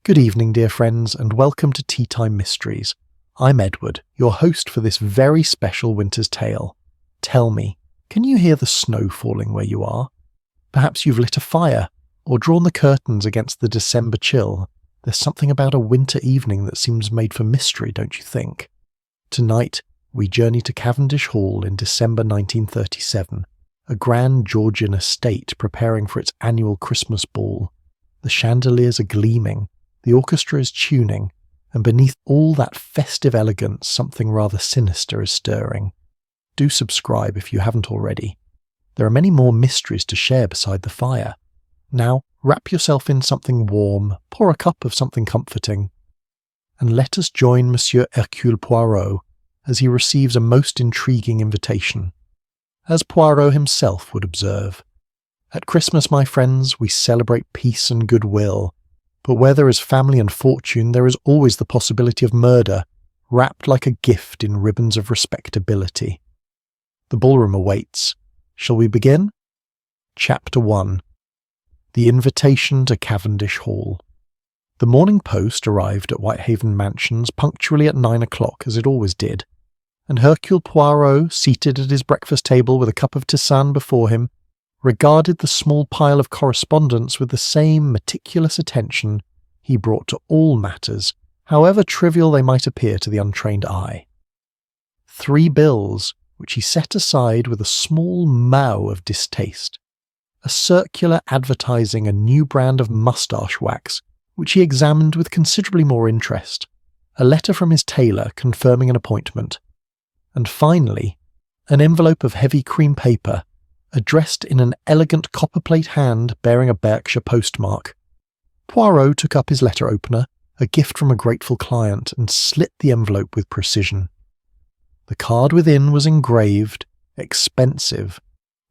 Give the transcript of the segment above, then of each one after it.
Good evening, dear friends, and welcome to Tea Time Mysteries. I'm Edward, your host for this very special winter's tale. Tell me, can you hear the snow falling where you are? Perhaps you've lit a fire, or drawn the curtains against the December chill. There's something about a winter evening that seems made for mystery, don't you think? Tonight, we journey to Cavendish Hall in December 1937, a grand Georgian estate preparing for its annual Christmas ball. The chandeliers are gleaming, the orchestra is tuning, and beneath all that festive elegance something rather sinister is stirring. Do subscribe if you haven't already. There are many more mysteries to share beside the fire. Now, wrap yourself in something warm, pour a cup of something comforting, and let us join Monsieur Hercule Poirot as he receives a most intriguing invitation. As Poirot himself would observe, "At Christmas, my friends, we celebrate peace and goodwill, but where there is family and fortune, there is always the possibility of murder, wrapped like a gift in ribbons of respectability." The ballroom awaits. Shall we begin? Chapter 1. The Invitation to Cavendish Hall. The Morning Post arrived at Whitehaven Mansions punctually at 9 o'clock, as it always did, and Hercule Poirot, seated at his breakfast table with a cup of tisane before him, regarded the small pile of correspondence with the same meticulous attention he brought to all matters, however trivial they might appear to the untrained eye. 3 bills, which he set aside with a small mow of distaste, a circular advertising a new brand of moustache wax, which he examined with considerably more interest, a letter from his tailor confirming an appointment, and finally, an envelope of heavy cream paper, addressed in an elegant copperplate hand bearing a Berkshire postmark. Poirot took up his letter opener, a gift from a grateful client, and slit the envelope with precision. The card within was engraved, expensive,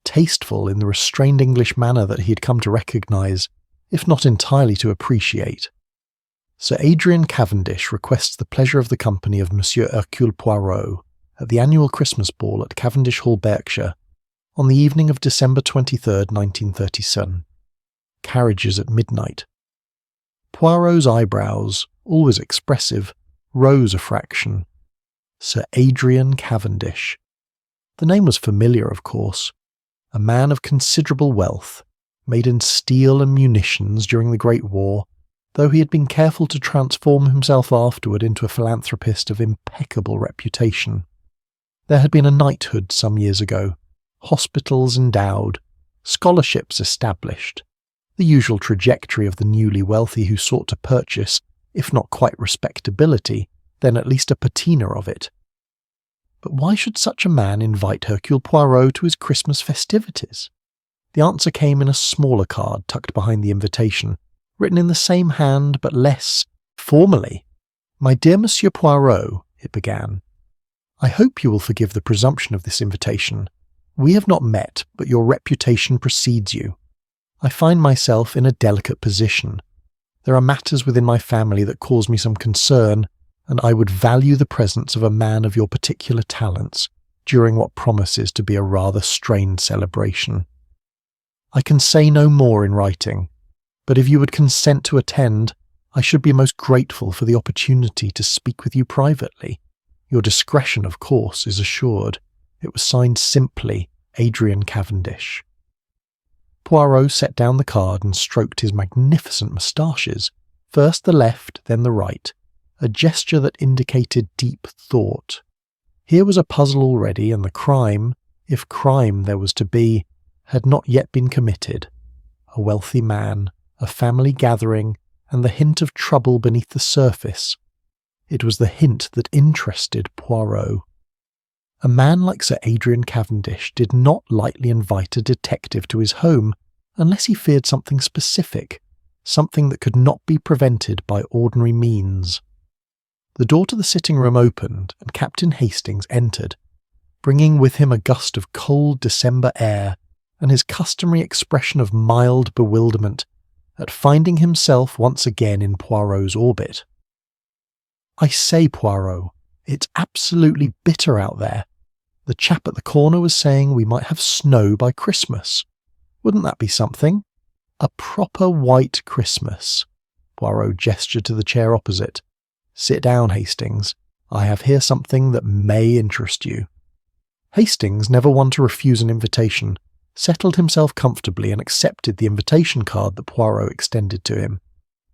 tasteful in the restrained English manner that he had come to recognise, if not entirely to appreciate. Sir Adrian Cavendish requests the pleasure of the company of Monsieur Hercule Poirot at the annual Christmas ball at Cavendish Hall, Berkshire, on the evening of December 23rd, 1937. Carriages at midnight. Poirot's eyebrows, always expressive, rose a fraction. Sir Adrian Cavendish. The name was familiar, of course. A man of considerable wealth, made in steel and munitions during the Great War, though he had been careful to transform himself afterward into a philanthropist of impeccable reputation. There had been a knighthood some years ago, hospitals endowed, scholarships established, the usual trajectory of the newly wealthy who sought to purchase, if not quite respectability, then at least a patina of it. But why should such a man invite Hercule Poirot to his Christmas festivities? The answer came in a smaller card tucked behind the invitation, written in the same hand but less formally. "My dear Monsieur Poirot," it began, "I hope you will forgive the presumption of this invitation. We have not met, but your reputation precedes you. I find myself in a delicate position. There are matters within my family that cause me some concern, and I would value the presence of a man of your particular talents during what promises to be a rather strained celebration. I can say no more in writing, but if you would consent to attend, I should be most grateful for the opportunity to speak with you privately. Your discretion, of course, is assured." It was signed simply, Adrian Cavendish. Poirot set down the card and stroked his magnificent moustaches, first the left, then the right, a gesture that indicated deep thought. Here was a puzzle already, and the crime, if crime there was to be, had not yet been committed. A wealthy man, a family gathering, and the hint of trouble beneath the surface. It was the hint that interested Poirot. A man like Sir Adrian Cavendish did not lightly invite a detective to his home unless he feared something specific, something that could not be prevented by ordinary means. The door to the sitting-room opened, and Captain Hastings entered, bringing with him a gust of cold December air and his customary expression of mild bewilderment at finding himself once again in Poirot's orbit. "I say, Poirot, it's absolutely bitter out there. The chap at the corner was saying we might have snow by Christmas. Wouldn't that be something? A proper white Christmas. Poirot gestured to the chair opposite. "Sit down, Hastings. I have here something that may interest you." Hastings, never one to refuse an invitation, settled himself comfortably and accepted the invitation card that Poirot extended to him.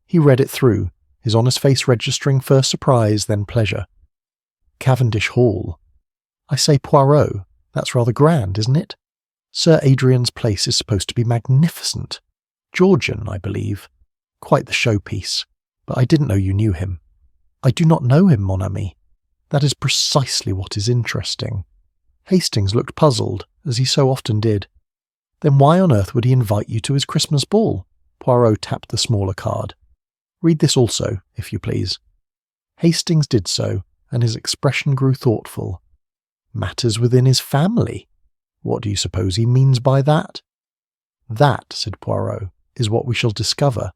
He read it through, his honest face registering first surprise, then pleasure. Cavendish Hall. I say, Poirot, that's rather grand, isn't it? Sir Adrian's place is supposed to be magnificent. Georgian, I believe. Quite the showpiece. But I didn't know you knew him. I do not know him, mon ami. That is precisely what is interesting. Hastings looked puzzled, as he so often did. Then why on earth would he invite you to his Christmas ball? Poirot tapped the smaller card. Read this also, if you please. Hastings did so, and his expression grew thoughtful. Matters within his family. What do you suppose he means by that? That, said Poirot, is what we shall discover.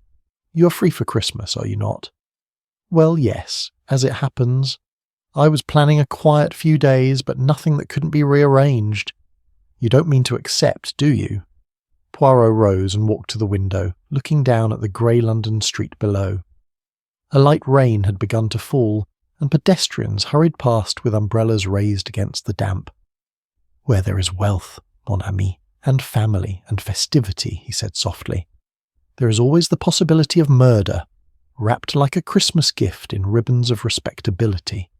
You are free for Christmas, are you not? Well, yes, as it happens. I was planning a quiet few days, but nothing that couldn't be rearranged. You don't mean to accept, do you? Poirot rose and walked to the window, looking down at the grey London street below. A light rain had begun to fall, and pedestrians hurried past with umbrellas raised against the damp. Where there is wealth, mon ami, and family and festivity, he said softly, there is always the possibility of murder, wrapped like a Christmas gift in ribbons of respectability.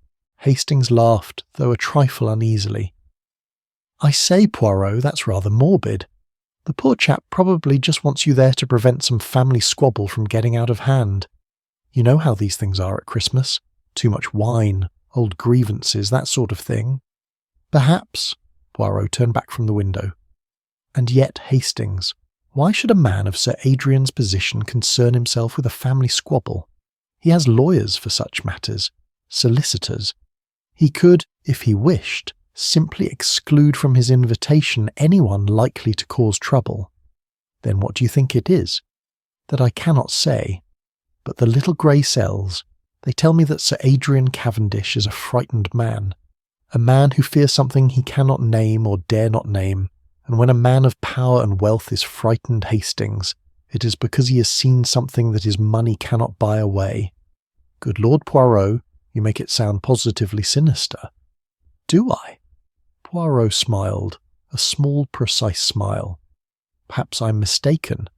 Hastings laughed, though a trifle uneasily. I say, Poirot, that's rather morbid. The poor chap probably just wants you there to prevent some family squabble from getting out of hand. You know how these things are at Christmas. Too much wine, old grievances, that sort of thing. Perhaps. Poirot turned back from the window. And yet, Hastings, why should a man of Sir Adrian's position concern himself with a family squabble? He has lawyers for such matters, solicitors. He could, if he wished, simply exclude from his invitation anyone likely to cause trouble. Then what do you think it is? That I cannot say. But the little grey cells, they tell me that Sir Adrian Cavendish is a frightened man. A man who fears something he cannot name or dare not name, and when a man of power and wealth is frightened, Hastings, it is because he has seen something that his money cannot buy away. Good Lord Poirot, you make it sound positively sinister. Do I? Poirot smiled, a small, precise smile. Perhaps I'm mistaken.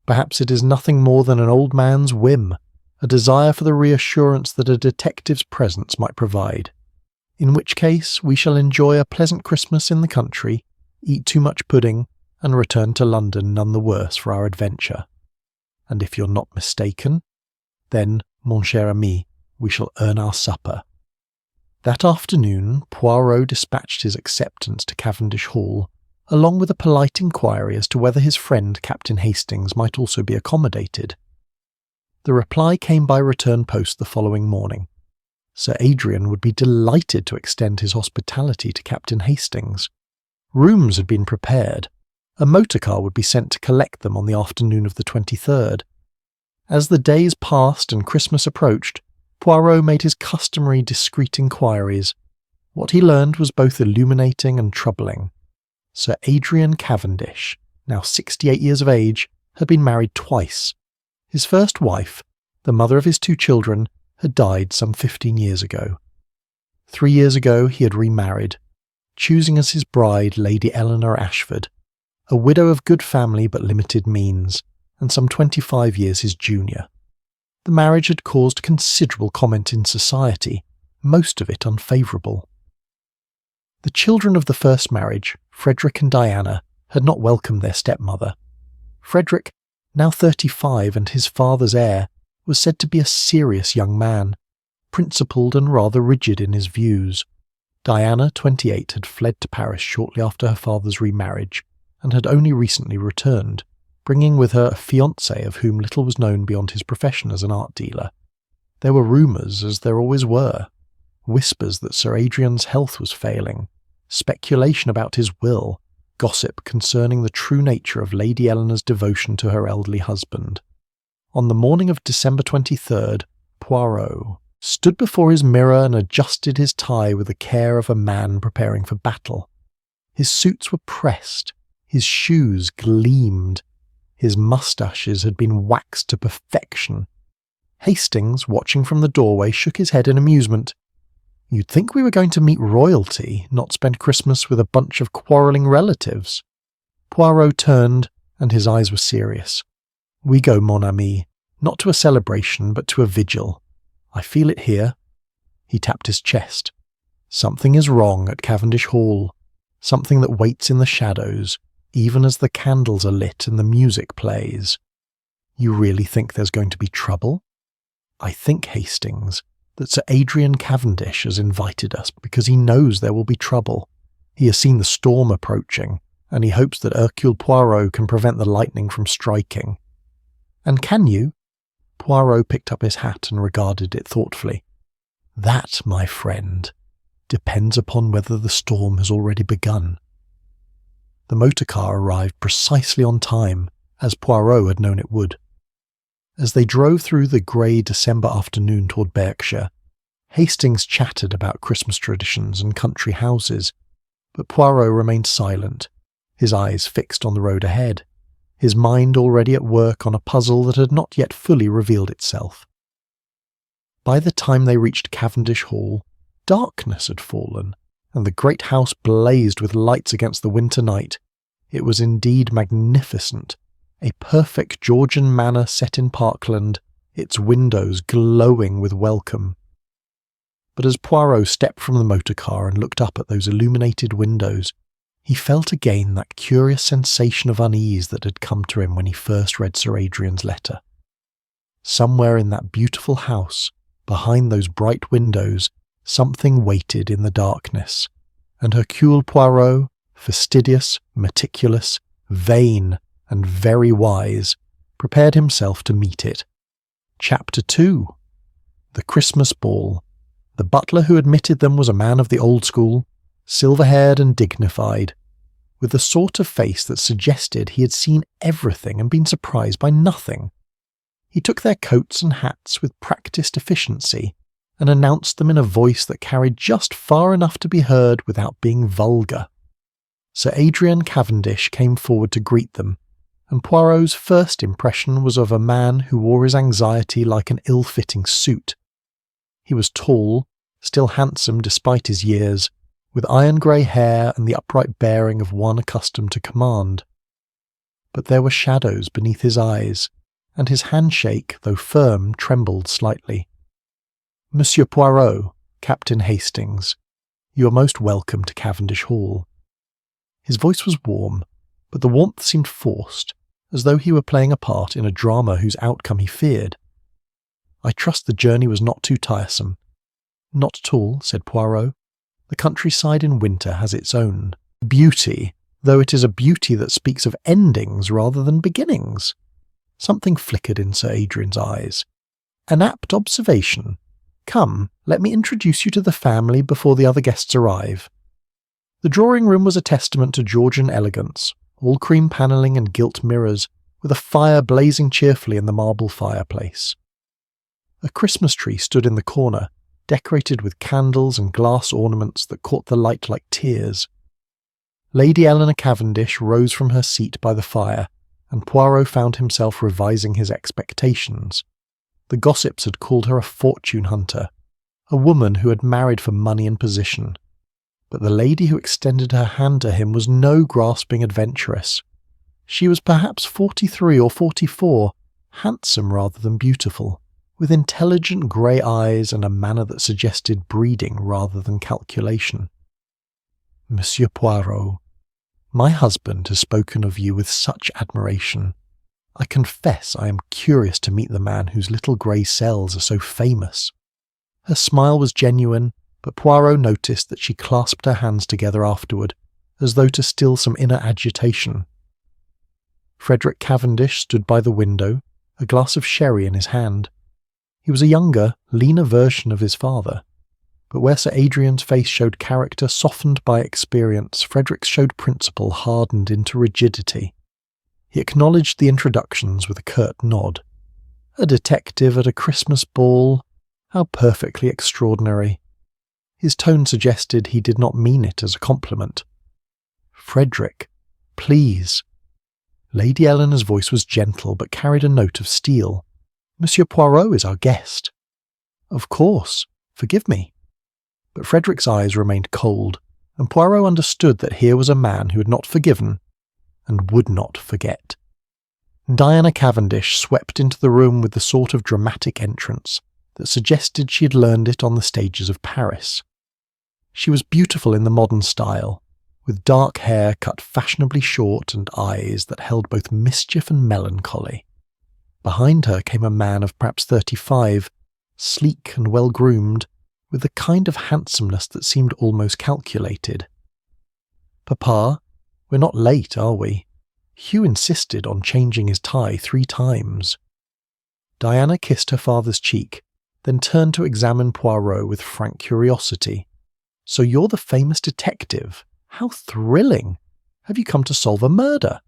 Perhaps it is nothing more than an old man's whim, a desire for the reassurance that a detective's presence might provide. In which case we shall enjoy a pleasant Christmas in the country, eat too much pudding, and return to London none the worse for our adventure. And if you're not mistaken, then, mon cher ami, we shall earn our supper. That afternoon, Poirot dispatched his acceptance to Cavendish Hall, along with a polite inquiry as to whether his friend Captain Hastings might also be accommodated. The reply came by return post the following morning. Sir Adrian would be delighted to extend his hospitality to Captain Hastings. Rooms had been prepared. A motor car would be sent to collect them on the afternoon of the 23rd. As the days passed and Christmas approached, Poirot made his customary discreet inquiries. What he learned was both illuminating and troubling. Sir Adrian Cavendish, now 68 years of age, had been married twice. His first wife, the mother of his 2 children, had died some 15 years ago. 3 years ago he had remarried, choosing as his bride Lady Eleanor Ashford, a widow of good family but limited means, and some 25 years his junior. The marriage had caused considerable comment in society, most of it unfavourable. The children of the first marriage, Frederick and Diana, had not welcomed their stepmother. Frederick, now 35 and his father's heir, was said to be a serious young man, principled and rather rigid in his views. Diana, 28, had fled to Paris shortly after her father's remarriage, and had only recently returned, bringing with her a fiancé of whom little was known beyond his profession as an art dealer. There were rumours, as there always were, whispers that Sir Adrian's health was failing, speculation about his will, gossip concerning the true nature of Lady Eleanor's devotion to her elderly husband. On the morning of December 23rd, Poirot stood before his mirror and adjusted his tie with the care of a man preparing for battle. His suits were pressed, his shoes gleamed, his moustaches had been waxed to perfection, Hastings, watching from the doorway, shook his head in amusement. You'd think we were going to meet royalty, not spend Christmas with a bunch of quarrelling relatives. Poirot turned, and his eyes were serious. We go, mon ami, not to a celebration, but to a vigil. I feel it here. He tapped his chest. Something is wrong at Cavendish Hall, something that waits in the shadows, even as the candles are lit and the music plays. You really think there's going to be trouble? I think, Hastings, that Sir Adrian Cavendish has invited us because he knows there will be trouble. He has seen the storm approaching, and he hopes that Hercule Poirot can prevent the lightning from striking. And can you? Poirot picked up his hat and regarded it thoughtfully. That, my friend, depends upon whether the storm has already begun. The motor car arrived precisely on time, as Poirot had known it would. As they drove through the grey December afternoon toward Berkshire, Hastings chattered about Christmas traditions and country houses, but Poirot remained silent, his eyes fixed on the road ahead, his mind already at work on a puzzle that had not yet fully revealed itself. By the time they reached Cavendish Hall, darkness had fallen, and the great house blazed with lights against the winter night. It was indeed magnificent, a perfect Georgian manor set in Parkland, its windows glowing with welcome. But as Poirot stepped from the motor car and looked up at those illuminated windows, he felt again that curious sensation of unease that had come to him when he first read Sir Adrian's letter. Somewhere in that beautiful house, behind those bright windows, something waited in the darkness, and Hercule Poirot, fastidious, meticulous, vain, and very wise, prepared himself to meet it. Chapter 2. The Christmas Ball. The butler who admitted them was a man of the old school, silver-haired and dignified, with the sort of face that suggested he had seen everything and been surprised by nothing. He took their coats and hats with practised efficiency, and announced them in a voice that carried just far enough to be heard without being vulgar. Sir Adrian Cavendish came forward to greet them, and Poirot's first impression was of a man who wore his anxiety like an ill-fitting suit. He was tall, still handsome despite his years, with iron-grey hair and the upright bearing of one accustomed to command. But there were shadows beneath his eyes, and his handshake, though firm, trembled slightly. Monsieur Poirot, Captain Hastings, you are most welcome to Cavendish Hall. His voice was warm, but the warmth seemed forced, as though he were playing a part in a drama whose outcome he feared. I trust the journey was not too tiresome. Not at all, said Poirot. The countryside in winter has its own beauty, though it is a beauty that speaks of endings rather than beginnings. Something flickered in Sir Adrian's eyes. An apt observation. Come, let me introduce you to the family before the other guests arrive. The drawing-room was a testament to Georgian elegance, all cream panelling and gilt mirrors, with a fire blazing cheerfully in the marble fireplace. A Christmas tree stood in the corner, decorated with candles and glass ornaments that caught the light like tears. Lady Eleanor Cavendish rose from her seat by the fire, and Poirot found himself revising his expectations. The gossips had called her a fortune hunter, a woman who had married for money and position. But the lady who extended her hand to him was no grasping adventuress. She was perhaps 43 or 44, handsome rather than beautiful, with intelligent grey eyes and a manner that suggested breeding rather than calculation. Monsieur Poirot, my husband has spoken of you with such admiration. I confess I am curious to meet the man whose little grey cells are so famous. Her smile was genuine, but Poirot noticed that she clasped her hands together afterward, as though to still some inner agitation. Frederick Cavendish stood by the window, a glass of sherry in his hand. He was a younger, leaner version of his father, but where Sir Adrian's face showed character softened by experience, Frederick's showed principle hardened into rigidity. He acknowledged the introductions with a curt nod. A detective at a Christmas ball? How perfectly extraordinary. His tone suggested he did not mean it as a compliment. Frederick, please. Lady Eleanor's voice was gentle but carried a note of steel. Monsieur Poirot is our guest." "Of course. Forgive me." But Frederick's eyes remained cold, and Poirot understood that here was a man who had not forgiven and would not forget. Diana Cavendish swept into the room with the sort of dramatic entrance that suggested she had learned it on the stages of Paris. She was beautiful in the modern style, with dark hair cut fashionably short and eyes that held both mischief and melancholy. Behind her came a man of perhaps 35, sleek and well-groomed, with the kind of handsomeness that seemed almost calculated. "Papa, we're not late, are we?" Hugh insisted on changing his tie 3 times. Diana kissed her father's cheek, then turned to examine Poirot with frank curiosity. "So you're the famous detective? How thrilling! Have you come to solve a murder?"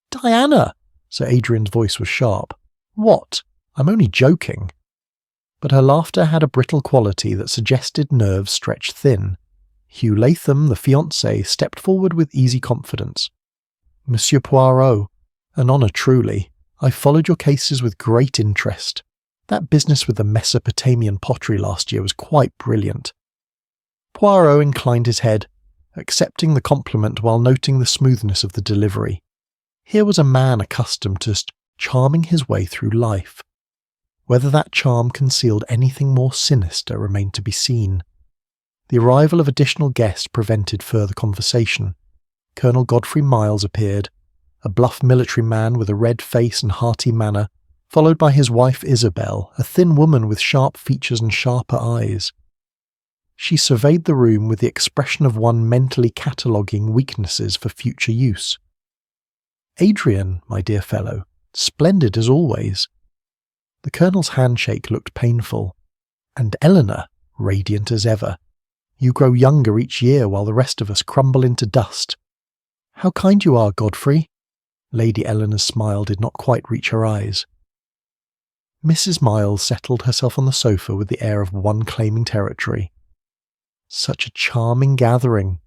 "Diana!" Sir Adrian's voice was sharp. "What? I'm only joking." But her laughter had a brittle quality that suggested nerves stretched thin. Hugh Latham, the fiancé, stepped forward with easy confidence. "Monsieur Poirot, an honour truly. I followed your cases with great interest. That business with the Mesopotamian pottery last year was quite brilliant." Poirot inclined his head, accepting the compliment while noting the smoothness of the delivery. Here was a man accustomed to charming his way through life. Whether that charm concealed anything more sinister remained to be seen. The arrival of additional guests prevented further conversation. Colonel Godfrey Miles appeared, a bluff military man with a red face and hearty manner, followed by his wife Isabel, a thin woman with sharp features and sharper eyes. She surveyed the room with the expression of one mentally cataloguing weaknesses for future use. "Adrian, my dear fellow, splendid as always." The Colonel's handshake looked painful. "And Eleanor, radiant as ever. You grow younger each year while the rest of us crumble into dust." "How kind you are, Godfrey." Lady Eleanor's smile did not quite reach her eyes. Mrs. Miles settled herself on the sofa with the air of one claiming territory. Such a charming gathering,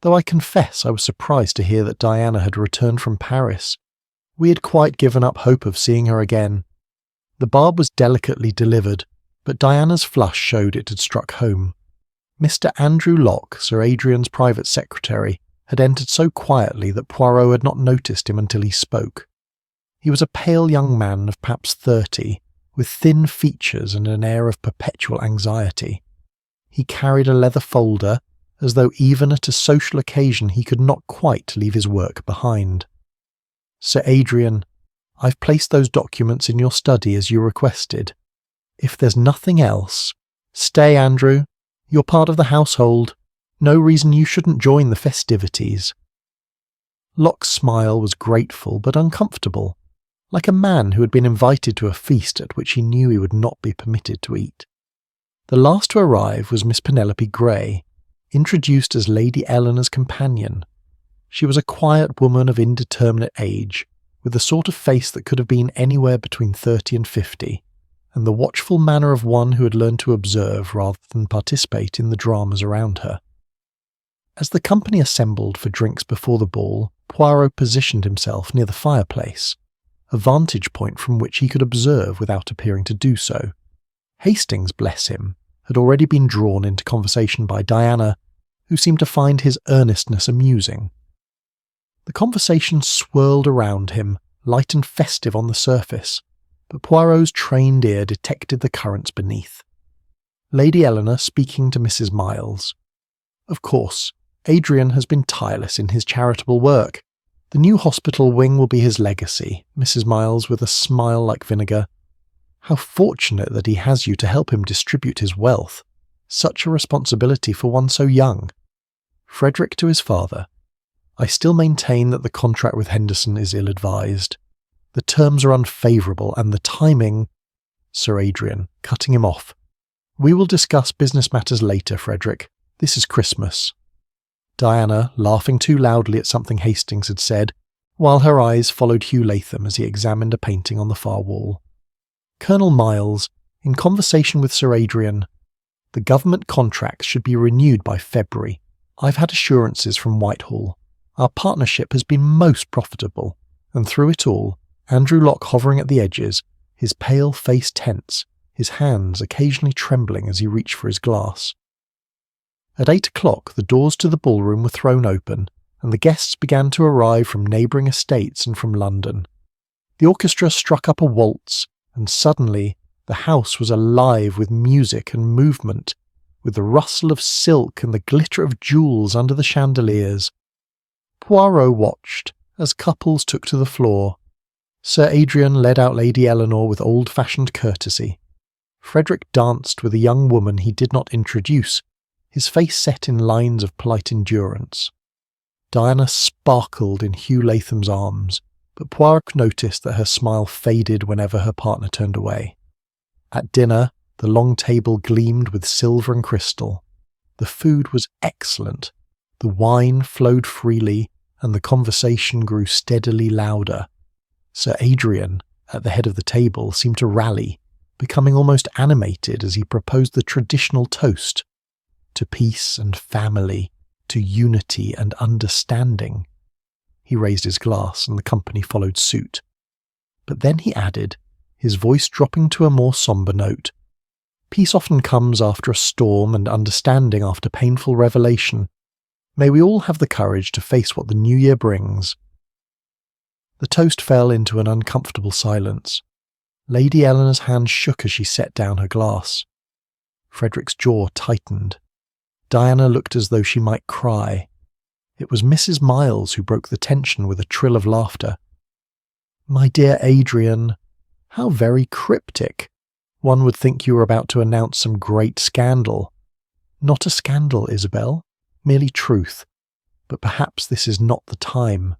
though I confess I was surprised to hear that Diana had returned from Paris. We had quite given up hope of seeing her again. The barb was delicately delivered, but Diana's flush showed it had struck home. Mr. Andrew Locke, Sir Adrian's private secretary, had entered so quietly that Poirot had not noticed him until he spoke. He was a pale young man of perhaps 30, with thin features and an air of perpetual anxiety. He carried a leather folder, as though even at a social occasion he could not quite leave his work behind. "Sir Adrian, I've placed those documents in your study as you requested. If there's nothing else—" "Stay, Andrew. You're part of the household. No reason you shouldn't join the festivities." Locke's smile was grateful but uncomfortable, like a man who had been invited to a feast at which he knew he would not be permitted to eat. The last to arrive was Miss Penelope Grey, introduced as Lady Eleanor's companion. She was a quiet woman of indeterminate age, with the sort of face that could have been anywhere between 30 and 50, and the watchful manner of one who had learned to observe rather than participate in the dramas around her. As the company assembled for drinks before the ball, Poirot positioned himself near the fireplace, a vantage point from which he could observe without appearing to do so. Hastings, bless him, had already been drawn into conversation by Diana, who seemed to find his earnestness amusing. The conversation swirled around him, light and festive on the surface, but Poirot's trained ear detected the currents beneath. Lady Eleanor speaking to Mrs. Miles. "Of course, Adrian has been tireless in his charitable work. The new hospital wing will be his legacy," Mrs. Miles with a smile like vinegar. "How fortunate that he has you to help him distribute his wealth. Such a responsibility for one so young." Frederick to his father. "I still maintain that the contract with Henderson is ill-advised. The terms are unfavourable and the timing—" Sir Adrian, cutting him off. "We will discuss business matters later, Frederick. This is Christmas." Diana, laughing too loudly at something Hastings had said, while her eyes followed Hugh Latham as he examined a painting on the far wall. Colonel Miles, in conversation with Sir Adrian. "The government contracts should be renewed by February. I've had assurances from Whitehall. Our partnership has been most profitable, and through it all, Andrew Locke hovering at the edges, his pale face tense, his hands occasionally trembling as he reached for his glass. At 8 o'clock, the doors to the ballroom were thrown open, and the guests began to arrive from neighbouring estates and from London. The orchestra struck up a waltz, and suddenly the house was alive with music and movement, with the rustle of silk and the glitter of jewels under the chandeliers. Poirot watched as couples took to the floor. Sir Adrian led out Lady Eleanor with old-fashioned courtesy. Frederick danced with a young woman he did not introduce, his face set in lines of polite endurance. Diana sparkled in Hugh Latham's arms, but Poirot noticed that her smile faded whenever her partner turned away. At dinner, the long table gleamed with silver and crystal. The food was excellent. The wine flowed freely, and the conversation grew steadily louder. Sir Adrian, at the head of the table, seemed to rally, becoming almost animated as he proposed the traditional toast, to peace and family, to unity and understanding. He raised his glass, and the company followed suit. But then he added, his voice dropping to a more sombre note, "Peace often comes after a storm, and understanding after painful revelation. May we all have the courage to face what the new year brings." The toast fell into an uncomfortable silence. Lady Eleanor's hand shook as she set down her glass. Frederick's jaw tightened. Diana looked as though she might cry. It was Mrs. Miles who broke the tension with a trill of laughter. "My dear Adrian, how very cryptic. One would think you were about to announce some great scandal." "Not a scandal, Isabel, merely truth. But perhaps this is not the time."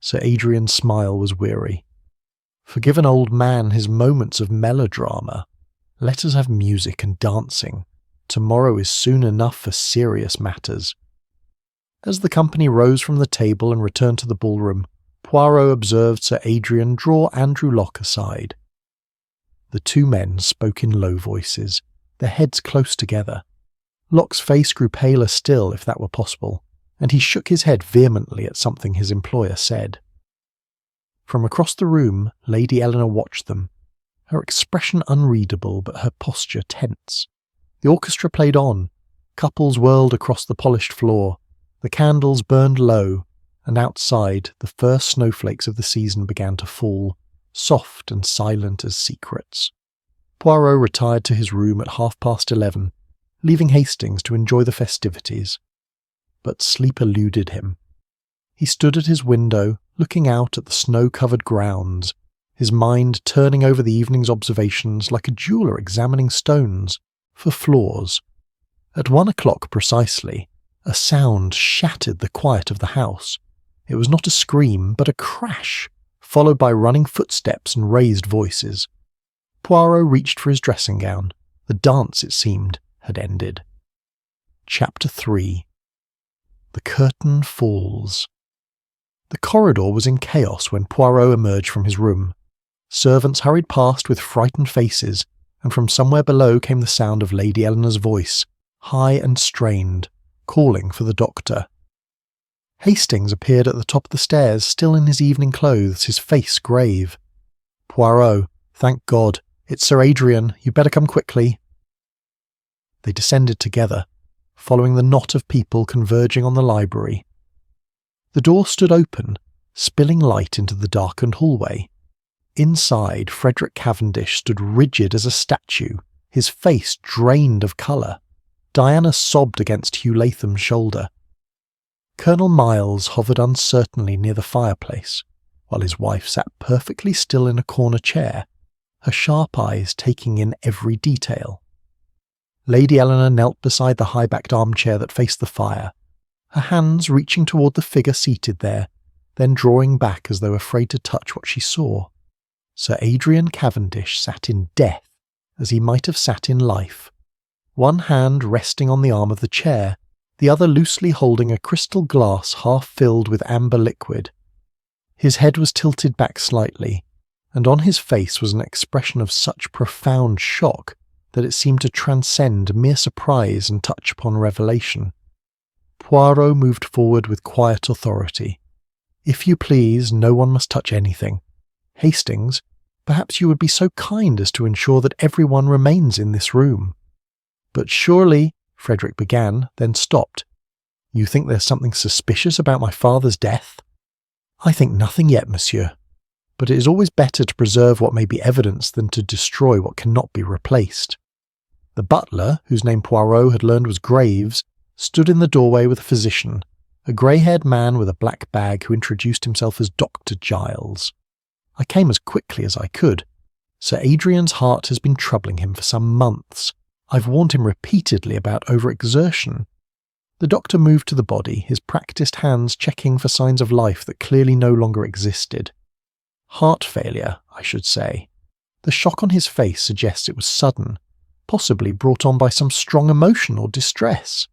Sir Adrian's smile was weary. "Forgive an old man his moments of melodrama. Let us have music and dancing. Tomorrow is soon enough for serious matters." As the company rose from the table and returned to the ballroom, Poirot observed Sir Adrian draw Andrew Locke aside. The two men spoke in low voices, their heads close together. Locke's face grew paler still, if that were possible, and he shook his head vehemently at something his employer said. From across the room, Lady Eleanor watched them, her expression unreadable but her posture tense. The orchestra played on, couples whirled across the polished floor, the candles burned low, and outside the first snowflakes of the season began to fall, soft and silent as secrets. Poirot retired to his room at 11:30, leaving Hastings to enjoy the festivities. But sleep eluded him. He stood at his window, looking out at the snow-covered grounds, his mind turning over the evening's observations like a jeweller examining stones for flaws. At 1 o'clock precisely, a sound shattered the quiet of the house. It was not a scream, but a crash, followed by running footsteps and raised voices. Poirot reached for his dressing gown. The dance, it seemed, had ended. Chapter 3. The curtain falls. The corridor was in chaos when Poirot emerged from his room. Servants hurried past with frightened faces, and from somewhere below came the sound of Lady Eleanor's voice, high and strained, calling for the doctor. Hastings appeared at the top of the stairs, still in his evening clothes, his face grave. "Poirot, thank God, it's Sir Adrian, you'd better come quickly." They descended together, following the knot of people converging on the library. The door stood open, spilling light into the darkened hallway. Inside, Frederick Cavendish stood rigid as a statue, his face drained of colour. Diana sobbed against Hugh Latham's shoulder. Colonel Miles hovered uncertainly near the fireplace, while his wife sat perfectly still in a corner chair, her sharp eyes taking in every detail. Lady Eleanor knelt beside the high-backed armchair that faced the fire, her hands reaching toward the figure seated there, then drawing back as though afraid to touch what she saw. Sir Adrian Cavendish sat in death, as he might have sat in life, one hand resting on the arm of the chair, the other loosely holding a crystal glass half filled with amber liquid. His head was tilted back slightly, and on his face was an expression of such profound shock that it seemed to transcend mere surprise and touch upon revelation. Poirot moved forward with quiet authority. "If you please, no one must touch anything. Hastings, Perhaps you would be so kind as to ensure that everyone remains in this room." "But surely," Frederick began, then stopped. "You think there's something suspicious about my father's death?" "I think nothing yet, monsieur. But it is always better to preserve what may be evidence than to destroy what cannot be replaced." The butler, whose name Poirot had learned was Graves, stood in the doorway with a physician, a grey-haired man with a black bag who introduced himself as Dr. Giles. "I came as quickly as I could. Sir Adrian's heart has been troubling him for some months. I've warned him repeatedly about overexertion." The doctor moved to the body, his practised hands checking for signs of life that clearly no longer existed. "Heart failure, I should say. The shock on his face suggests it was sudden, possibly brought on by some strong emotion or distress."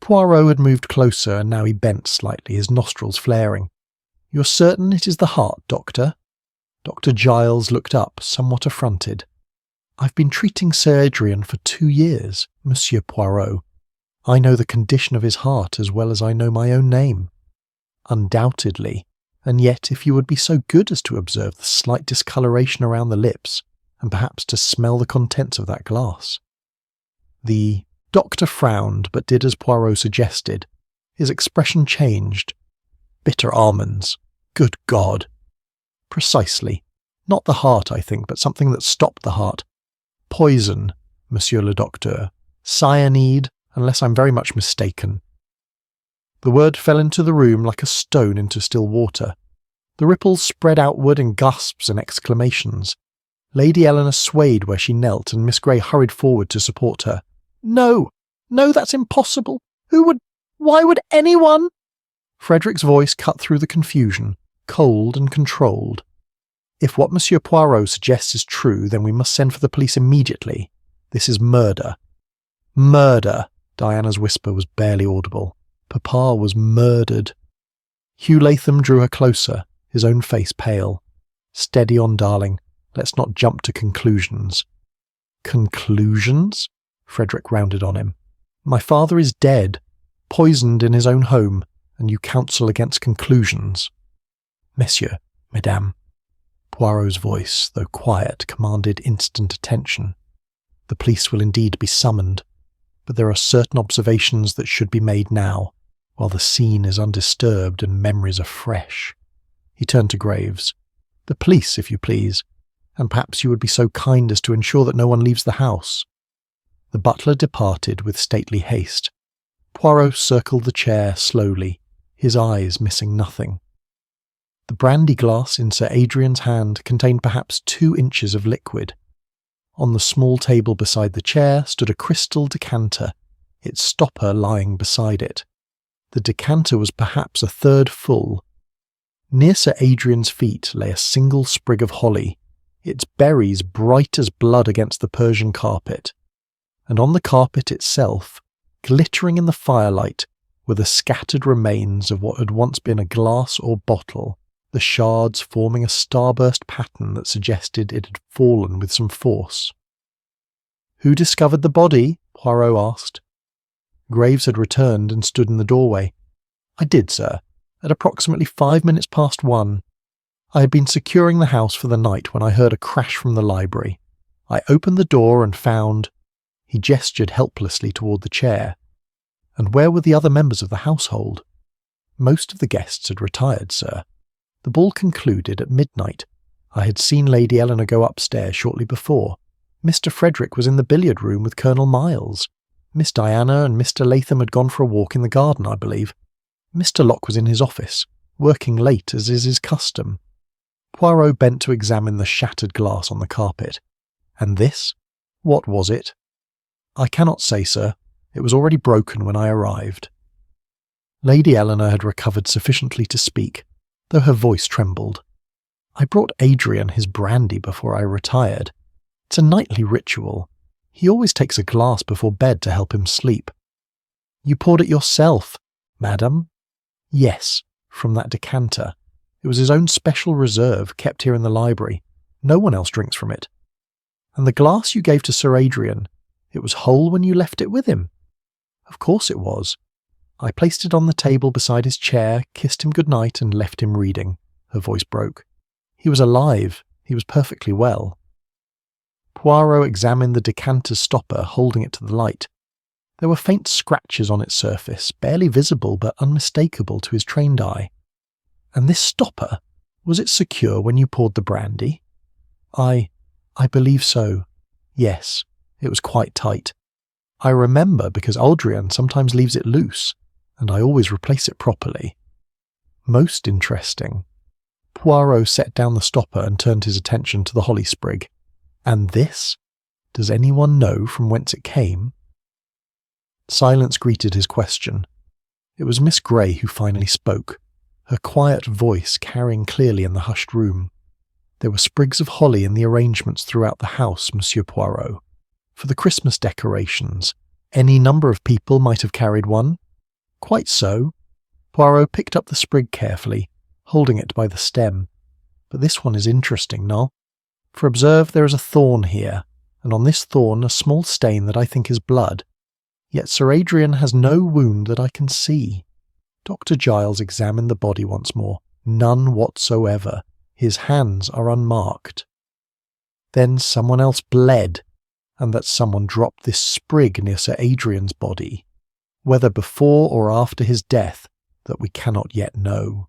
Poirot had moved closer, and now he bent slightly, his nostrils flaring. "You're certain it is the heart, Doctor?" Dr. Giles looked up, somewhat affronted. "I've been treating Sir Adrian for 2 years, Monsieur Poirot. I know the condition of his heart as well as I know my own name." "Undoubtedly. And yet, if you would be so good as to observe the slight discoloration around the lips, and perhaps to smell the contents of that glass." The doctor frowned, but did as Poirot suggested. His expression changed. "Bitter almonds. Good God!" "Precisely. Not the heart, I think, but something that stopped the heart. Poison, Monsieur le Docteur. Cyanide, unless I'm very much mistaken." The word fell into the room like a stone into still water. The ripples spread outward in gasps and exclamations. Lady Eleanor swayed where she knelt, and Miss Grey hurried forward to support her. "No! No, that's impossible! Why would anyone?" Frederick's voice cut through the confusion, cold and controlled. "If what Monsieur Poirot suggests is true, then we must send for the police immediately. This is murder." "Murder!" Diana's whisper was barely audible. Papa was murdered. Hugh Latham drew her closer, his own face pale. "Steady on, darling. Let's not jump to conclusions." "Conclusions?" Frederick rounded on him. "My father is dead, poisoned in his own home, and you counsel against conclusions." "Monsieur, Mesdames." Poirot's voice, though quiet, commanded instant attention. "The police will indeed be summoned, but there are certain observations that should be made now, while the scene is undisturbed and memories are fresh." He turned to Graves. "The police, if you please, and perhaps you would be so kind as to ensure that no one leaves the house." The butler departed with stately haste. Poirot circled the chair slowly, his eyes missing nothing. The brandy glass in Sir Adrian's hand contained perhaps 2 inches of liquid. On the small table beside the chair stood a crystal decanter, its stopper lying beside it. The decanter was perhaps 1/3 full. Near Sir Adrian's feet lay a single sprig of holly, its berries bright as blood against the Persian carpet. And on the carpet itself, glittering in the firelight, were the scattered remains of what had once been a glass or bottle, the shards forming a starburst pattern that suggested it had fallen with some force. "Who discovered the body?" Poirot asked. Graves had returned and stood in the doorway. "I did, sir, at approximately 5 minutes past 1. I had been securing the house for the night when I heard a crash from the library. I opened the door and found—" He gestured helplessly toward the chair. "And where were the other members of the household?" "Most of the guests had retired, sir. The ball concluded at midnight. I had seen Lady Eleanor go upstairs shortly before. Mr. Frederick was in the billiard room with Colonel Miles. Miss Diana and Mr. Latham had gone for a walk in the garden, I believe. Mr. Locke was in his office, working late as is his custom." Poirot bent to examine the shattered glass on the carpet. "And this? What was it?" "I cannot say, sir. It was already broken when I arrived." Lady Eleanor had recovered sufficiently to speak, though her voice trembled. "I brought Adrian his brandy before I retired. It's a nightly ritual. He always takes a glass before bed to help him sleep." "You poured it yourself, madam?" "Yes, from that decanter. It was his own special reserve, kept here in the library. No one else drinks from it." "And the glass you gave to Sir Adrian, it was whole when you left it with him?" "Of course it was. I placed it on the table beside his chair, kissed him good night, and left him reading." Her voice broke. "He was alive, He was perfectly well. Poirot examined the decanter's stopper, holding it to the light. There were faint scratches on its surface, barely visible but unmistakable to his trained eye. And this stopper, was it secure when you poured the brandy? I believe so. Yes, it was quite tight. I remember because Aldrian sometimes leaves it loose, and I always replace it properly. Most interesting. Poirot set down the stopper and turned his attention to the holly sprig. And this? Does anyone know from whence it came? Silence greeted his question. It was Miss Grey who finally spoke, her quiet voice carrying clearly in the hushed room. There were sprigs of holly in the arrangements throughout the house, Monsieur Poirot. For the Christmas decorations, any number of people might have carried one. Quite so. Poirot picked up the sprig carefully, holding it by the stem. But this one is interesting, no? For observe, there is a thorn here, and on this thorn a small stain that I think is blood. Yet Sir Adrian has no wound that I can see. Dr. Giles examined the body once more. None whatsoever. His hands are unmarked. Then someone else bled, and that someone dropped this sprig near Sir Adrian's body, whether before or after his death, that we cannot yet know.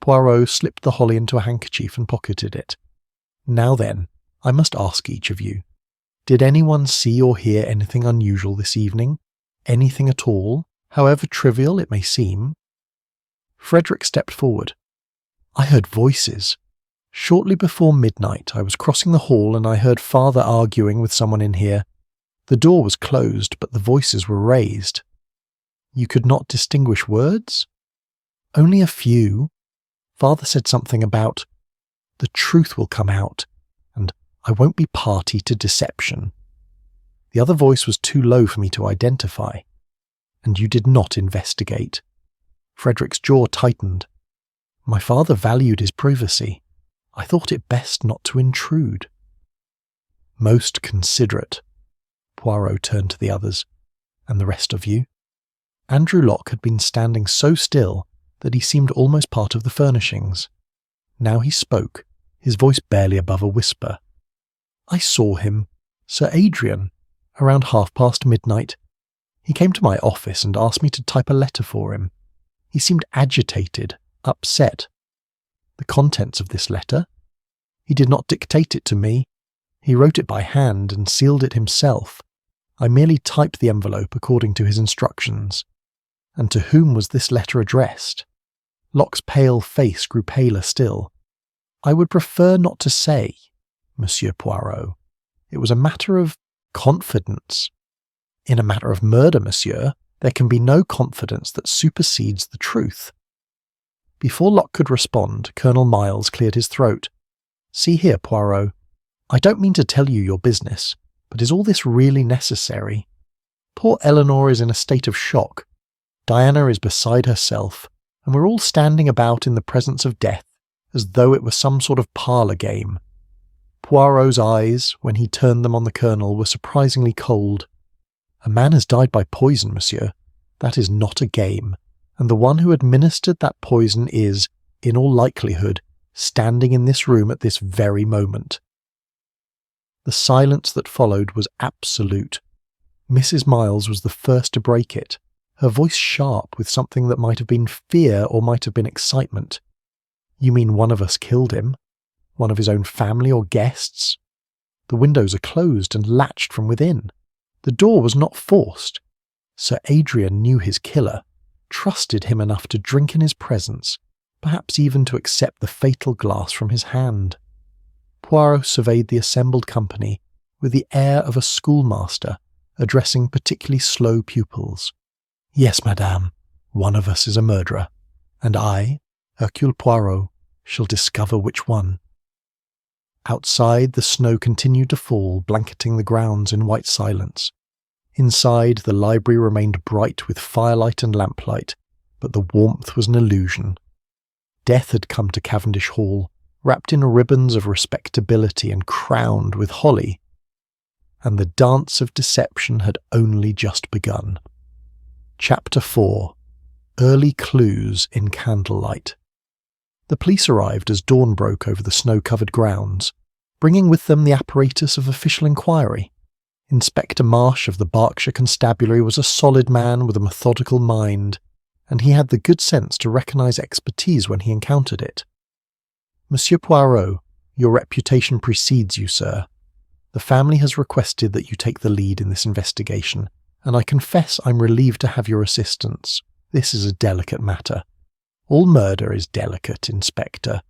Poirot slipped the holly into a handkerchief and pocketed it. Now then, I must ask each of you, did anyone see or hear anything unusual this evening? Anything at all, however trivial it may seem? Frederick stepped forward. I heard voices. Shortly before midnight, I was crossing the hall and I heard father arguing with someone in here. The door was closed, but the voices were raised. You could not distinguish words? Only a few. Father said something about, the truth will come out, and I won't be party to deception. The other voice was too low for me to identify. And you did not investigate. Frederick's jaw tightened. My father valued his privacy. I thought it best not to intrude. Most considerate. Poirot turned to the others. And the rest of you? Andrew Locke had been standing so still that he seemed almost part of the furnishings. Now he spoke, his voice barely above a whisper. I saw him, Sir Adrian, around midnight. He came to my office and asked me to type a letter for him. He seemed agitated, upset. The contents of this letter? He did not dictate it to me. He wrote it by hand and sealed it himself. I merely typed the envelope according to his instructions. And to whom was this letter addressed? Locke's pale face grew paler still. I would prefer not to say, Monsieur Poirot. It was a matter of confidence. In a matter of murder, monsieur, there can be no confidence that supersedes the truth. Before Locke could respond, Colonel Miles cleared his throat. See here, Poirot. I don't mean to tell you your business, but is all this really necessary? Poor Eleanor is in a state of shock. Diana is beside herself, and we're all standing about in the presence of death, as though it were some sort of parlour game. Poirot's eyes, when he turned them on the Colonel, were surprisingly cold. A man has died by poison, monsieur. That is not a game, and the one who administered that poison is, in all likelihood, standing in this room at this very moment. The silence that followed was absolute. Mrs. Miles was the first to break it, her voice sharp with something that might have been fear or might have been excitement. You mean one of us killed him? One of his own family or guests? The windows are closed and latched from within. The door was not forced. Sir Adrian knew his killer, trusted him enough to drink in his presence, perhaps even to accept the fatal glass from his hand. Poirot surveyed the assembled company with the air of a schoolmaster addressing particularly slow pupils. Yes, madame, one of us is a murderer, and I, Hercule Poirot, shall discover which one. Outside, the snow continued to fall, blanketing the grounds in white silence. Inside, the library remained bright with firelight and lamplight, but the warmth was an illusion. Death had come to Cavendish Hall, wrapped in ribbons of respectability and crowned with holly, and the dance of deception had only just begun. Chapter 4. Early Clues in Candlelight. The police arrived as dawn broke over the snow-covered grounds, bringing with them the apparatus of official inquiry. Inspector Marsh of the Berkshire Constabulary was a solid man with a methodical mind, and he had the good sense to recognise expertise when he encountered it. "Monsieur Poirot, your reputation precedes you, sir. The family has requested that you take the lead in this investigation, and I confess I'm relieved to have your assistance. This is a delicate matter. All murder is delicate, Inspector,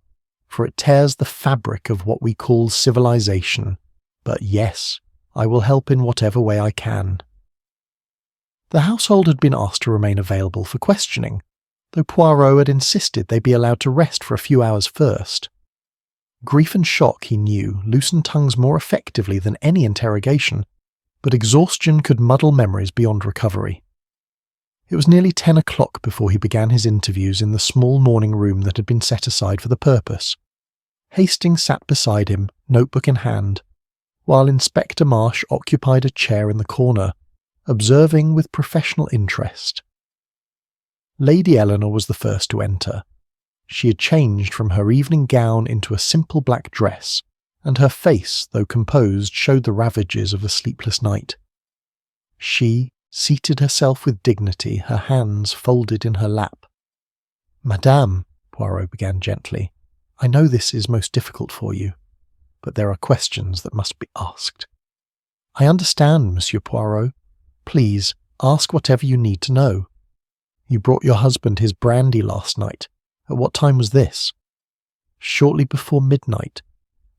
for it tears the fabric of what we call civilization. But yes, I will help in whatever way I can." The household had been asked to remain available for questioning, though Poirot had insisted they be allowed to rest for a few hours first. Grief and shock, he knew, loosened tongues more effectively than any interrogation, but exhaustion could muddle memories beyond recovery. It was nearly 10 o'clock before he began his interviews in the small morning room that had been set aside for the purpose. Hastings sat beside him, notebook in hand, while Inspector Marsh occupied a chair in the corner, observing with professional interest. Lady Eleanor was the first to enter. She had changed from her evening gown into a simple black dress, and her face, though composed, showed the ravages of a sleepless night. She seated herself with dignity, her hands folded in her lap. "Madame," Poirot began gently, "I know this is most difficult for you, but there are questions that must be asked." "I understand, Monsieur Poirot. Please, ask whatever you need to know. You brought your husband his brandy last night. At what time was this?" "Shortly before midnight.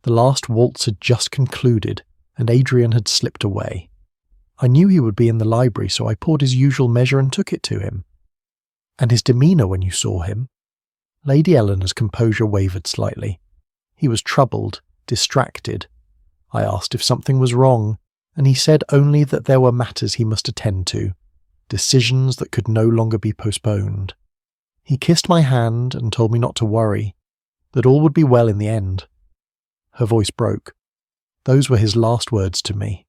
The last waltz had just concluded, and Adrian had slipped away. I knew he would be in the library, so I poured his usual measure and took it to him." "And his demeanour when you saw him?" Lady Eleanor's composure wavered slightly. "He was troubled, distracted. I asked if something was wrong, and he said only that there were matters he must attend to, decisions that could no longer be postponed. He kissed my hand and told me not to worry, that all would be well in the end." Her voice broke. "Those were his last words to me."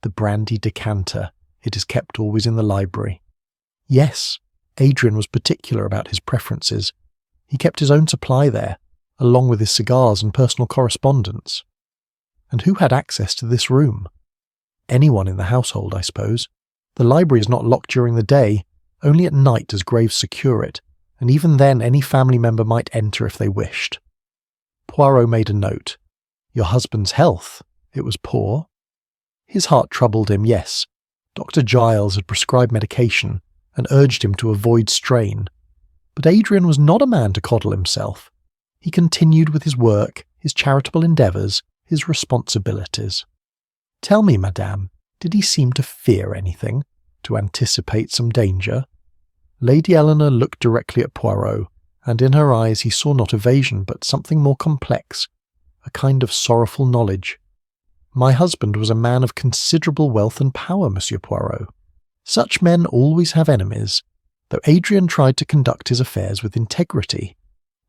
"The brandy decanter, it is kept always in the library." "Yes, Adrian was particular about his preferences. He kept his own supply there, along with his cigars and personal correspondence." "And who had access to this room?" "Anyone in the household, I suppose. The library is not locked during the day. Only at night does Graves secure it, and even then any family member might enter if they wished." Poirot made a note. "Your husband's health? It was poor?" "His heart troubled him, yes. Dr. Giles had prescribed medication and urged him to avoid strain. But Adrian was not a man to coddle himself. He continued with his work, his charitable endeavours, his responsibilities." "Tell me, madame, did he seem to fear anything? To anticipate some danger?" Lady Eleanor looked directly at Poirot, and in her eyes he saw not evasion but something more complex, a kind of sorrowful knowledge. "My husband was a man of considerable wealth and power, Monsieur Poirot. Such men always have enemies, though Adrian tried to conduct his affairs with integrity.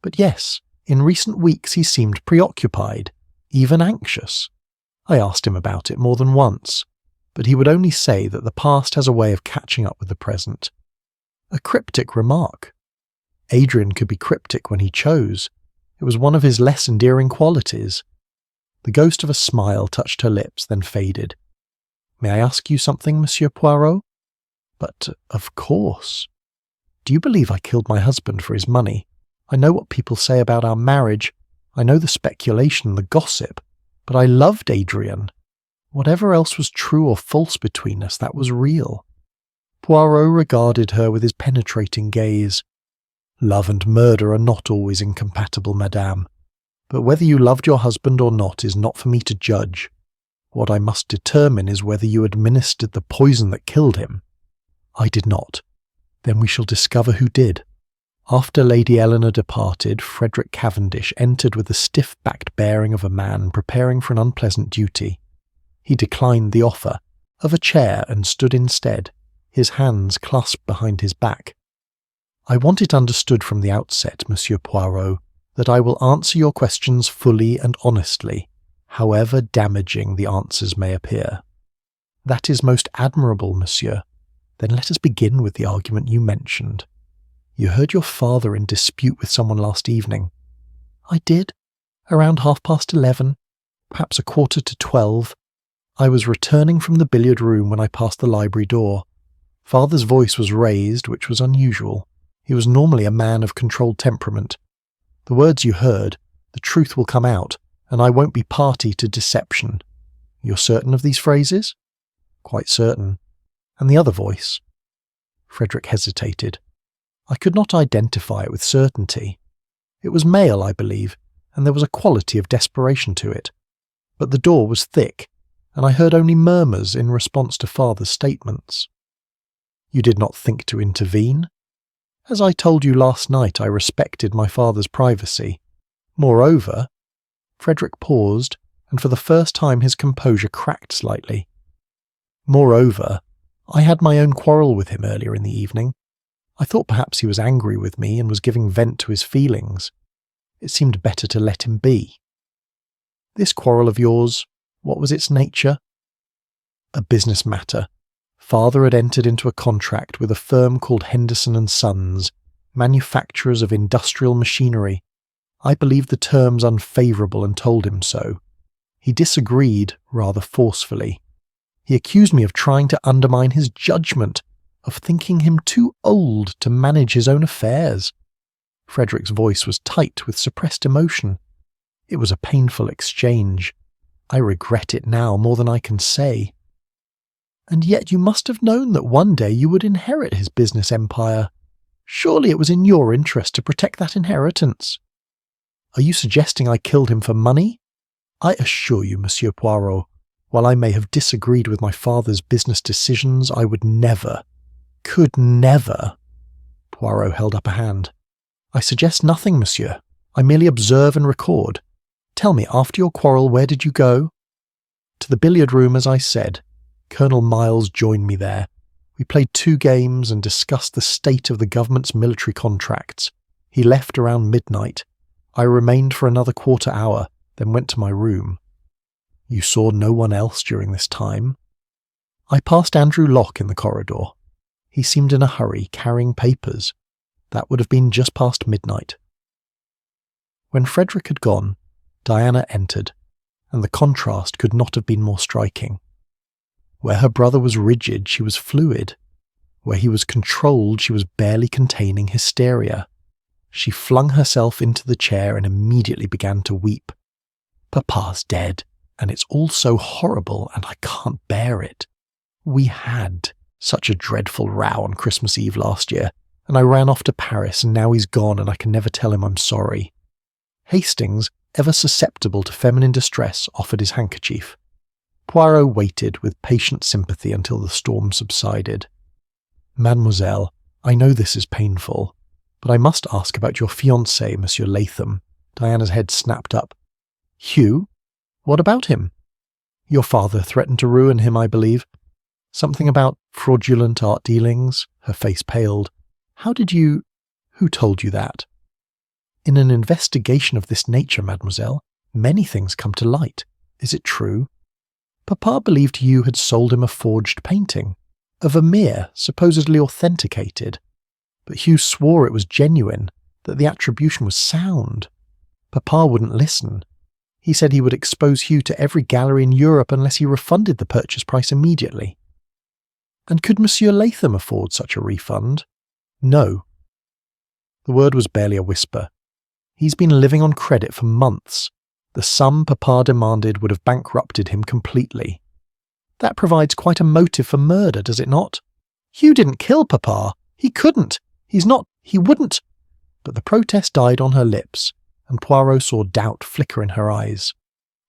But yes, in recent weeks he seemed preoccupied, even anxious. I asked him about it more than once, but he would only say that the past has a way of catching up with the present. A cryptic remark. Adrian could be cryptic when he chose. It was one of his less endearing qualities." The ghost of a smile touched her lips, then faded. "May I ask you something, Monsieur Poirot?" "But, of course." "Do you believe I killed my husband for his money? I know what people say about our marriage. I know the speculation, the gossip. But I loved Adrian. Whatever else was true or false between us, that was real." Poirot regarded her with his penetrating gaze. "Love and murder are not always incompatible, madame. But whether you loved your husband or not is not for me to judge. What I must determine is whether you administered the poison that killed him." "I did not." "Then we shall discover who did." After Lady Eleanor departed, Frederick Cavendish entered with the stiff-backed bearing of a man preparing for an unpleasant duty. He declined the offer of a chair and stood instead, his hands clasped behind his back. "I want it understood from the outset, Monsieur Poirot, that I will answer your questions fully and honestly, however damaging the answers may appear." "That is most admirable, monsieur. Then let us begin with the argument you mentioned." You heard your father in dispute with someone last evening. I did. Around 11:30, perhaps 11:45. I was returning from the billiard room when I passed the library door. Father's voice was raised, which was unusual. He was normally a man of controlled temperament. The words you heard, the truth will come out, and I won't be party to deception. You're certain of these phrases? Quite certain. And the other voice? Frederick hesitated. I could not identify it with certainty. It was male, I believe, and there was a quality of desperation to it. But the door was thick, and I heard only murmurs in response to father's statements. You did not think to intervene? As I told you last night, I respected my father's privacy. Moreover, Frederick paused, and for the first time his composure cracked slightly. Moreover, I had my own quarrel with him earlier in the evening. I thought perhaps he was angry with me and was giving vent to his feelings. It seemed better to let him be. This quarrel of yours, what was its nature? A business matter. Father had entered into a contract with a firm called Henderson & Sons, manufacturers of industrial machinery. I believed the terms unfavourable and told him so. He disagreed rather forcefully. He accused me of trying to undermine his judgment, of thinking him too old to manage his own affairs. Frederick's voice was tight with suppressed emotion. It was a painful exchange. I regret it now more than I can say. And yet you must have known that one day you would inherit his business empire. Surely it was in your interest to protect that inheritance. Are you suggesting I killed him for money? I assure you, Monsieur Poirot, while I may have disagreed with my father's business decisions, I would never, could never. Poirot held up a hand. I suggest nothing, monsieur. I merely observe and record. Tell me, after your quarrel, where did you go? To the billiard room, as I said. Colonel Miles joined me there. We played 2 games and discussed the state of the government's military contracts. He left around midnight. I remained for another quarter hour, then went to my room. You saw no one else during this time? I passed Andrew Locke in the corridor. He seemed in a hurry, carrying papers. That would have been just past midnight. When Frederick had gone, Diana entered, and the contrast could not have been more striking. Where her brother was rigid, she was fluid. Where he was controlled, she was barely containing hysteria. She flung herself into the chair and immediately began to weep. Papa's dead, and it's all so horrible, and I can't bear it. We had such a dreadful row on Christmas Eve last year, and I ran off to Paris, and now he's gone, and I can never tell him I'm sorry. Hastings, ever susceptible to feminine distress, offered his handkerchief. Poirot waited with patient sympathy until the storm subsided. Mademoiselle, I know this is painful, but I must ask about your fiancé, Monsieur Latham. Diana's head snapped up. Hugh? What about him? Your father threatened to ruin him, I believe. Something about fraudulent art dealings. Her face paled. How did you... Who told you that? In an investigation of this nature, mademoiselle, many things come to light. Is it true? Papa believed Hugh had sold him a forged painting, a Vermeer supposedly authenticated. But Hugh swore it was genuine, that the attribution was sound. Papa wouldn't listen. He said he would expose Hugh to every gallery in Europe unless he refunded the purchase price immediately. And could Monsieur Latham afford such a refund? No. The word was barely a whisper. He's been living on credit for months. The sum Papa demanded would have bankrupted him completely. That provides quite a motive for murder, does it not? Hugh didn't kill Papa. He couldn't. He wouldn't. But the protest died on her lips, and Poirot saw doubt flicker in her eyes.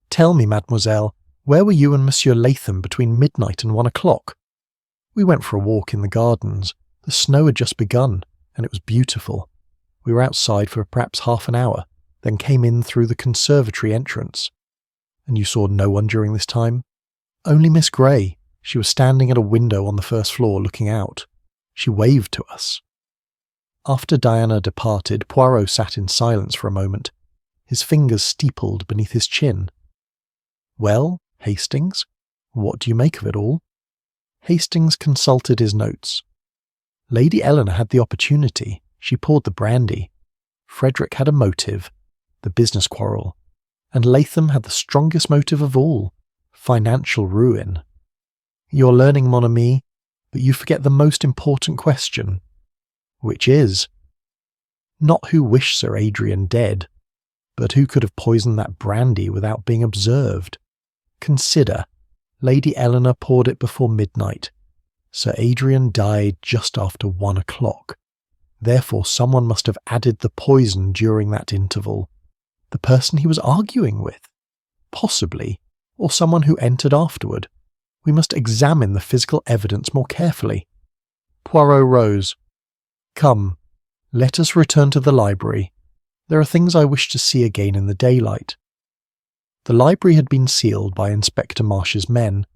Tell me, mademoiselle, where were you and Monsieur Latham between midnight and 1 o'clock? We went for a walk in the gardens. The snow had just begun, and it was beautiful. We were outside for perhaps half an hour, then came in through the conservatory entrance. And you saw no one during this time? Only Miss Grey. She was standing at a window on the first floor looking out. She waved to us. After Diana departed, Poirot sat in silence for a moment, his fingers steepled beneath his chin. Well, Hastings, what do you make of it all? Hastings consulted his notes. Lady Eleanor had the opportunity, She poured the brandy. Frederick had a motive, the business quarrel, and Latham had the strongest motive of all, financial ruin. You're learning, mon ami, but you forget the most important question, which is not who wished Sir Adrian dead, but who could have poisoned that brandy without being observed. Consider, Lady Eleanor poured it before midnight. Sir Adrian died just after 1 o'clock. Therefore someone must have added the poison during that interval. The person he was arguing with, possibly, or someone who entered afterward. We must examine the physical evidence more carefully. Poirot rose. Come, let us return to the library. There are things I wish to see again in the daylight. The library had been sealed by Inspector Marsh's men,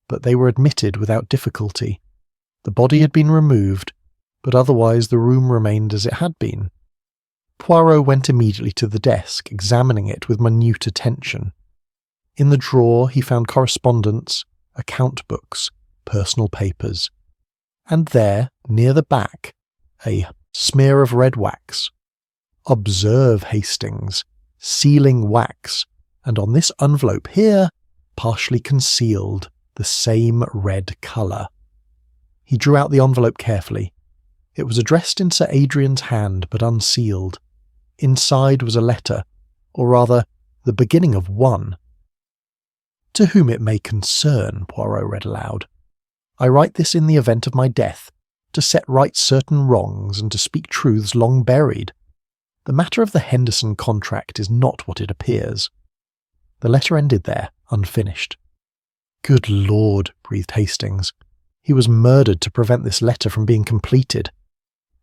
but they were admitted without difficulty. The body had been removed, but otherwise the room remained as it had been. Poirot went immediately to the desk, examining it with minute attention. In the drawer he found correspondence, account books, personal papers, and there, near the back, a smear of red wax. Observe, Hastings, sealing wax, and on this envelope here, partially concealed, the same red colour. He drew out the envelope carefully. It was addressed in Sir Adrian's hand, but unsealed. Inside was a letter, or rather, the beginning of one. To whom it may concern, Poirot read aloud. I write this in the event of my death, to set right certain wrongs and to speak truths long buried. The matter of the Henderson contract is not what it appears. The letter ended there, unfinished. Good Lord, breathed Hastings. He was murdered to prevent this letter from being completed.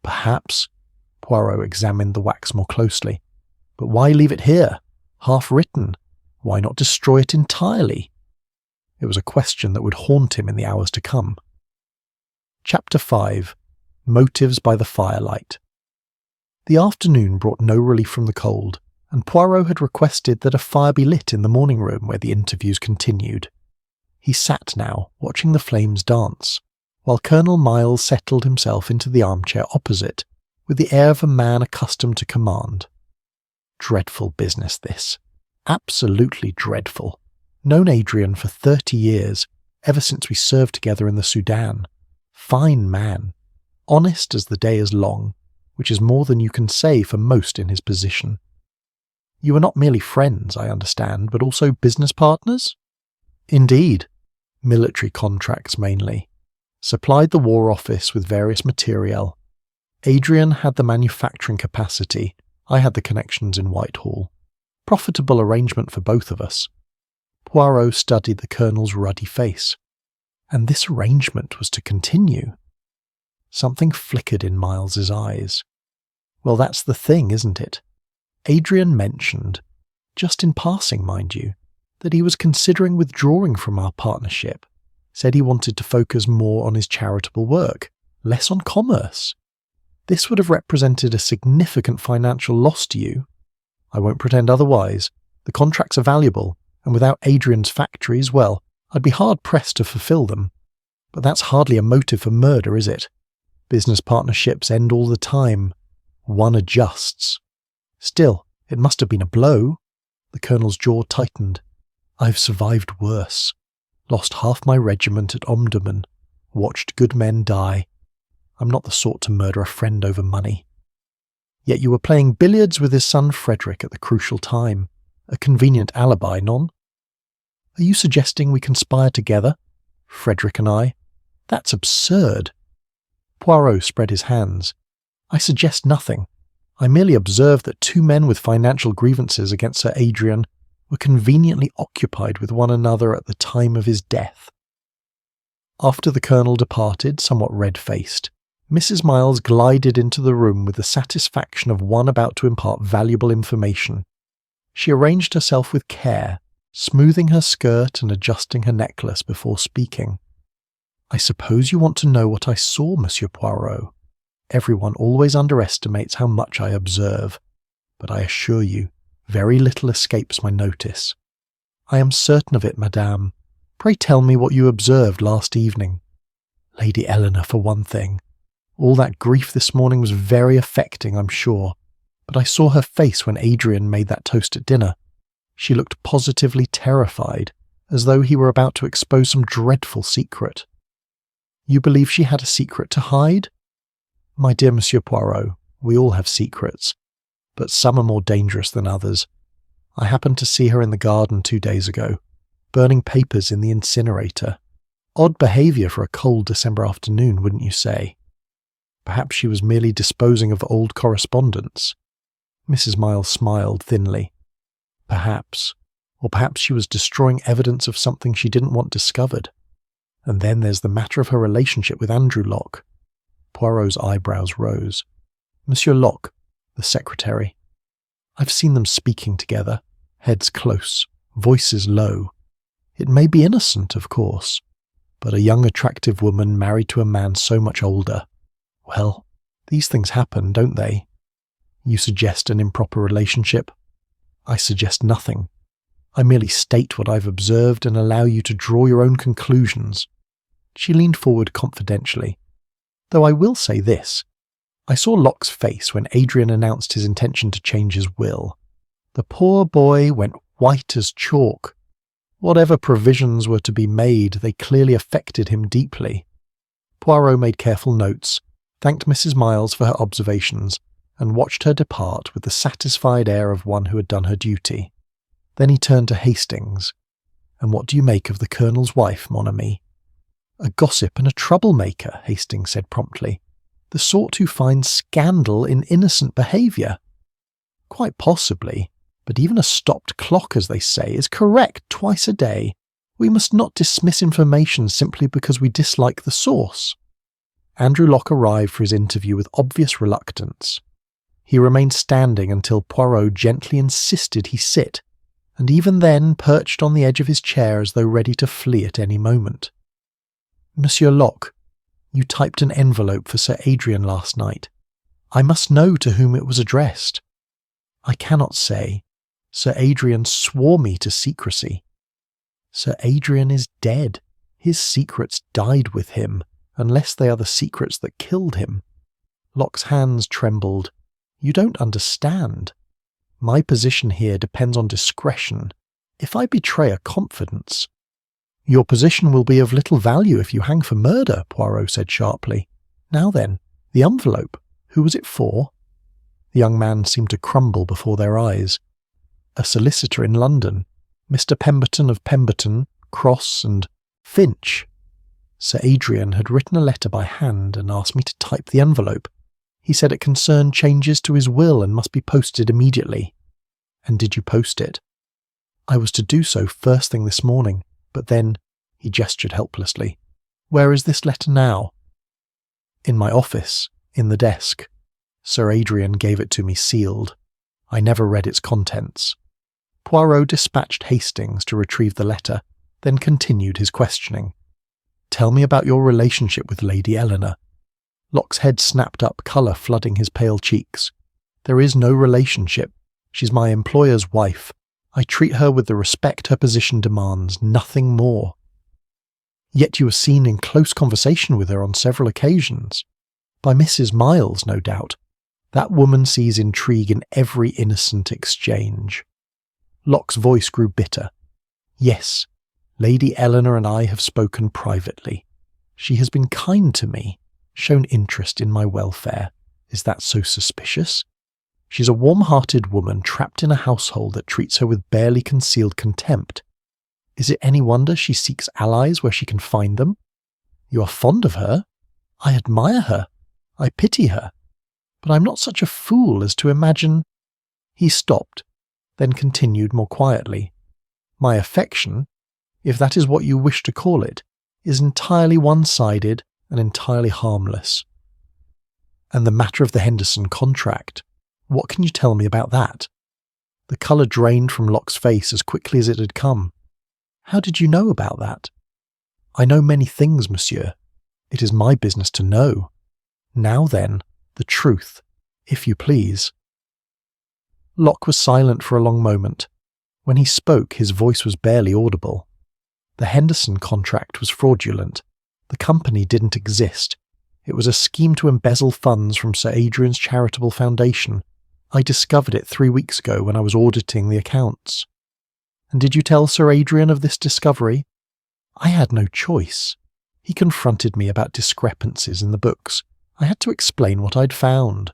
Perhaps. Poirot examined the wax more closely. But why leave it here, half written? Why not destroy it entirely? It was a question that would haunt him in the hours to come. Chapter 5. Motives by the Firelight. The afternoon brought no relief from the cold, and Poirot had requested that a fire be lit in the morning room where the interviews continued. He sat now, watching the flames dance, while Colonel Miles settled himself into the armchair opposite, with the air of a man accustomed to command. Dreadful business, this. Absolutely dreadful. Known Adrian for 30 years, ever since we served together in the Sudan. Fine man. Honest as the day is long, which is more than you can say for most in his position. You are not merely friends, I understand, but also business partners? Indeed. Military contracts mainly. Supplied the War Office with various materiel. Adrian had the manufacturing capacity, I had the connections in Whitehall. Profitable arrangement for both of us. Poirot studied the Colonel's ruddy face. And this arrangement was to continue. Something flickered in Miles's eyes. Well, that's the thing, isn't it? Adrian mentioned, just in passing, mind you, that he was considering withdrawing from our partnership. Said he wanted to focus more on his charitable work, less on commerce. This would have represented a significant financial loss to you. I won't pretend otherwise. The contracts are valuable, and without Adrian's factories, well, I'd be hard-pressed to fulfill them. But that's hardly a motive for murder, is it? Business partnerships end all the time. One adjusts. Still, it must have been a blow. The Colonel's jaw tightened. I've survived worse. Lost half my regiment at Omdurman. Watched good men die. I'm not the sort to murder a friend over money. Yet you were playing billiards with his son Frederick at the crucial time. A convenient alibi, non? Are you suggesting we conspire together? Frederick and I? That's absurd. Poirot spread his hands. I suggest nothing. I merely observe that two men with financial grievances against Sir Adrian were conveniently occupied with one another at the time of his death. After the Colonel departed, somewhat red-faced, Mrs. Miles glided into the room with the satisfaction of one about to impart valuable information. She arranged herself with care, smoothing her skirt and adjusting her necklace before speaking. I suppose you want to know what I saw, Monsieur Poirot. Everyone always underestimates how much I observe, but I assure you, very little escapes my notice. I am certain of it, madame. Pray tell me what you observed last evening. Lady Eleanor, for one thing. All that grief this morning was very affecting, I'm sure, but I saw her face when Adrian made that toast at dinner. She looked positively terrified, as though he were about to expose some dreadful secret. You believe she had a secret to hide? My dear Monsieur Poirot, we all have secrets, but some are more dangerous than others. I happened to see her in the garden 2 days ago, burning papers in the incinerator. Odd behaviour for a cold December afternoon, wouldn't you say? Perhaps she was merely disposing of old correspondence. Mrs. Miles smiled thinly. Perhaps. Or perhaps she was destroying evidence of something she didn't want discovered. And then there's the matter of her relationship with Andrew Locke. Poirot's eyebrows rose. Monsieur Locke, the secretary. I've seen them speaking together, heads close, voices low. It may be innocent, of course, but a young attractive woman married to a man so much older. Well, these things happen, don't they? You suggest an improper relationship? I suggest nothing. I merely state what I've observed and allow you to draw your own conclusions. She leaned forward confidentially. Though I will say this. I saw Locke's face when Adrian announced his intention to change his will. The poor boy went white as chalk. Whatever provisions were to be made, they clearly affected him deeply. Poirot made careful notes, thanked Mrs. Miles for her observations, and watched her depart with the satisfied air of one who had done her duty. Then he turned to Hastings. And what do you make of the Colonel's wife, mon ami? A gossip and a troublemaker, Hastings said promptly. The sort who finds scandal in innocent behaviour. Quite possibly, but even a stopped clock, as they say, is correct twice a day. We must not dismiss information simply because we dislike the source. Andrew Locke arrived for his interview with obvious reluctance. He remained standing until Poirot gently insisted he sit, and even then perched on the edge of his chair as though ready to flee at any moment. Monsieur Locke, you typed an envelope for Sir Adrian last night. I must know to whom it was addressed. I cannot say. Sir Adrian swore me to secrecy. Sir Adrian is dead. His secrets died with him, unless they are the secrets that killed him. Locke's hands trembled. You don't understand. My position here depends on discretion. If I betray a confidence... Your position will be of little value if you hang for murder, Poirot said sharply. Now then, the envelope. Who was it for? The young man seemed to crumble before their eyes. A solicitor in London, Mr. Pemberton of Pemberton, Cross and Finch. Sir Adrian had written a letter by hand and asked me to type the envelope. He said it concerned changes to his will and must be posted immediately. And did you post it? I was to do so first thing this morning, but then, he gestured helplessly. Where is this letter now? In my office, in the desk. Sir Adrian gave it to me sealed. I never read its contents. Poirot dispatched Hastings to retrieve the letter, then continued his questioning. Tell me about your relationship with Lady Eleanor. Locke's head snapped up, colour flooding his pale cheeks. There is no relationship. She's my employer's wife. I treat her with the respect her position demands, nothing more. Yet you were seen in close conversation with her on several occasions. By Mrs. Miles, no doubt. That woman sees intrigue in every innocent exchange. Locke's voice grew bitter. Yes, Lady Eleanor and I have spoken privately. She has been kind to me, shown interest in my welfare. Is that so suspicious? She's a warm-hearted woman trapped in a household that treats her with barely concealed contempt. Is it any wonder she seeks allies where she can find them? You are fond of her. I admire her. I pity her. But I'm not such a fool as to imagine... He stopped, then continued more quietly. My affection, if that is what you wish to call it, is entirely one-sided and entirely harmless. And the matter of the Henderson contract, what can you tell me about that? The colour drained from Locke's face as quickly as it had come. How did you know about that? I know many things, monsieur. It is my business to know. Now then, the truth, if you please. Locke was silent for a long moment. When he spoke, his voice was barely audible. The Henderson contract was fraudulent. The company didn't exist. It was a scheme to embezzle funds from Sir Adrian's charitable foundation. I discovered it 3 weeks ago when I was auditing the accounts. And did you tell Sir Adrian of this discovery? I had no choice. He confronted me about discrepancies in the books. I had to explain what I'd found.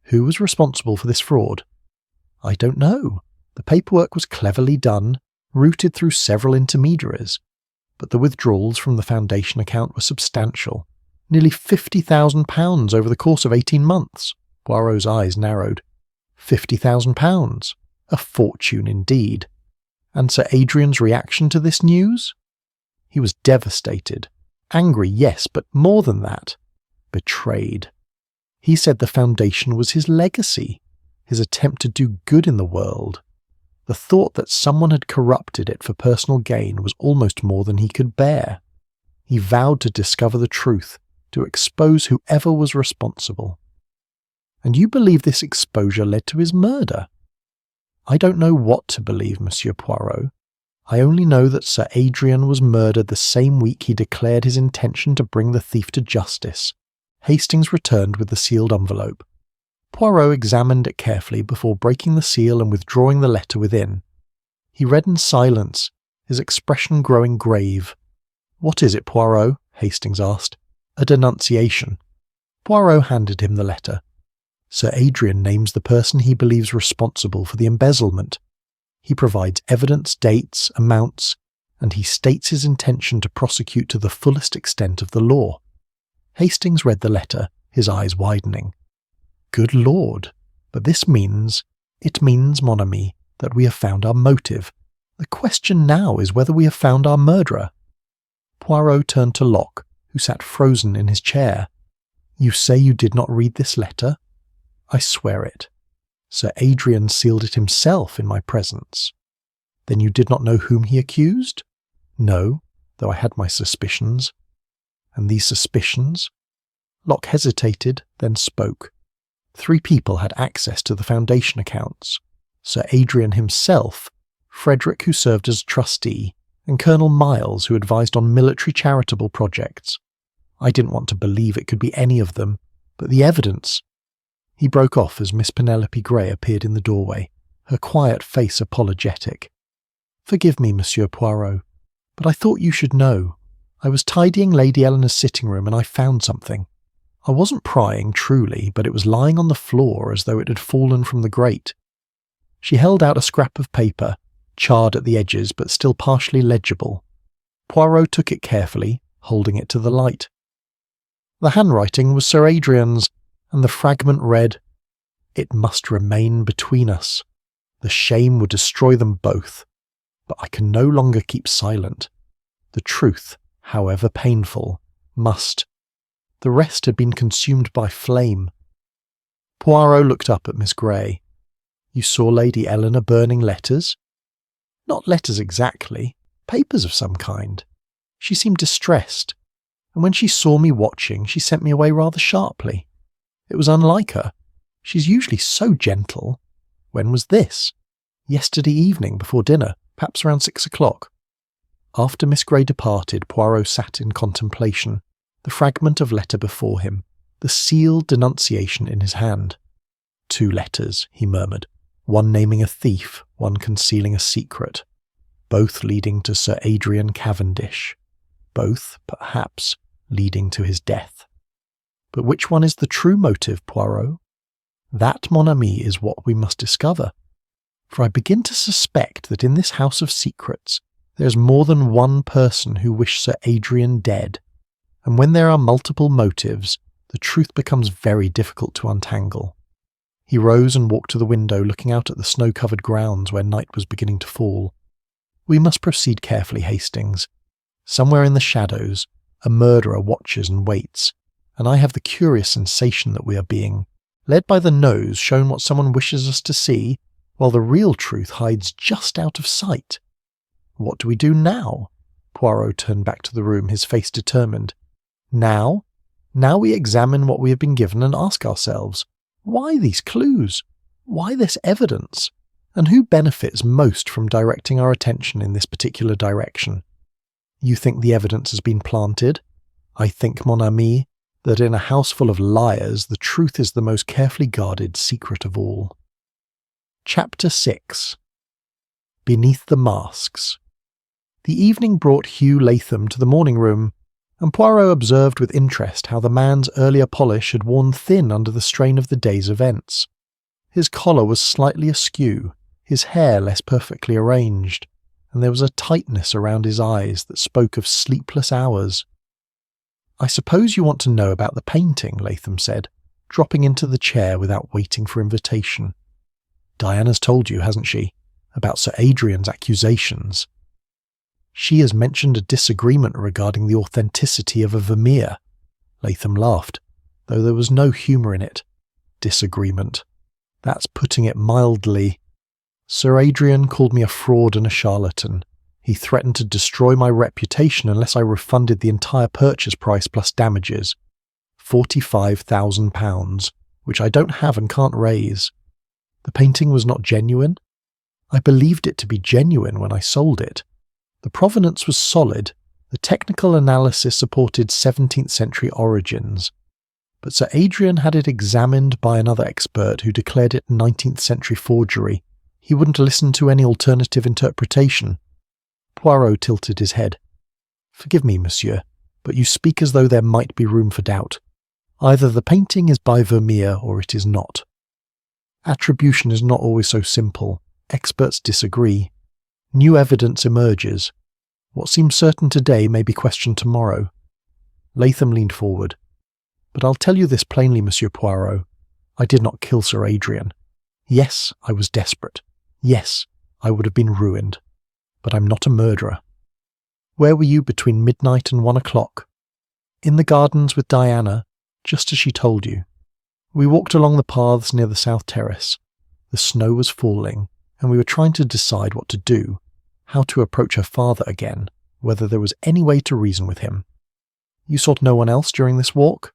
Who was responsible for this fraud? I don't know. The paperwork was cleverly done, routed through several intermediaries. But the withdrawals from the foundation account were substantial. Nearly £50,000 over the course of 18 months. Poirot's eyes narrowed. £50,000. A fortune indeed. And Sir Adrian's reaction to this news? He was devastated. Angry, yes, but more than that. Betrayed. He said the foundation was his legacy, his attempt to do good in the world. The thought that someone had corrupted it for personal gain was almost more than he could bear. He vowed to discover the truth, to expose whoever was responsible. And you believe this exposure led to his murder? I don't know what to believe, Monsieur Poirot. I only know that Sir Adrian was murdered the same week he declared his intention to bring the thief to justice. Hastings returned with the sealed envelope. Poirot examined it carefully before breaking the seal and withdrawing the letter within. He read in silence, his expression growing grave. "What is it, Poirot?" Hastings asked. "A denunciation." Poirot handed him the letter. Sir Adrian names the person he believes responsible for the embezzlement. He provides evidence, dates, amounts, and he states his intention to prosecute to the fullest extent of the law. Hastings read the letter, his eyes widening. Good Lord, but it means, mon ami, that we have found our motive. The question now is whether we have found our murderer. Poirot turned to Locke, who sat frozen in his chair. You say you did not read this letter? I swear it. Sir Adrian sealed it himself in my presence. Then you did not know whom he accused? No, though I had my suspicions. And these suspicions? Locke hesitated, then spoke. 3 people had access to the foundation accounts. Sir Adrian himself, Frederick, who served as trustee, and Colonel Miles, who advised on military charitable projects. I didn't want to believe it could be any of them, but the evidence... He broke off as Miss Penelope Grey appeared in the doorway, her quiet face apologetic. Forgive me, Monsieur Poirot, but I thought you should know. I was tidying Lady Eleanor's sitting room and I found something. I wasn't prying, truly, but it was lying on the floor as though it had fallen from the grate. She held out a scrap of paper, charred at the edges but still partially legible. Poirot took it carefully, holding it to the light. The handwriting was Sir Adrian's, and the fragment read, "It must remain between us. The shame would destroy them both, but I can no longer keep silent. The truth, however painful, must." The rest had been consumed by flame. Poirot looked up at Miss Grey. You saw Lady Eleanor burning letters? Not letters exactly, papers of some kind. She seemed distressed, and when she saw me watching, she sent me away rather sharply. It was unlike her. She's usually so gentle. When was this? Yesterday evening before dinner, perhaps around 6 o'clock. After Miss Grey departed, Poirot sat in contemplation, the fragment of letter before him, the sealed denunciation in his hand. 2 letters, he murmured, one naming a thief, one concealing a secret, both leading to Sir Adrian Cavendish, both, perhaps, leading to his death. But which one is the true motive, Poirot? That, mon ami, is what we must discover. For I begin to suspect that in this house of secrets there is more than one person who wish Sir Adrian dead, and when there are multiple motives, the truth becomes very difficult to untangle. He rose and walked to the window, looking out at the snow-covered grounds where night was beginning to fall. We must proceed carefully, Hastings. Somewhere in the shadows, a murderer watches and waits, and I have the curious sensation that we are being led by the nose, shown what someone wishes us to see, while the real truth hides just out of sight. What do we do now? Poirot turned back to the room, his face determined. Now? Now we examine what we have been given and ask ourselves, why these clues? Why this evidence? And who benefits most from directing our attention in this particular direction? You think the evidence has been planted? I think, mon ami, that in a house full of liars, the truth is the most carefully guarded secret of all. Chapter 6. Beneath the Masks. The evening brought Hugh Latham to the morning room, and Poirot observed with interest how the man's earlier polish had worn thin under the strain of the day's events. His collar was slightly askew, his hair less perfectly arranged, and there was a tightness around his eyes that spoke of sleepless hours. "I suppose you want to know about the painting," Latham said, dropping into the chair without waiting for invitation. "Diana's told you, hasn't she, about Sir Adrian's accusations?" "She has mentioned a disagreement regarding the authenticity of a Vermeer." Latham laughed, though there was no humour in it. "Disagreement. That's putting it mildly. Sir Adrian called me a fraud and a charlatan. He threatened to destroy my reputation unless I refunded the entire purchase price plus damages. £45,000, which I don't have and can't raise. The painting was not genuine. I believed it to be genuine when I sold it. The provenance was solid. The technical analysis supported 17th century origins. But Sir Adrian had it examined by another expert who declared it 19th century forgery. He wouldn't listen to any alternative interpretation. Poirot tilted his head. "Forgive me, monsieur, but you speak as though there might be room for doubt. Either the painting is by Vermeer or it is not. Attribution is not always so simple. Experts disagree. New evidence emerges. What seems certain today may be questioned tomorrow." Latham leaned forward. "But I'll tell you this plainly, Monsieur Poirot. I did not kill Sir Adrian. Yes, I was desperate. Yes, I would have been ruined. But I'm not a murderer." "Where were you between midnight and 1 o'clock?" "In the gardens with Diana, just as she told you. We walked along the paths near the south terrace. The snow was falling, and we were trying to decide what to do, how to approach her father again, whether there was any way to reason with him." "You saw no one else during this walk?"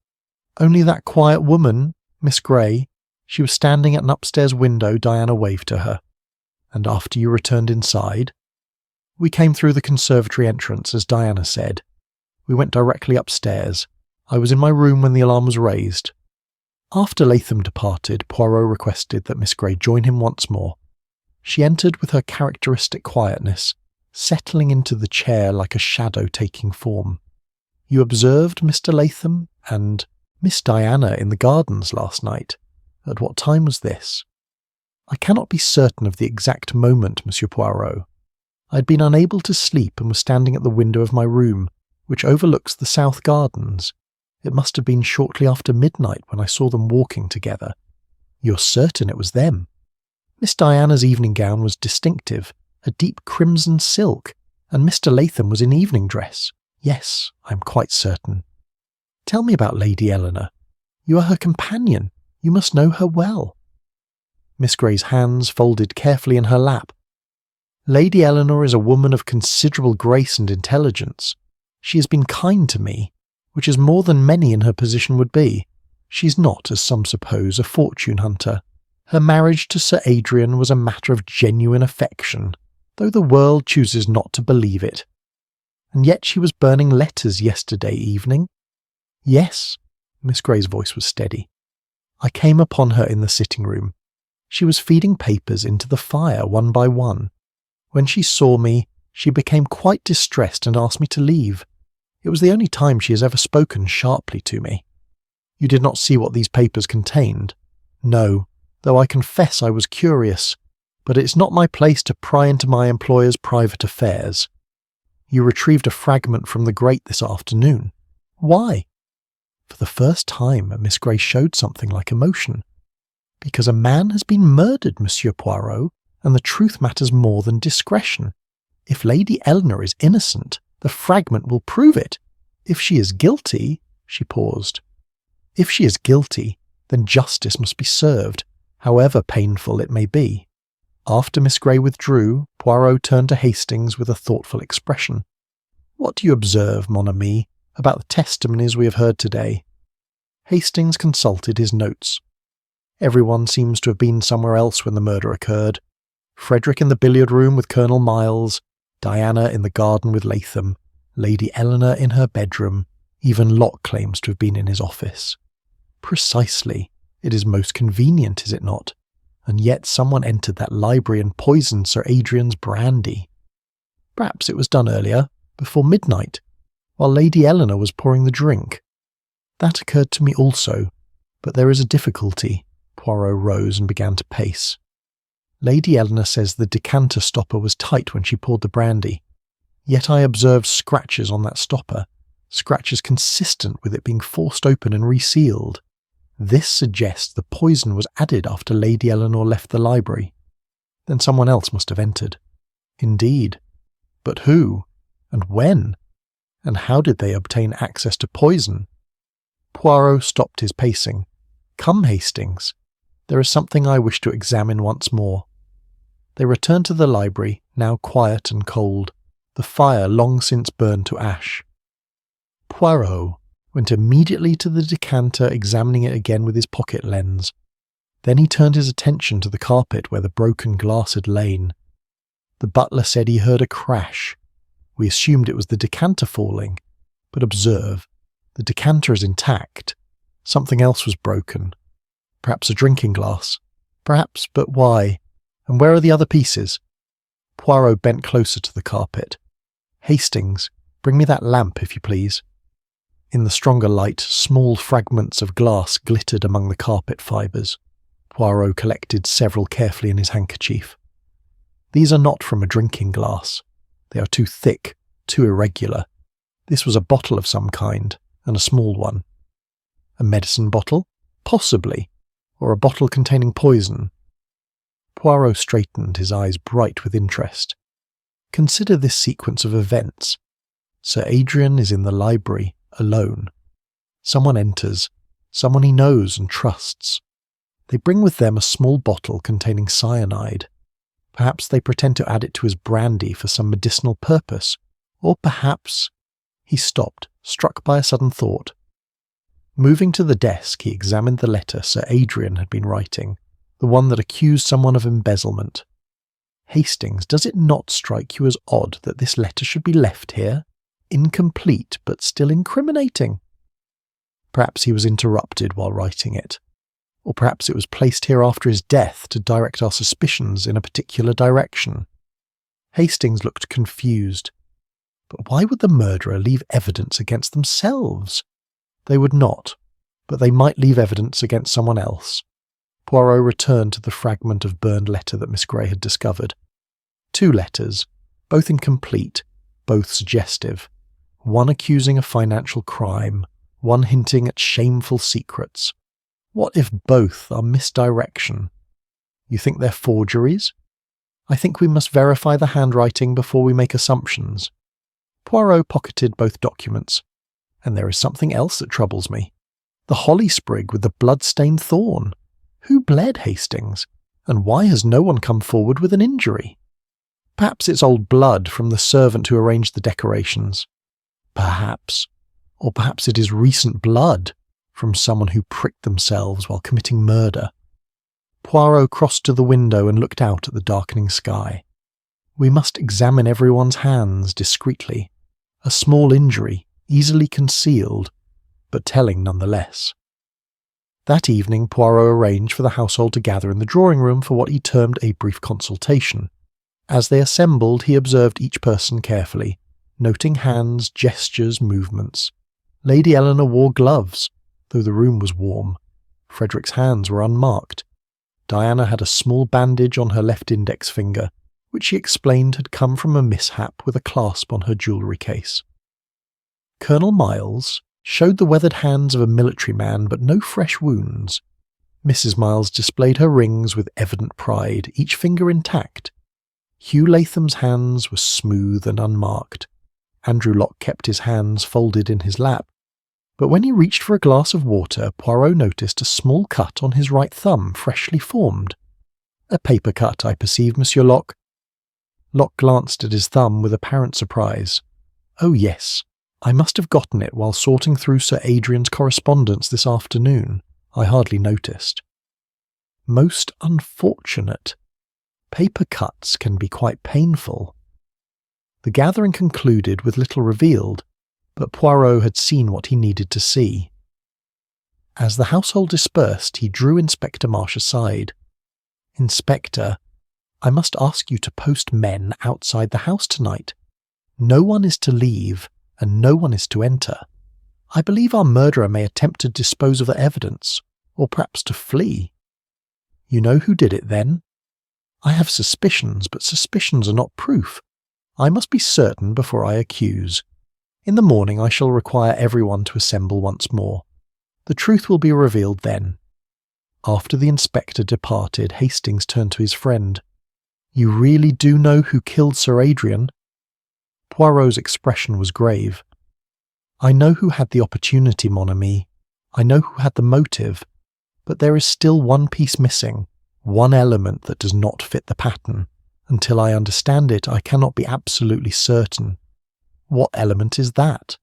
"Only that quiet woman, Miss Grey. She was standing at an upstairs window. Diana waved to her." "And after you returned inside?" "We came through the conservatory entrance, as Diana said. We went directly upstairs. I was in my room when the alarm was raised." After Latham departed, Poirot requested that Miss Grey join him once more. She entered with her characteristic quietness, settling into the chair like a shadow taking form. "You observed Mr. Latham and Miss Diana in the gardens last night. At what time was this?" "I cannot be certain of the exact moment, Monsieur Poirot. I had been unable to sleep and was standing at the window of my room, which overlooks the south gardens. It must have been shortly after midnight when I saw them walking together." "You're certain it was them?" "Miss Diana's evening gown was distinctive, a deep crimson silk, and Mr. Latham was in evening dress. Yes, I'm quite certain." "Tell me about Lady Eleanor. You are her companion. You must know her well." Miss Grey's hands folded carefully in her lap. "Lady Eleanor is a woman of considerable grace and intelligence. She has been kind to me, which is more than many in her position would be. She's not, as some suppose, a fortune hunter. Her marriage to Sir Adrian was a matter of genuine affection, though the world chooses not to believe it. And yet she was burning letters yesterday evening." "Yes." Miss Grey's voice was steady. "I came upon her in the sitting room. She was feeding papers into the fire one by one. When she saw me, she became quite distressed and asked me to leave. It was the only time she has ever spoken sharply to me." "You did not see what these papers contained?" "No, though I confess I was curious, but it's not my place to pry into my employer's private affairs." "You retrieved a fragment from the grate this afternoon. Why?" For the first time, Miss Grey showed something like emotion. "Because a man has been murdered, Monsieur Poirot, and the truth matters more than discretion. If Lady Eleanor is innocent, the fragment will prove it. If she is guilty—" She paused. "If she is guilty, then justice must be served, however painful it may be." After Miss Grey withdrew, Poirot turned to Hastings with a thoughtful expression. "What do you observe, mon ami, about the testimonies we have heard today?" Hastings consulted his notes. "Everyone seems to have been somewhere else when the murder occurred. Frederick in the billiard room with Colonel Miles, Diana in the garden with Latham, Lady Eleanor in her bedroom, Even Locke claims to have been in his office. Precisely. It is most convenient, is it not? And yet someone entered that library and poisoned Sir Adrian's brandy. Perhaps it was done earlier, before midnight, while Lady Eleanor was pouring the drink. That occurred to me also, but there is a difficulty. Poirot rose and began to pace. Lady Eleanor says the decanter stopper was tight when she poured the brandy, yet I observed scratches on that stopper, scratches consistent with it being forced open and resealed. This suggests the poison was added after Lady Eleanor left the library. Then someone else must have entered. Indeed. But who? And when? And how did they obtain access to poison? Poirot stopped his pacing. Come, Hastings. There is something I wish to examine once more. They returned to the library, now quiet and cold, the fire long since burned to ash. Poirot went immediately to the decanter, examining it again with his pocket lens. Then he turned his attention to the carpet where the broken glass had lain. The butler said he heard a crash. We assumed it was the decanter falling, but observe, the decanter is intact. Something else was broken. Perhaps a drinking glass. Perhaps, but why? And where are the other pieces? Poirot bent closer to the carpet. Hastings, bring me that lamp, if you please. In the stronger light, small fragments of glass glittered among the carpet fibres. Poirot collected several carefully in his handkerchief. These are not from a drinking glass. They are too thick, too irregular. This was a bottle of some kind, and a small one. A medicine bottle? Possibly. Or a bottle containing poison. Poirot straightened, his eyes bright with interest. Consider this sequence of events. Sir Adrian is in the library, alone. Someone enters, someone he knows and trusts. They bring with them a small bottle containing cyanide. Perhaps they pretend to add it to his brandy for some medicinal purpose, or perhaps... He stopped, struck by a sudden thought. Moving to the desk, he examined the letter Sir Adrian had been writing, the one that accused someone of embezzlement. Hastings, does it not strike you as odd that this letter should be left here? Incomplete, but still incriminating. Perhaps he was interrupted while writing it. Or perhaps it was placed here after his death to direct our suspicions in a particular direction. Hastings looked confused. But why would the murderer leave evidence against themselves? They would not, but they might leave evidence against someone else. Poirot returned to the fragment of burned letter that Miss Grey had discovered. 2 letters, both incomplete, both suggestive. One accusing a financial crime, one hinting at shameful secrets. What if both are misdirection? You think they're forgeries? I think we must verify the handwriting before we make assumptions. Poirot pocketed both documents. And there is something else that troubles me. The holly sprig with the blood-stained thorn. Who bled Hastings? And why has no one come forward with an injury? Perhaps it's old blood from the servant who arranged the decorations. Perhaps. Or perhaps it is recent blood from someone who pricked themselves while committing murder. Poirot crossed to the window and looked out at the darkening sky. We must examine everyone's hands discreetly. A small injury, easily concealed, but telling nonetheless. That evening Poirot arranged for the household to gather in the drawing-room for what he termed a brief consultation. As they assembled, he observed each person carefully, noting hands, gestures, movements. Lady Eleanor wore gloves, though the room was warm. Frederick's hands were unmarked. Diana had a small bandage on her left index finger, which she explained had come from a mishap with a clasp on her jewellery case. Colonel Miles showed the weathered hands of a military man, but no fresh wounds. Mrs. Miles displayed her rings with evident pride, each finger intact. Hugh Latham's hands were smooth and unmarked. Andrew Locke kept his hands folded in his lap. But when he reached for a glass of water, Poirot noticed a small cut on his right thumb, freshly formed. A paper cut, I perceive, Monsieur Locke. Locke glanced at his thumb with apparent surprise. Oh yes, I must have gotten it while sorting through Sir Adrian's correspondence this afternoon. I hardly noticed. Most unfortunate. Paper cuts can be quite painful. The gathering concluded with little revealed. but Poirot had seen what he needed to see. As the household dispersed, he drew Inspector Marsh aside. "Inspector, I must ask you to post men outside the house tonight. No one is to leave, and no one is to enter. I believe our murderer may attempt to dispose of the evidence, or perhaps to flee." "You know who did it, then?" "I have suspicions, but suspicions are not proof. I must be certain before I accuse. In the morning I shall require everyone to assemble once more. The truth will be revealed then." After the inspector departed, Hastings turned to his friend. "You really do know who killed Sir Adrian?" Poirot's expression was grave. "I know who had the opportunity, mon ami. I know who had the motive. But there is still one piece missing, one element that does not fit the pattern. Until I understand it, I cannot be absolutely certain." "What element is that?"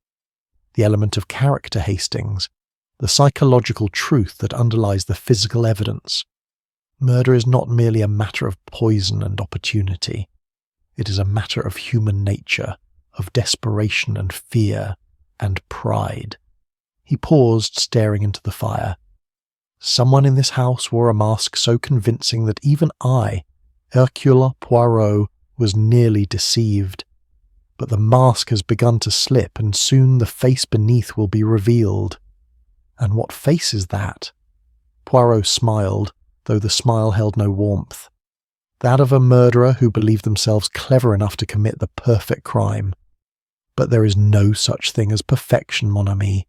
"The element of character, Hastings. The psychological truth that underlies the physical evidence. Murder is not merely a matter of poison and opportunity. It is a matter of human nature, of desperation and fear and pride." He paused, staring into the fire. "Someone in this house wore a mask so convincing that even I, Hercule Poirot, was nearly deceived. But the mask has begun to slip, and soon the face beneath will be revealed." "And what face is that?" Poirot smiled, though the smile held no warmth. "That of a murderer who believed themselves clever enough to commit the perfect crime. But there is no such thing as perfection, mon ami.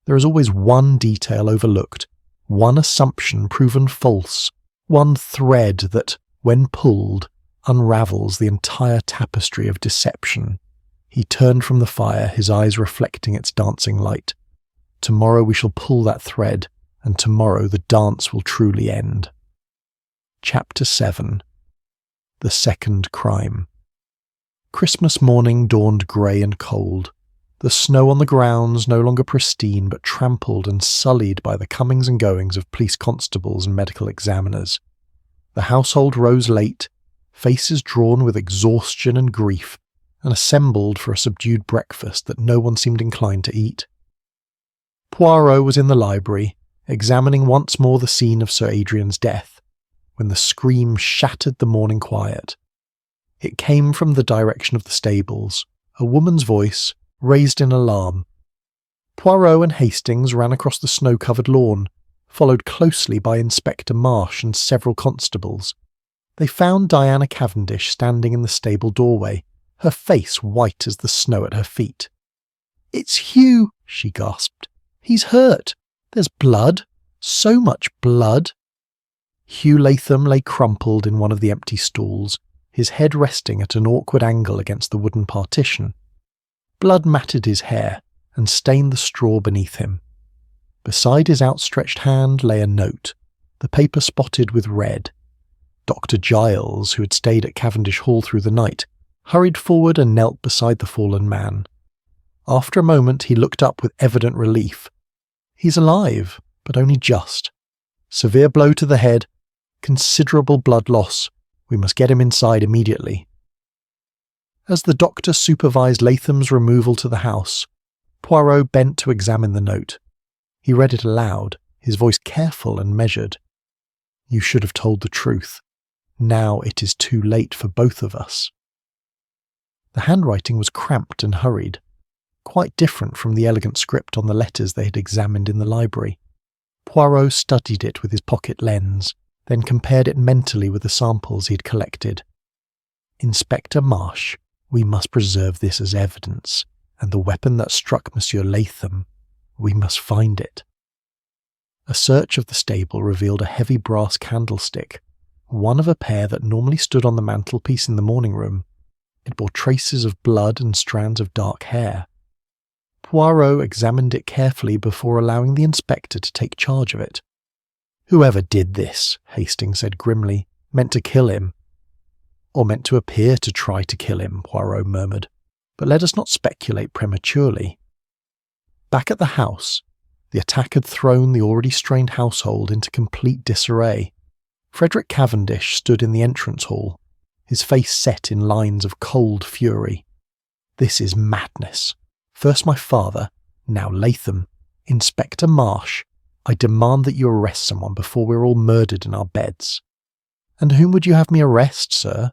There is always one detail overlooked, one assumption proven false, one thread that, when pulled, unravels the entire tapestry of deception." He turned from the fire, his eyes reflecting its dancing light. "Tomorrow we shall pull that thread, and tomorrow the dance will truly end." Chapter 7. The Second Crime. Christmas morning dawned grey and cold. The snow on the grounds, no longer pristine, but trampled and sullied by the comings and goings of police constables and medical examiners. The household rose late, faces drawn with exhaustion and grief, and assembled for a subdued breakfast that no one seemed inclined to eat. Poirot was in the library, examining once more the scene of Sir Adrian's death, when the scream shattered the morning quiet. It came from the direction of the stables, a woman's voice, raised in alarm. Poirot and Hastings ran across the snow-covered lawn, followed closely by Inspector Marsh and several constables. They found Diana Cavendish standing in the stable doorway, her face white as the snow at her feet. "It's Hugh," she gasped. "He's hurt. There's blood. So much blood." Hugh Latham lay crumpled in one of the empty stalls, his head resting at an awkward angle against the wooden partition. Blood matted his hair and stained the straw beneath him. Beside his outstretched hand lay a note, the paper spotted with red. Dr. Giles, who had stayed at Cavendish Hall through the night, hurried forward and knelt beside the fallen man. After a moment he looked up with evident relief. "He's alive, but only just. Severe blow to the head, considerable blood loss. We must get him inside immediately." As the doctor supervised Latham's removal to the house, Poirot bent to examine the note. He read it aloud, his voice careful and measured. "You should have told the truth. Now it is too late for both of us." The handwriting was cramped and hurried, quite different from the elegant script on the letters they had examined in the library. Poirot studied it with his pocket lens, then compared it mentally with the samples he had collected. "Inspector Marsh, we must preserve this as evidence, and the weapon that struck Monsieur Latham, we must find it." A search of the stable revealed a heavy brass candlestick, one of a pair that normally stood on the mantelpiece in the morning room. It bore traces of blood and strands of dark hair. Poirot examined it carefully before allowing the inspector to take charge of it. "Whoever did this," Hastings said grimly, "meant to kill him." "Or meant to appear to try to kill him," Poirot murmured. "But let us not speculate prematurely." Back at the house, the attack had thrown the already strained household into complete disarray. Frederick Cavendish stood in the entrance hall, his face set in lines of cold fury. "This is madness. First my father, now Latham. Inspector Marsh, I demand that you arrest someone before we're all murdered in our beds." "And whom would you have me arrest, sir?"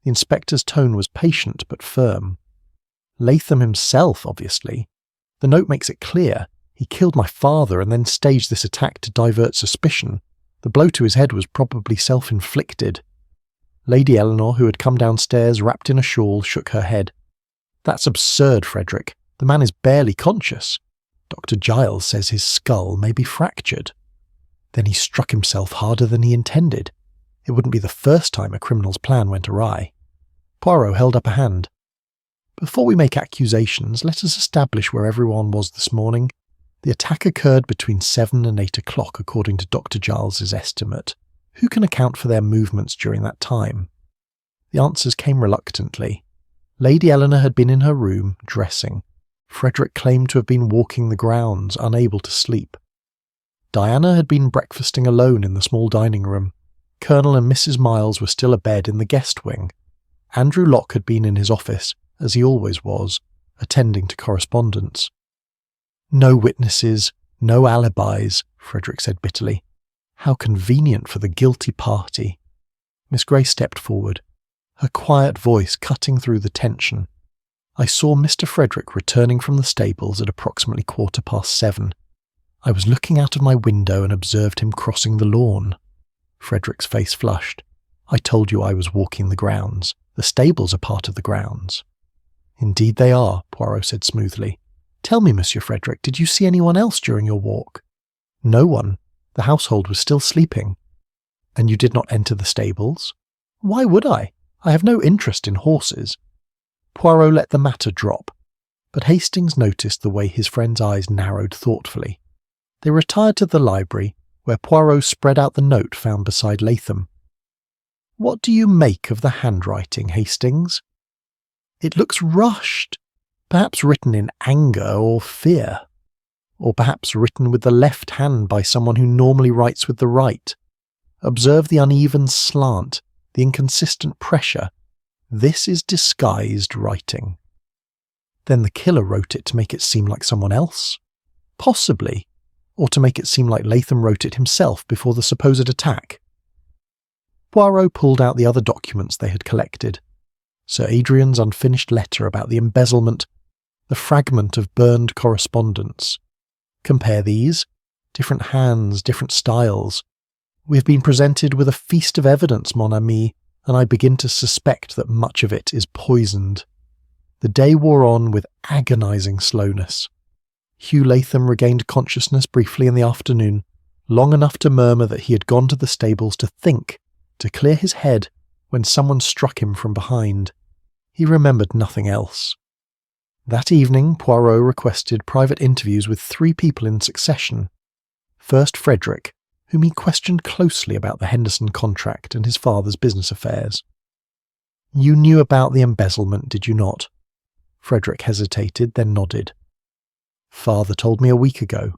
The inspector's tone was patient but firm. "Latham himself, obviously. The note makes it clear. He killed my father and then staged this attack to divert suspicion. The blow to his head was probably self-inflicted." Lady Eleanor, who had come downstairs wrapped in a shawl, shook her head. "That's absurd, Frederick. The man is barely conscious. Dr. Giles says his skull may be fractured." "Then he struck himself harder than he intended. It wouldn't be the first time a criminal's plan went awry." Poirot held up a hand. "Before we make accusations, let us establish where everyone was this morning. The attack occurred between 7 and 8 o'clock, according to Dr. Giles's estimate. Who can account for their movements during that time?" The answers came reluctantly. Lady Eleanor had been in her room, dressing. Frederick claimed to have been walking the grounds, unable to sleep. Diana had been breakfasting alone in the small dining room. Colonel and Mrs. Miles were still abed in the guest wing. Andrew Locke had been in his office, as he always was, attending to correspondence. "No witnesses, no alibis," Frederick said bitterly. "How convenient for the guilty party." Miss Grey stepped forward, her quiet voice cutting through the tension. "I saw Mr. Frederick returning from the stables at approximately 7:15. I was looking out of my window and observed him crossing the lawn." Frederick's face flushed. "I told you I was walking the grounds. The stables are part of the grounds." "Indeed they are," Poirot said smoothly. "Tell me, Monsieur Frederick, did you see anyone else during your walk?" "No one. The household was still sleeping." "And you did not enter the stables?" "Why would I? I have no interest in horses." Poirot let the matter drop, but Hastings noticed the way his friend's eyes narrowed thoughtfully. They retired to the library, where Poirot spread out the note found beside Latham. "What do you make of the handwriting, Hastings?" "It looks rushed. Perhaps written in anger or fear. Or perhaps written with the left hand by someone who normally writes with the right. Observe the uneven slant, the inconsistent pressure. This is disguised writing." "Then the killer wrote it to make it seem like someone else?" "Possibly. Or to make it seem like Latham wrote it himself before the supposed attack." Poirot pulled out the other documents they had collected. Sir Adrian's unfinished letter about the embezzlement, the fragment of burned correspondence. Compare these. Different hands, different styles. We have been presented with a feast of evidence, mon ami, and I begin to suspect that much of it is poisoned. The day wore on with agonizing slowness. Hugh Latham regained consciousness briefly in the afternoon, long enough to murmur that he had gone to the stables to think, to clear his head, when someone struck him from behind. He remembered nothing else. That evening, Poirot requested private interviews with 3 people in succession. First Frederick, whom he questioned closely about the Henderson contract and his father's business affairs. "You knew about the embezzlement, did you not?" Frederick hesitated, then nodded. "Father told me a week ago.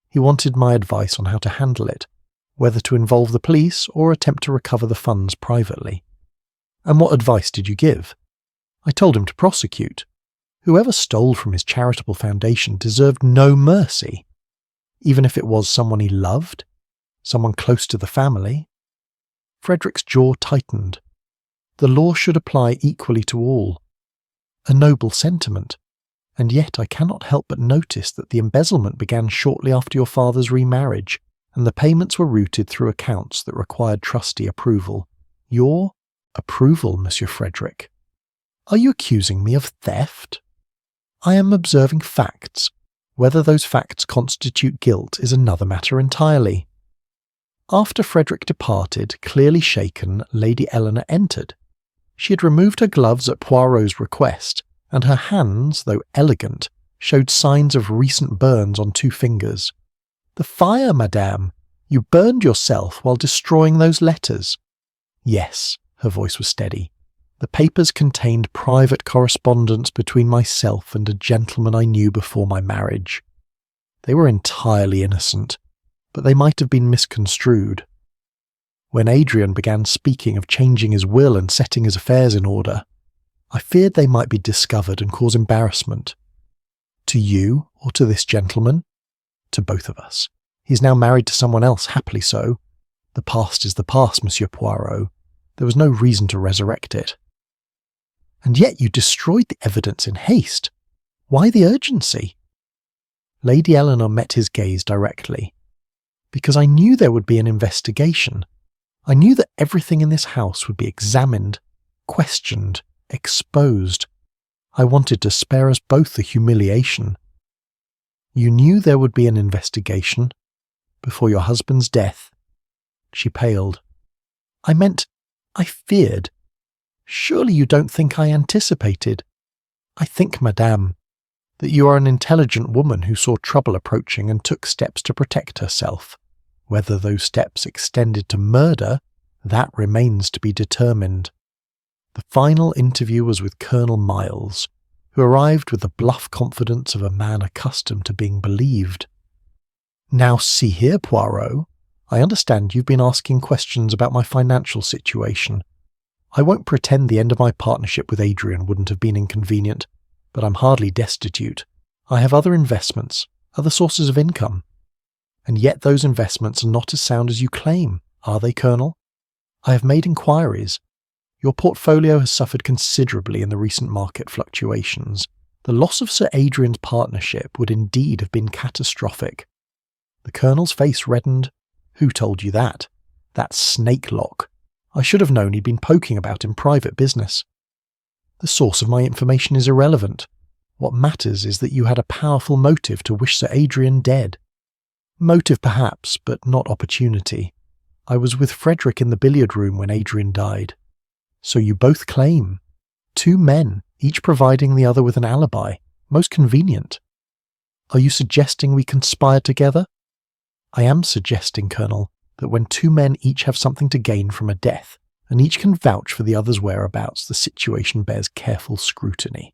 He wanted my advice on how to handle it, whether to involve the police or attempt to recover the funds privately." "And what advice did you give?" "I told him to prosecute. Whoever stole from his charitable foundation deserved no mercy, even if it was someone he loved, someone close to the family." Frederick's jaw tightened. The law should apply equally to all. A noble sentiment, and yet I cannot help but notice that the embezzlement began shortly after your father's remarriage, and the payments were routed through accounts that required trustee approval. Your approval, Monsieur Frederick. Are you accusing me of theft? I am observing facts. Whether those facts constitute guilt is another matter entirely. After Frederick departed, clearly shaken, Lady Eleanor entered. She had removed her gloves at Poirot's request, and her hands, though elegant, showed signs of recent burns on 2 fingers. "The fire, madame! You burned yourself while destroying those letters." "Yes," her voice was steady. "The papers contained private correspondence between myself and a gentleman I knew before my marriage. They were entirely innocent, but they might have been misconstrued. When Adrian began speaking of changing his will and setting his affairs in order, I feared they might be discovered and cause embarrassment. To you or to this gentleman? To both of us. He is now married to someone else, happily so. The past is the past, Monsieur Poirot. There was no reason to resurrect it. And yet you destroyed the evidence in haste. Why the urgency? Lady Eleanor met his gaze directly. Because I knew there would be an investigation. I knew that everything in this house would be examined, questioned, exposed. I wanted to spare us both the humiliation. You knew there would be an investigation before your husband's death. She paled. I meant, I feared. Surely you don't think I anticipated. I think, madame, that you are an intelligent woman who saw trouble approaching and took steps to protect herself. Whether those steps extended to murder, that remains to be determined. The final interview was with Colonel Miles, who arrived with the bluff confidence of a man accustomed to being believed. Now see here, Poirot, I understand you've been asking questions about my financial situation. I won't pretend the end of my partnership with Adrian wouldn't have been inconvenient, but I'm hardly destitute. I have other investments, other sources of income. And yet those investments are not as sound as you claim, are they, Colonel? I have made inquiries. Your portfolio has suffered considerably in the recent market fluctuations. The loss of Sir Adrian's partnership would indeed have been catastrophic. The Colonel's face reddened. Who told you that? That Snakelock. I should have known he'd been poking about in private business. The source of my information is irrelevant. What matters is that you had a powerful motive to wish Sir Adrian dead. Motive perhaps, but not opportunity. I was with Frederick in the billiard room when Adrian died. So you both claim. 2 men, each providing the other with an alibi. Most convenient. Are you suggesting we conspired together? I am suggesting, Colonel, that when 2 men each have something to gain from a death, and each can vouch for the other's whereabouts, the situation bears careful scrutiny.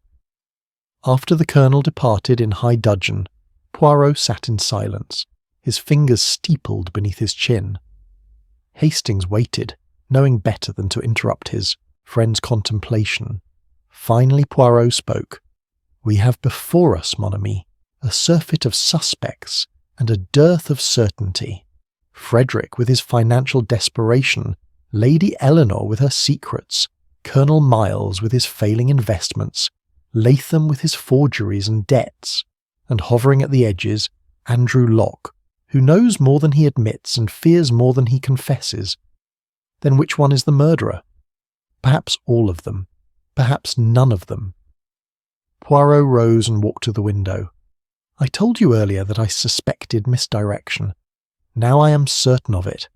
After the Colonel departed in high dudgeon, Poirot sat in silence, his fingers steepled beneath his chin. Hastings waited, knowing better than to interrupt his friend's contemplation. Finally Poirot spoke. We have before us, mon ami, a surfeit of suspects and a dearth of certainty. Frederick with his financial desperation, Lady Eleanor with her secrets, Colonel Miles with his failing investments, Latham with his forgeries and debts, and hovering at the edges, Andrew Locke, who knows more than he admits and fears more than he confesses. Then which one is the murderer? Perhaps all of them. Perhaps none of them. Poirot rose and walked to the window. I told you earlier that I suspected misdirection. Now I am certain of it.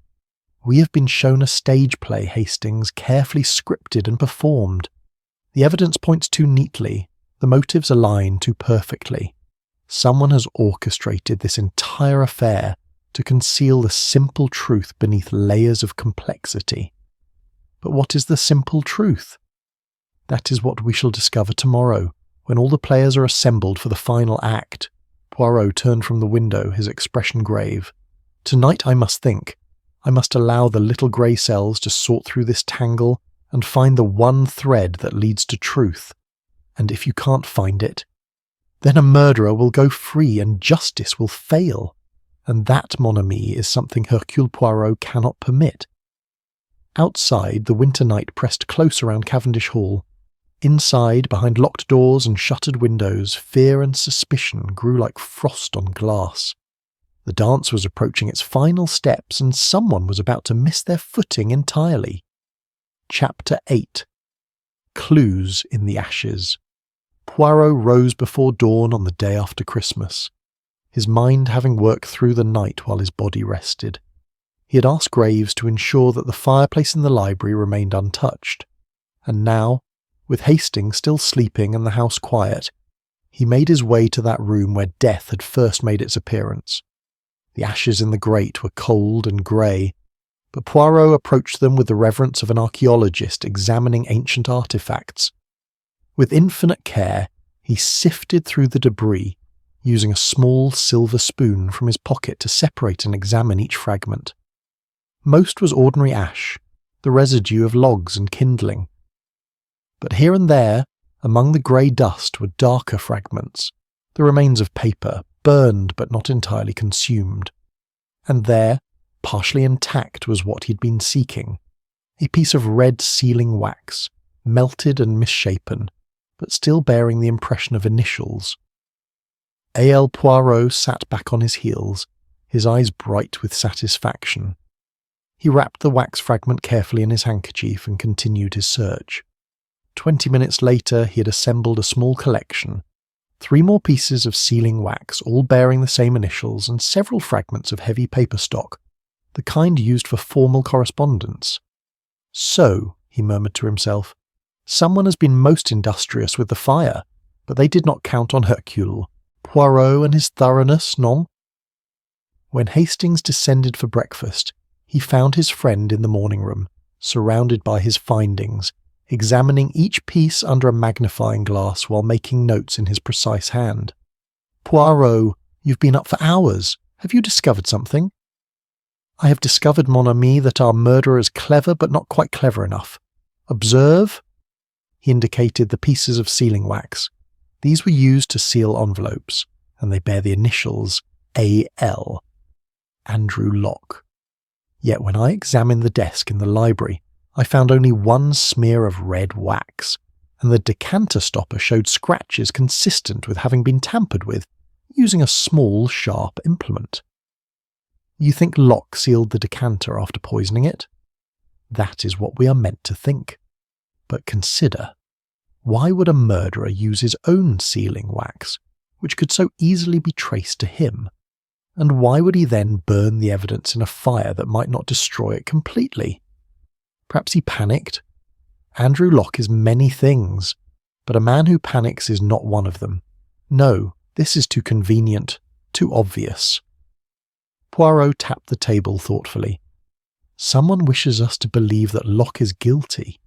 We have been shown a stage play, Hastings, carefully scripted and performed. The evidence points too neatly, the motives align too perfectly. Someone has orchestrated this entire affair to conceal the simple truth beneath layers of complexity. But what is the simple truth? That is what we shall discover tomorrow, when all the players are assembled for the final act. Poirot turned from the window, his expression grave. Tonight I must think. I must allow the little grey cells to sort through this tangle and find the one thread that leads to truth. And if you can't find it, then a murderer will go free and justice will fail. And that, mon ami, is something Hercule Poirot cannot permit. Outside, the winter night pressed close around Cavendish Hall. Inside, behind locked doors and shuttered windows, fear and suspicion grew like frost on glass. The dance was approaching its final steps, and someone was about to miss their footing entirely. Chapter 8. Clues in the Ashes. Poirot rose before dawn on the day after Christmas, his mind having worked through the night while his body rested. He had asked Graves to ensure that the fireplace in the library remained untouched, and now, with Hastings still sleeping and the house quiet, he made his way to that room where death had first made its appearance. The ashes in the grate were cold and grey, but Poirot approached them with the reverence of an archaeologist examining ancient artefacts. With infinite care, he sifted through the debris, using a small silver spoon from his pocket to separate and examine each fragment. Most was ordinary ash, the residue of logs and kindling. But here and there, among the grey dust, were darker fragments, the remains of paper, burned but not entirely consumed. And there, partially intact, was what he'd been seeking. A piece of red sealing wax, melted and misshapen, but still bearing the impression of initials. A.L. Poirot sat back on his heels, his eyes bright with satisfaction. He wrapped the wax fragment carefully in his handkerchief and continued his search. 20 minutes later he had assembled a small collection, 3 more pieces of sealing wax, all bearing the same initials, and several fragments of heavy paper stock, the kind used for formal correspondence. So, he murmured to himself, someone has been most industrious with the fire, but they did not count on Hercule. Poirot and his thoroughness, non? When Hastings descended for breakfast, he found his friend in the morning room, surrounded by his findings, examining each piece under a magnifying glass while making notes in his precise hand. Poirot, you've been up for hours. Have you discovered something? I have discovered, mon ami, that our murderer is clever but not quite clever enough. Observe. He indicated the pieces of sealing wax. These were used to seal envelopes, and they bear the initials A.L. Andrew Locke. Yet when I examined the desk in the library, I found only one smear of red wax, and the decanter stopper showed scratches consistent with having been tampered with, using a small, sharp implement. You think Locke sealed the decanter after poisoning it? That is what we are meant to think. But consider, why would a murderer use his own sealing wax, which could so easily be traced to him? And why would he then burn the evidence in a fire that might not destroy it completely? Perhaps he panicked. Andrew Locke is many things, but a man who panics is not one of them. No, this is too convenient, too obvious. Poirot tapped the table thoughtfully. Someone wishes us to believe that Locke is guilty.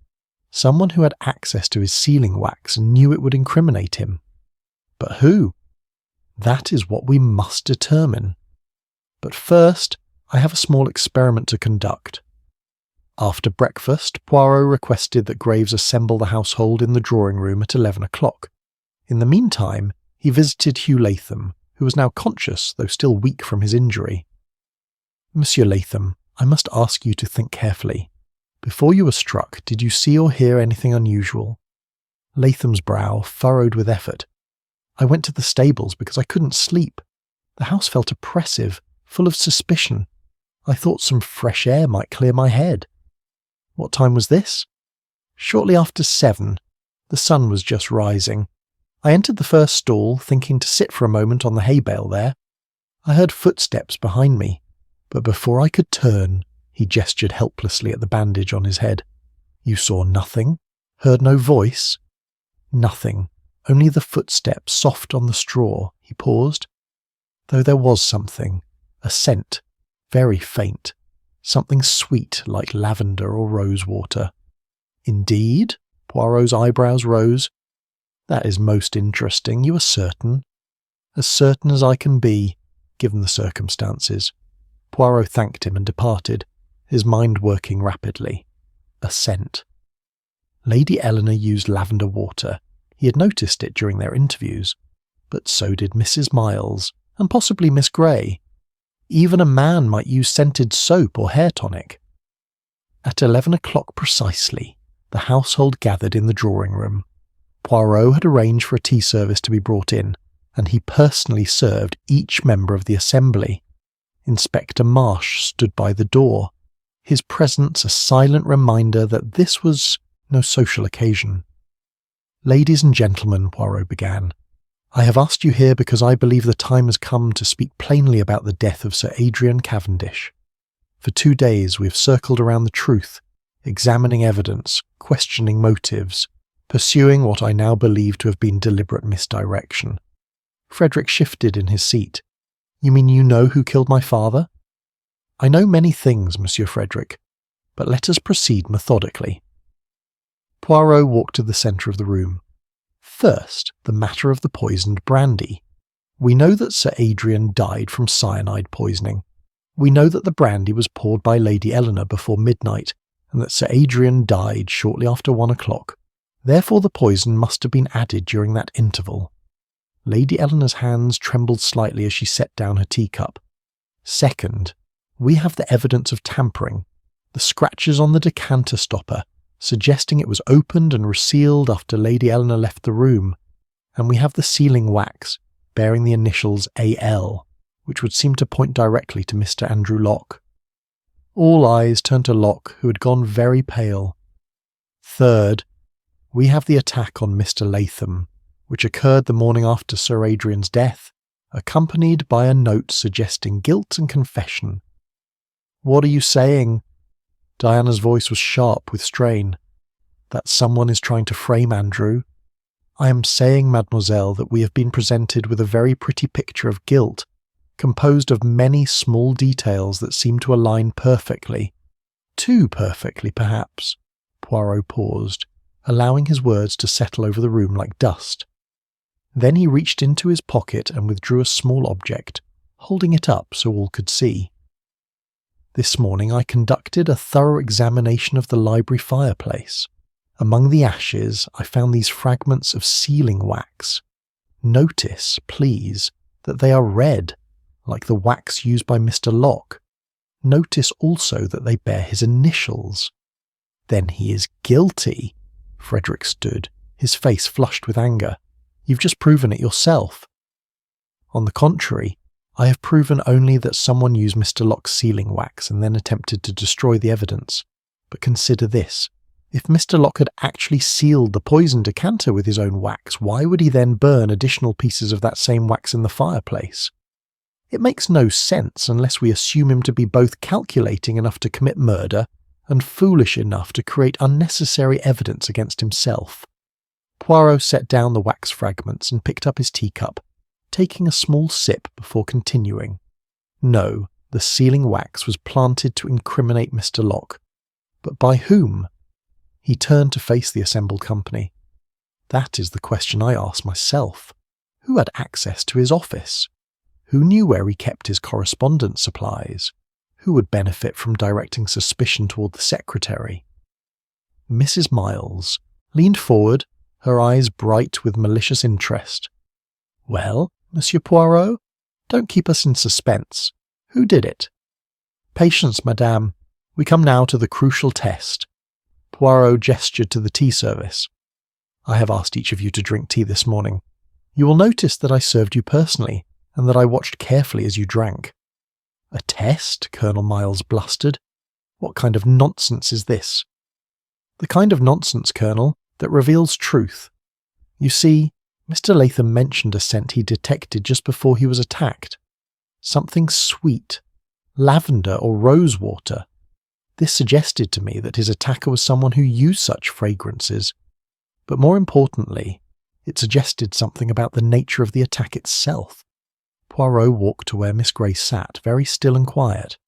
Someone who had access to his sealing wax and knew it would incriminate him. But who? That is what we must determine. But first, I have a small experiment to conduct. After breakfast, Poirot requested that Graves assemble the household in the drawing room at 11 o'clock. In the meantime, he visited Hugh Latham, who was now conscious, though still weak from his injury. Monsieur Latham, I must ask you to think carefully. Before you were struck, did you see or hear anything unusual? Latham's brow furrowed with effort. I went to the stables because I couldn't sleep. The house felt oppressive, full of suspicion. I thought some fresh air might clear my head. What time was this? Shortly after 7. The sun was just rising. I entered the first stall, thinking to sit for a moment on the hay bale there. I heard footsteps behind me, but before I could turn, he gestured helplessly at the bandage on his head. You saw nothing? Heard no voice? Nothing. Only the footsteps soft on the straw. He paused. Though there was something. A scent. Very faint. Something sweet like lavender or rose water. Indeed? Poirot's eyebrows rose. That is most interesting. You are certain? As certain as I can be, given the circumstances. Poirot thanked him and departed, his mind working rapidly. A scent. Lady Eleanor used lavender water. He had noticed it during their interviews. But so did Mrs. Miles, and possibly Miss Grey. Even a man might use scented soap or hair tonic. At 11 o'clock precisely, the household gathered in the drawing room. Poirot had arranged for a tea service to be brought in, and he personally served each member of the assembly. Inspector Marsh stood by the door, his presence a silent reminder that this was no social occasion. Ladies and gentlemen, Poirot began, I have asked you here because I believe the time has come to speak plainly about the death of Sir Adrian Cavendish. For 2 days we have circled around the truth, examining evidence, questioning motives, pursuing what I now believe to have been deliberate misdirection. Frederick shifted in his seat. You mean you know who killed my father? I know many things, Monsieur Frederick, but let us proceed methodically. Poirot walked to the centre of the room. First, the matter of the poisoned brandy. We know that Sir Adrian died from cyanide poisoning. We know that the brandy was poured by Lady Eleanor before midnight, and that Sir Adrian died shortly after 1 o'clock. Therefore the poison must have been added during that interval. Lady Eleanor's hands trembled slightly as she set down her teacup. Second, we have the evidence of tampering, the scratches on the decanter stopper, suggesting it was opened and resealed after Lady Eleanor left the room, and we have the sealing wax, bearing the initials AL, which would seem to point directly to Mr. Andrew Locke. All eyes turned to Locke, who had gone very pale. Third, we have the attack on Mr. Latham, which occurred the morning after Sir Adrian's death, accompanied by a note suggesting guilt and confession. "What are you saying?" Diana's voice was sharp with strain. "That someone is trying to frame Andrew?" "I am saying, mademoiselle, that we have been presented with a very pretty picture of guilt, composed of many small details that seem to align perfectly. Too perfectly, perhaps." Poirot paused, allowing his words to settle over the room like dust. Then he reached into his pocket and withdrew a small object, holding it up so all could see. "This morning I conducted a thorough examination of the library fireplace. Among the ashes I found these fragments of sealing wax. Notice, please, that they are red, like the wax used by Mr. Locke. Notice also that they bear his initials." "Then he is guilty." Frederick stood, his face flushed with anger. "You've just proven it yourself." "On the contrary, I have proven only that someone used Mr. Locke's sealing wax and then attempted to destroy the evidence. But consider this. If Mr. Locke had actually sealed the poison decanter with his own wax, why would he then burn additional pieces of that same wax in the fireplace? It makes no sense unless we assume him to be both calculating enough to commit murder and foolish enough to create unnecessary evidence against himself." Poirot set down the wax fragments and picked up his teacup, taking a small sip before continuing. "No, the sealing wax was planted to incriminate Mr. Locke. But by whom?" He turned to face the assembled company. "That is the question I ask myself. Who had access to his office? Who knew where he kept his correspondence supplies? Who would benefit from directing suspicion toward the secretary?" Mrs. Miles leaned forward, her eyes bright with malicious interest. "Well, Monsieur Poirot, don't keep us in suspense. Who did it?" "Patience, madame. We come now to the crucial test." Poirot gestured to the tea service. "I have asked each of you to drink tea this morning. You will notice that I served you personally, and that I watched carefully as you drank." "A test?" Colonel Miles blustered. "What kind of nonsense is this?" "The kind of nonsense, Colonel, that reveals truth. You see, Mr. Latham mentioned a scent he detected just before he was attacked. Something sweet, lavender or rose water. This suggested to me that his attacker was someone who used such fragrances. But more importantly, it suggested something about the nature of the attack itself." Poirot walked to where Miss Grey sat, very still and quiet.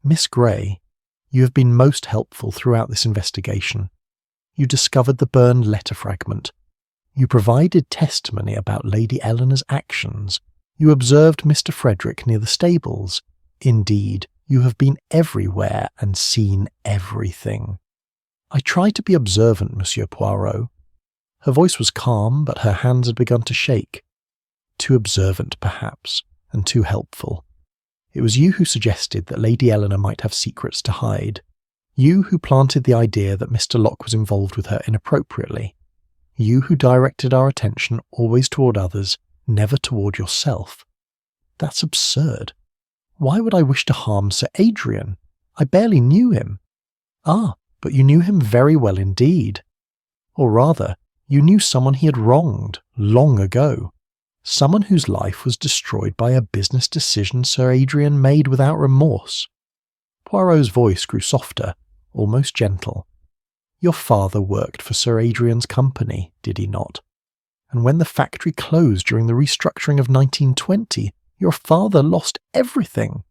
"Miss Grey, you have been most helpful throughout this investigation. You discovered the burned letter fragment. You provided testimony about Lady Eleanor's actions. You observed Mr. Frederick near the stables. Indeed, you have been everywhere and seen everything." "I try to be observant, Monsieur Poirot." Her voice was calm, but her hands had begun to shake. "Too observant, perhaps, and too helpful. It was you who suggested that Lady Eleanor might have secrets to hide. You who planted the idea that Mr. Locke was involved with her inappropriately. You who directed our attention always toward others, never toward yourself. That's absurd. Why would I wish to harm Sir Adrian? I barely knew him." "Ah, but you knew him very well indeed. Or rather, you knew someone he had wronged long ago. Someone whose life was destroyed by a business decision Sir Adrian made without remorse." Poirot's voice grew softer, almost gentle. "Your father worked for Sir Adrian's company, did he not? And when the factory closed during the restructuring of 1920, your father lost everything.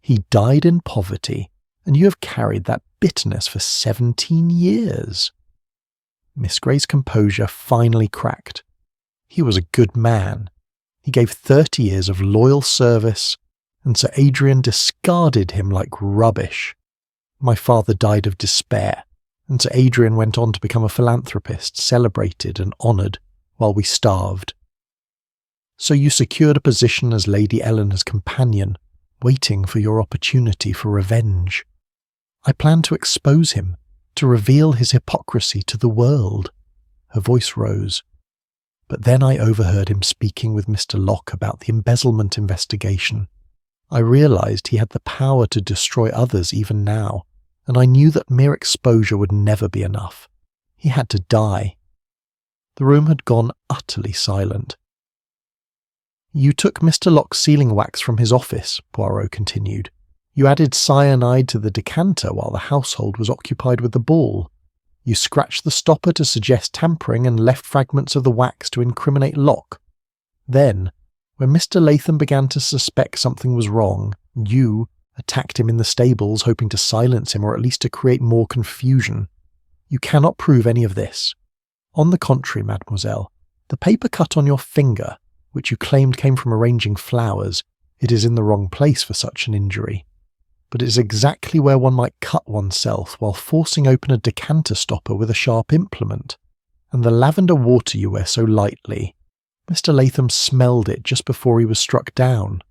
He died in poverty, and you have carried that bitterness for 17 years. Miss Grey's composure finally cracked. He was a good man. He gave 30 years of loyal service, and Sir Adrian discarded him like rubbish. My father died of despair, and Sir Adrian went on to become a philanthropist, celebrated and honoured, while we starved. So you secured a position as Lady Eleanor's companion, waiting for your opportunity for revenge. I plan to expose him, to reveal his hypocrisy to the world." Her voice rose. "But then I overheard him speaking with Mr. Locke about the embezzlement investigation. I realized he had the power to destroy others even now, and I knew that mere exposure would never be enough. He had to die." The room had gone utterly silent. "You took Mr. Locke's sealing wax from his office," Poirot continued. "You added cyanide to the decanter while the household was occupied with the ball. You scratched the stopper to suggest tampering and left fragments of the wax to incriminate Locke. Then, when Mr. Latham began to suspect something was wrong, you attacked him in the stables, hoping to silence him or at least to create more confusion. You cannot prove any of this. On the contrary, mademoiselle, the paper cut on your finger, which you claimed came from arranging flowers, it is in the wrong place for such an injury. But it is exactly where one might cut oneself while forcing open a decanter stopper with a sharp implement. And the lavender water you wear so lightly, Mr. Latham smelled it just before he was struck down."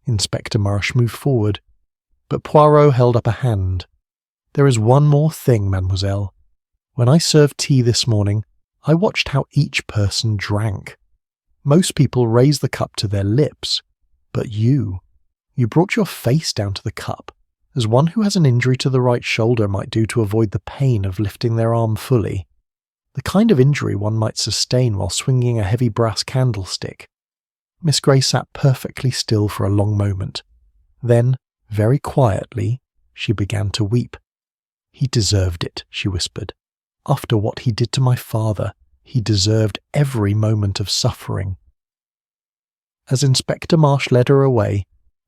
Inspector Marsh moved forward, but Poirot held up a hand. "There is one more thing, mademoiselle. When I served tea this morning, I watched how each person drank. Most people raise the cup to their lips, but you brought your face down to the cup, as one who has an injury to the right shoulder might do to avoid the pain of lifting their arm fully. The kind of injury one might sustain while swinging a heavy brass candlestick." Miss Grey sat perfectly still for a long moment. Then, very quietly, she began to weep. "He deserved it," she whispered. "After what he did to my father, he deserved every moment of suffering." As Inspector Marsh led her away,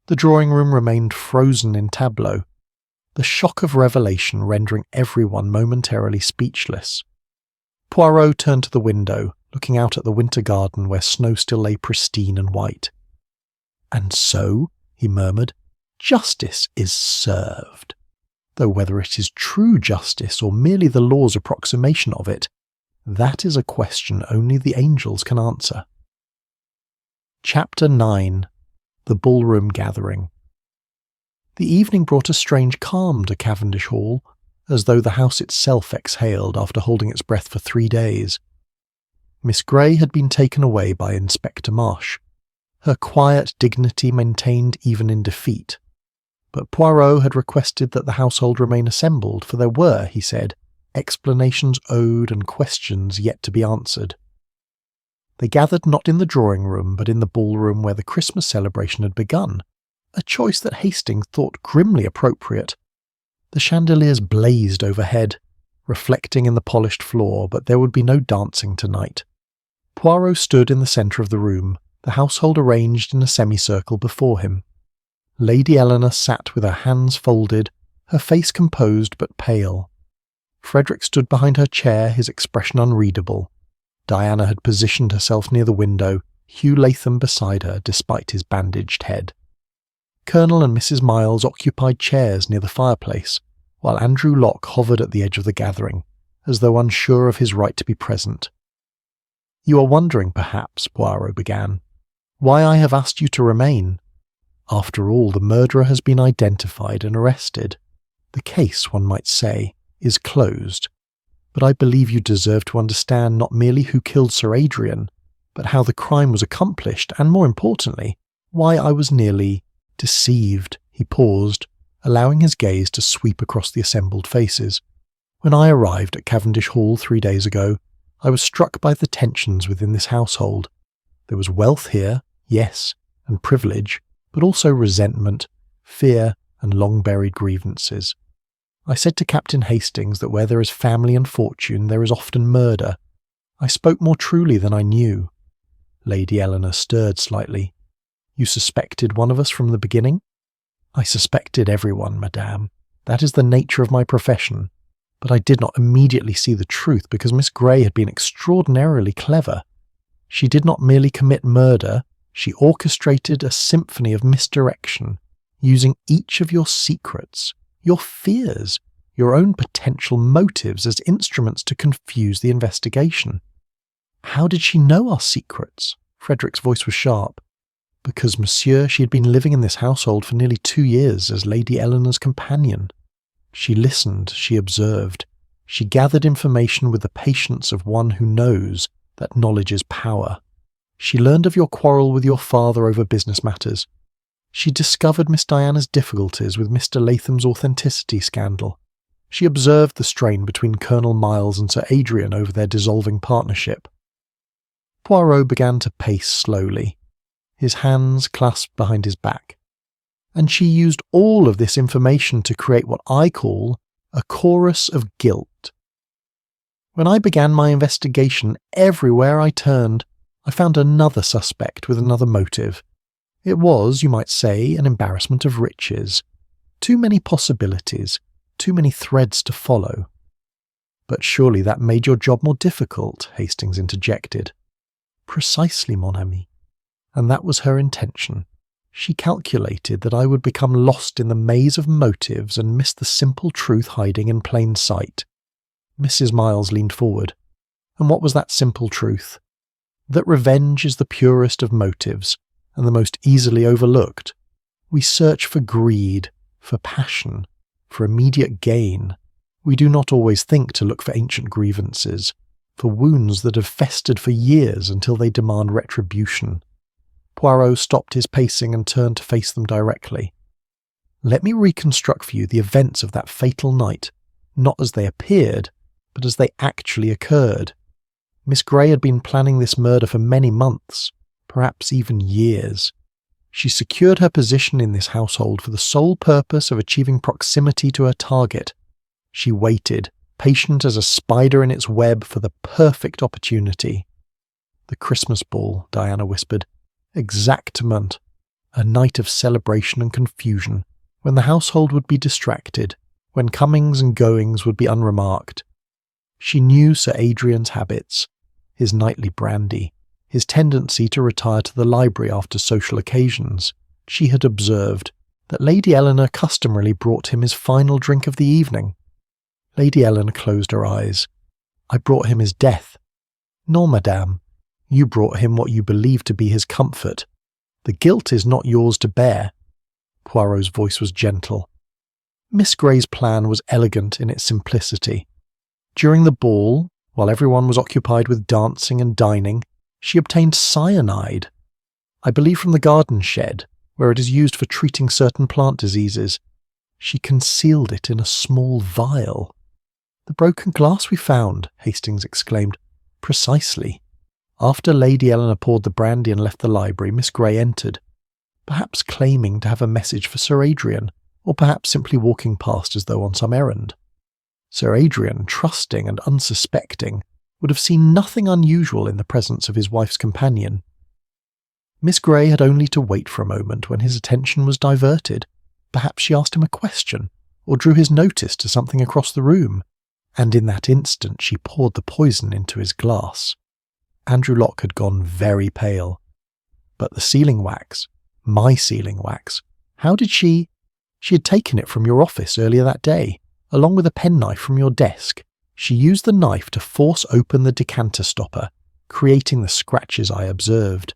the drawing-room remained frozen in tableau, the shock of revelation rendering everyone momentarily speechless. Poirot turned to the window, looking out at the winter garden where snow still lay pristine and white. "And so," he murmured, "justice is served. Though whether it is true justice or merely the law's approximation of it, that is a question only the angels can answer." Chapter 9. The Ballroom Gathering. The evening brought a strange calm to Cavendish Hall, as though the house itself exhaled after holding its breath for 3 days. Miss Grey had been taken away by Inspector Marsh, her quiet dignity maintained even in defeat. But Poirot had requested that the household remain assembled, for there were, he said, explanations owed and questions yet to be answered. They gathered not in the drawing-room, but in the ballroom where the Christmas celebration had begun, a choice that Hastings thought grimly appropriate. The chandeliers blazed overhead, reflecting in the polished floor, but there would be no dancing tonight. Poirot stood in the centre of the room, the household arranged in a semicircle before him. Lady Eleanor sat with her hands folded, her face composed but pale. Frederick stood behind her chair, his expression unreadable. Diana had positioned herself near the window, Hugh Latham beside her despite his bandaged head. Colonel and Mrs. Miles occupied chairs near the fireplace, while Andrew Locke hovered at the edge of the gathering, as though unsure of his right to be present. "You are wondering, perhaps," Poirot began, "why I have asked you to remain. After all, the murderer has been identified and arrested. The case, one might say, is closed. But I believe you deserve to understand not merely who killed Sir Adrian, but how the crime was accomplished, and more importantly, why I was nearly deceived." He paused, allowing his gaze to sweep across the assembled faces. "When I arrived at Cavendish Hall 3 days ago, I was struck by the tensions within this household. There was wealth here, yes, and privilege, but also resentment, fear, and long-buried grievances. I said to Captain Hastings that where there is family and fortune, there is often murder. I spoke more truly than I knew." Lady Eleanor stirred slightly. "You suspected one of us from the beginning?" "I suspected everyone, madame. That is the nature of my profession. But I did not immediately see the truth because Miss Grey had been extraordinarily clever. She did not merely commit murder, she orchestrated a symphony of misdirection, using each of your secrets, your fears, your own potential motives as instruments to confuse the investigation." "How did she know our secrets?" Frederick's voice was sharp. Because, monsieur, she had been living in this household for nearly 2 years as Lady Eleanor's companion. She listened, she observed. She gathered information with the patience of one who knows that knowledge is power. She learned of your quarrel with your father over business matters. She discovered Miss Diana's difficulties with Mr. Latham's authenticity scandal. She observed the strain between Colonel Miles and Sir Adrian over their dissolving partnership. Poirot began to pace slowly, his hands clasped behind his back. And she used all of this information to create what I call a chorus of guilt. When I began my investigation, everywhere I turned, I found another suspect with another motive. It was, you might say, an embarrassment of riches. Too many possibilities, too many threads to follow. But surely that made your job more difficult, Hastings interjected. Precisely, mon ami. And that was her intention. She calculated that I would become lost in the maze of motives and miss the simple truth hiding in plain sight. Mrs. Miles leaned forward. And what was that simple truth? That revenge is the purest of motives, and the most easily overlooked. We search for greed, for passion, for immediate gain. We do not always think to look for ancient grievances, for wounds that have festered for years until they demand retribution. Poirot stopped his pacing and turned to face them directly. Let me reconstruct for you the events of that fatal night, not as they appeared, but as they actually occurred. Miss Grey had been planning this murder for many months, perhaps even years. She secured her position in this household for the sole purpose of achieving proximity to her target. She waited, patient as a spider in its web, for the perfect opportunity. The Christmas ball, Diana whispered. Exactement. A night of celebration and confusion, when the household would be distracted, when comings and goings would be unremarked. She knew Sir Adrian's habits, his nightly brandy, his tendency to retire to the library after social occasions. She had observed that Lady Eleanor customarily brought him his final drink of the evening. Lady Eleanor closed her eyes. I brought him his death. Non, madame. You brought him what you believed to be his comfort. The guilt is not yours to bear. Poirot's voice was gentle. Miss Grey's plan was elegant in its simplicity. During the ball, while everyone was occupied with dancing and dining, she obtained cyanide. I believe from the garden shed, where it is used for treating certain plant diseases. She concealed it in a small vial. The broken glass we found, Hastings exclaimed. Precisely. After Lady Eleanor poured the brandy and left the library, Miss Grey entered, perhaps claiming to have a message for Sir Adrian, or perhaps simply walking past as though on some errand. Sir Adrian, trusting and unsuspecting, would have seen nothing unusual in the presence of his wife's companion. Miss Grey had only to wait for a moment when his attention was diverted. Perhaps she asked him a question, or drew his notice to something across the room, and in that instant she poured the poison into his glass. Andrew Locke had gone very pale. But the sealing wax, my sealing wax, how did she... She had taken it from your office earlier that day, along with a penknife from your desk. She used the knife to force open the decanter stopper, creating the scratches I observed.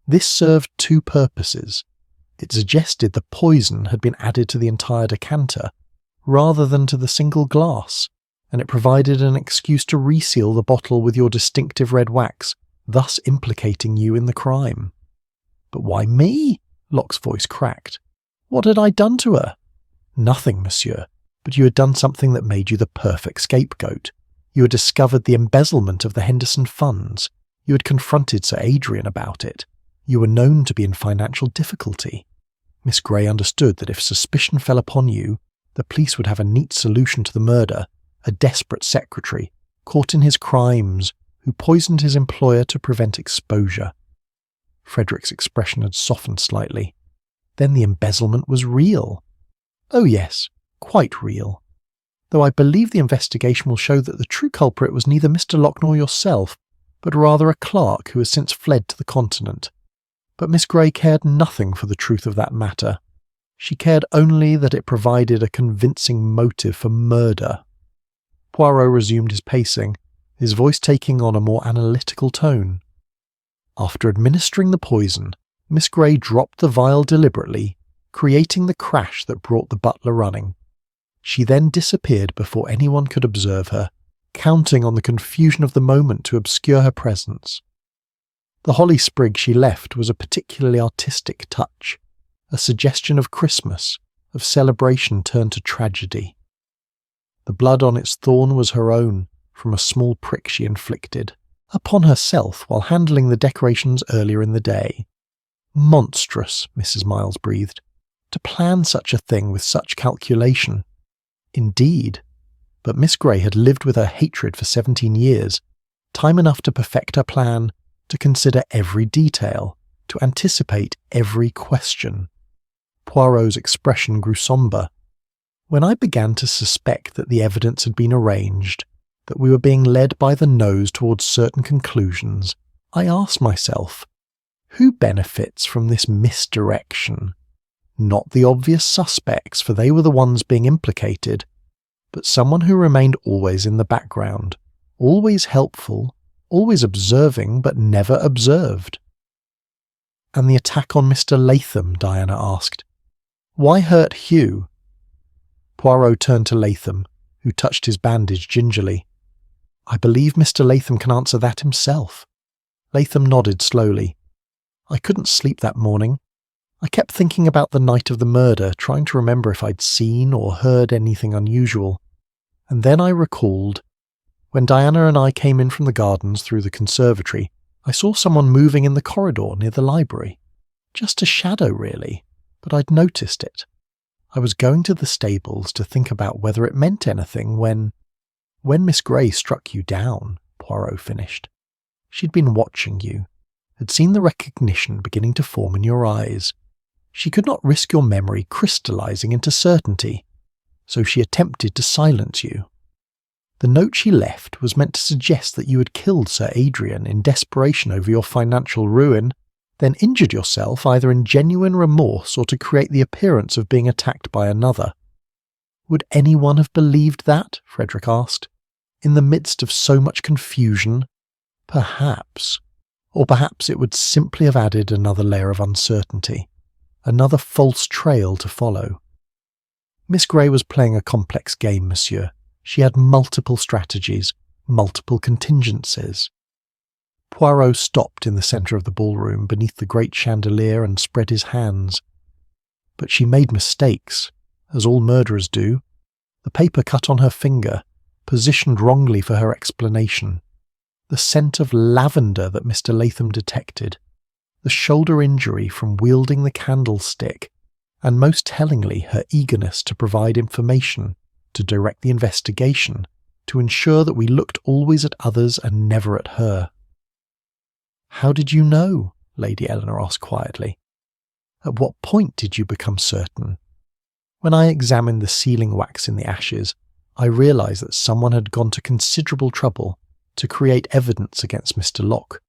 This served two purposes. It suggested the poison had been added to the entire decanter, rather than to the single glass, and it provided an excuse to reseal the bottle with your distinctive red wax, thus implicating you in the crime. But why me? Locke's voice cracked. What had I done to her? Nothing, monsieur, but you had done something that made you the perfect scapegoat. You had discovered the embezzlement of the Henderson funds. You had confronted Sir Adrian about it. You were known to be in financial difficulty. Miss Grey understood that if suspicion fell upon you, the police would have a neat solution to the murder, a desperate secretary, caught in his crimes, who poisoned his employer to prevent exposure. Frederick's expression had softened slightly. Then the embezzlement was real. Oh yes, quite real. Though I believe the investigation will show that the true culprit was neither Mr. Locke nor yourself, but rather a clerk who has since fled to the continent. But Miss Grey cared nothing for the truth of that matter. She cared only that it provided a convincing motive for murder. Poirot resumed his pacing, his voice taking on a more analytical tone. After administering the poison, Miss Grey dropped the vial deliberately, creating the crash that brought the butler running. She then disappeared before anyone could observe her, counting on the confusion of the moment to obscure her presence. The holly sprig she left was a particularly artistic touch, a suggestion of Christmas, of celebration turned to tragedy. The blood on its thorn was her own, from a small prick she inflicted, upon herself while handling the decorations earlier in the day. Monstrous, Mrs. Miles breathed, to plan such a thing with such calculation. Indeed, but Miss Grey had lived with her hatred for 17 years, time enough to perfect her plan, to consider every detail, to anticipate every question. Poirot's expression grew sombre. When I began to suspect that the evidence had been arranged, that we were being led by the nose towards certain conclusions, I asked myself, who benefits from this misdirection? Not the obvious suspects, for they were the ones being implicated, but someone who remained always in the background, always helpful, always observing but never observed. And the attack on Mr. Latham, Diana asked. Why hurt Hugh? Poirot turned to Latham, who touched his bandage gingerly. I believe Mr. Latham can answer that himself. Latham nodded slowly. I couldn't sleep that morning. I kept thinking about the night of the murder, trying to remember if I'd seen or heard anything unusual. And then I recalled. When Diana and I came in from the gardens through the conservatory, I saw someone moving in the corridor near the library. Just a shadow, really, but I'd noticed it. I was going to the stables to think about whether it meant anything when Miss Grey struck you down, Poirot finished. She'd been watching you, had seen the recognition beginning to form in your eyes. She could not risk your memory crystallizing into certainty, so she attempted to silence you. The note she left was meant to suggest that you had killed Sir Adrian in desperation over your financial ruin, then injured yourself either in genuine remorse or to create the appearance of being attacked by another. Would anyone have believed that? Frederick asked. In the midst of so much confusion? Perhaps. Or perhaps it would simply have added another layer of uncertainty, another false trail to follow. Miss Grey was playing a complex game, monsieur. She had multiple strategies, multiple contingencies. Poirot stopped in the centre of the ballroom beneath the great chandelier and spread his hands. But she made mistakes, as all murderers do. The paper cut on her finger, positioned wrongly for her explanation. The scent of lavender that Mr. Latham detected. The shoulder injury from wielding the candlestick, and most tellingly her eagerness to provide information, to direct the investigation, to ensure that we looked always at others and never at her. How did you know? Lady Eleanor asked quietly. At what point did you become certain? When I examined the sealing wax in the ashes, I realised that someone had gone to considerable trouble to create evidence against Mr. Locke,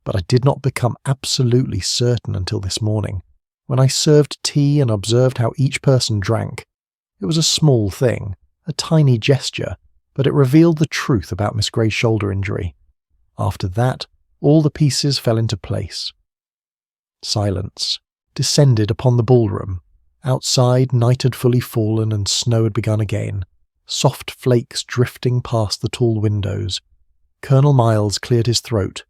but I did not become absolutely certain until this morning, when I served tea and observed how each person drank. It was a small thing, a tiny gesture, but it revealed the truth about Miss Grey's shoulder injury. After that, all the pieces fell into place. Silence descended upon the ballroom. Outside, night had fully fallen and snow had begun again, soft flakes drifting past the tall windows. Colonel Miles cleared his throat.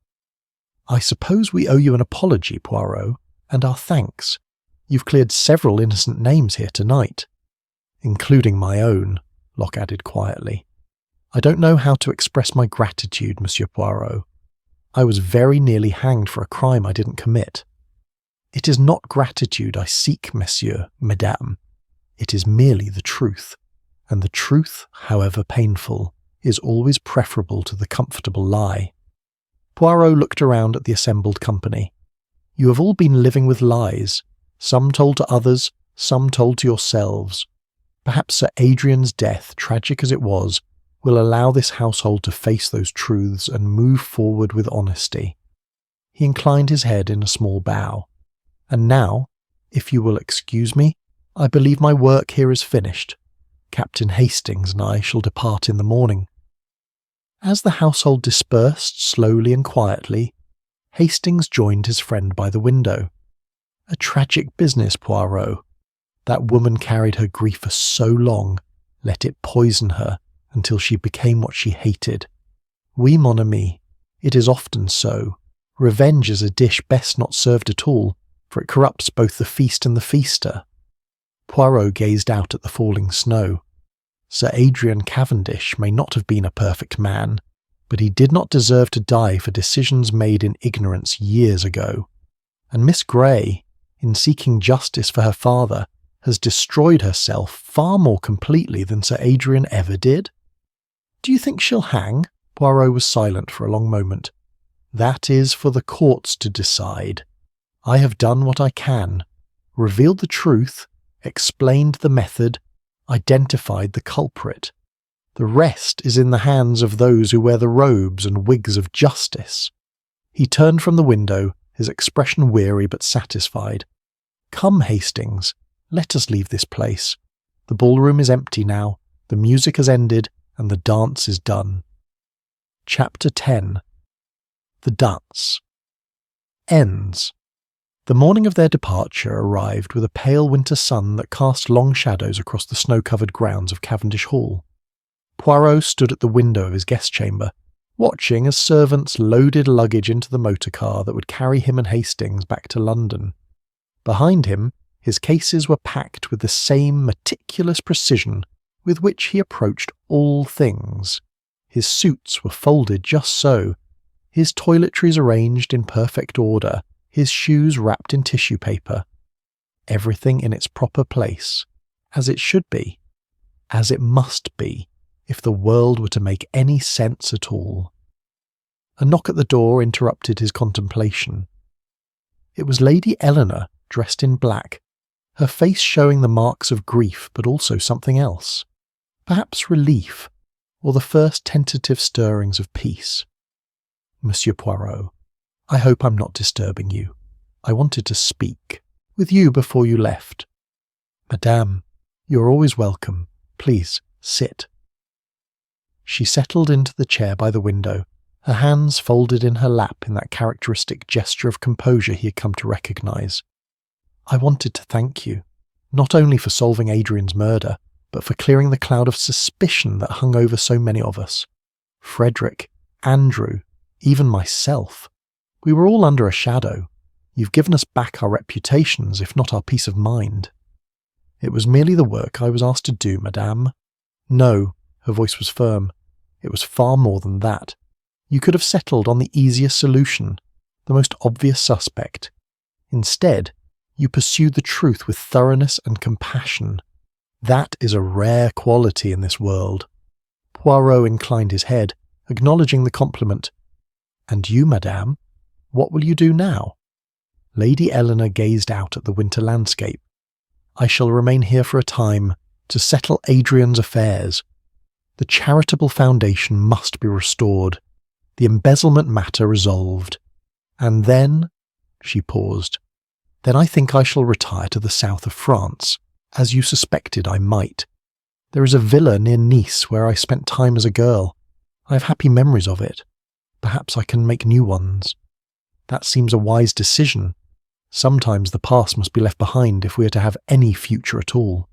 I suppose we owe you an apology, Poirot, and our thanks. You've cleared several innocent names here tonight. Including my own, Locke added quietly. I don't know how to express my gratitude, Monsieur Poirot. I was very nearly hanged for a crime I didn't commit. It is not gratitude I seek, monsieur, madame. It is merely the truth, and the truth, however painful, is always preferable to the comfortable lie. Poirot looked around at the assembled company. You have all been living with lies, some told to others, some told to yourselves. Perhaps Sir Adrian's death, tragic as it was, will allow this household to face those truths and move forward with honesty. He inclined his head in a small bow. And now, if you will excuse me, I believe my work here is finished. Captain Hastings and I shall depart in the morning. As the household dispersed slowly and quietly, Hastings joined his friend by the window. A tragic business, Poirot. That woman carried her grief for so long, let it poison her until she became what she hated. Oui, mon ami, it is often so. Revenge is a dish best not served at all, for it corrupts both the feast and the feaster. Poirot gazed out at the falling snow. Sir Adrian Cavendish may not have been a perfect man, but he did not deserve to die for decisions made in ignorance years ago. And Miss Grey, in seeking justice for her father, has destroyed herself far more completely than Sir Adrian ever did. Do you think she'll hang? Poirot was silent for a long moment. That is for the courts to decide. I have done what I can, revealed the truth, explained the method, identified the culprit. The rest is in the hands of those who wear the robes and wigs of justice. He turned from the window, his expression weary but satisfied. Come, Hastings, let us leave this place. The ballroom is empty now, the music has ended, and the dance is done. Chapter 10. The Dance. Ends. The morning of their departure arrived with a pale winter sun that cast long shadows across the snow-covered grounds of Cavendish Hall. Poirot stood at the window of his guest chamber, watching as servants loaded luggage into the motor car that would carry him and Hastings back to London. Behind him, his cases were packed with the same meticulous precision with which he approached all things. His suits were folded just so, his toiletries arranged in perfect order, his shoes wrapped in tissue paper. Everything in its proper place, as it should be, as it must be, if the world were to make any sense at all. A knock at the door interrupted his contemplation. It was Lady Eleanor, dressed in black, her face showing the marks of grief but also something else. Perhaps relief, or the first tentative stirrings of peace. Monsieur Poirot, I hope I'm not disturbing you. I wanted to speak with you before you left. Madame, you're always welcome. Please, sit. She settled into the chair by the window, her hands folded in her lap in that characteristic gesture of composure he had come to recognize. I wanted to thank you, not only for solving Adrian's murder, but for clearing the cloud of suspicion that hung over so many of us. Frederick, Andrew, even myself. We were all under a shadow. You've given us back our reputations, if not our peace of mind. It was merely the work I was asked to do, madame. No, her voice was firm. It was far more than that. You could have settled on the easiest solution, the most obvious suspect. Instead, you pursued the truth with thoroughness and compassion. That is a rare quality in this world. Poirot inclined his head, acknowledging the compliment. And you, madame, what will you do now? Lady Eleanor gazed out at the winter landscape. I shall remain here for a time to settle Adrian's affairs. The charitable foundation must be restored, the embezzlement matter resolved. And then, she paused, then I think I shall retire to the south of France, as you suspected I might. There is a villa near Nice where I spent time as a girl. I have happy memories of it. Perhaps I can make new ones. That seems a wise decision. Sometimes the past must be left behind if we are to have any future at all.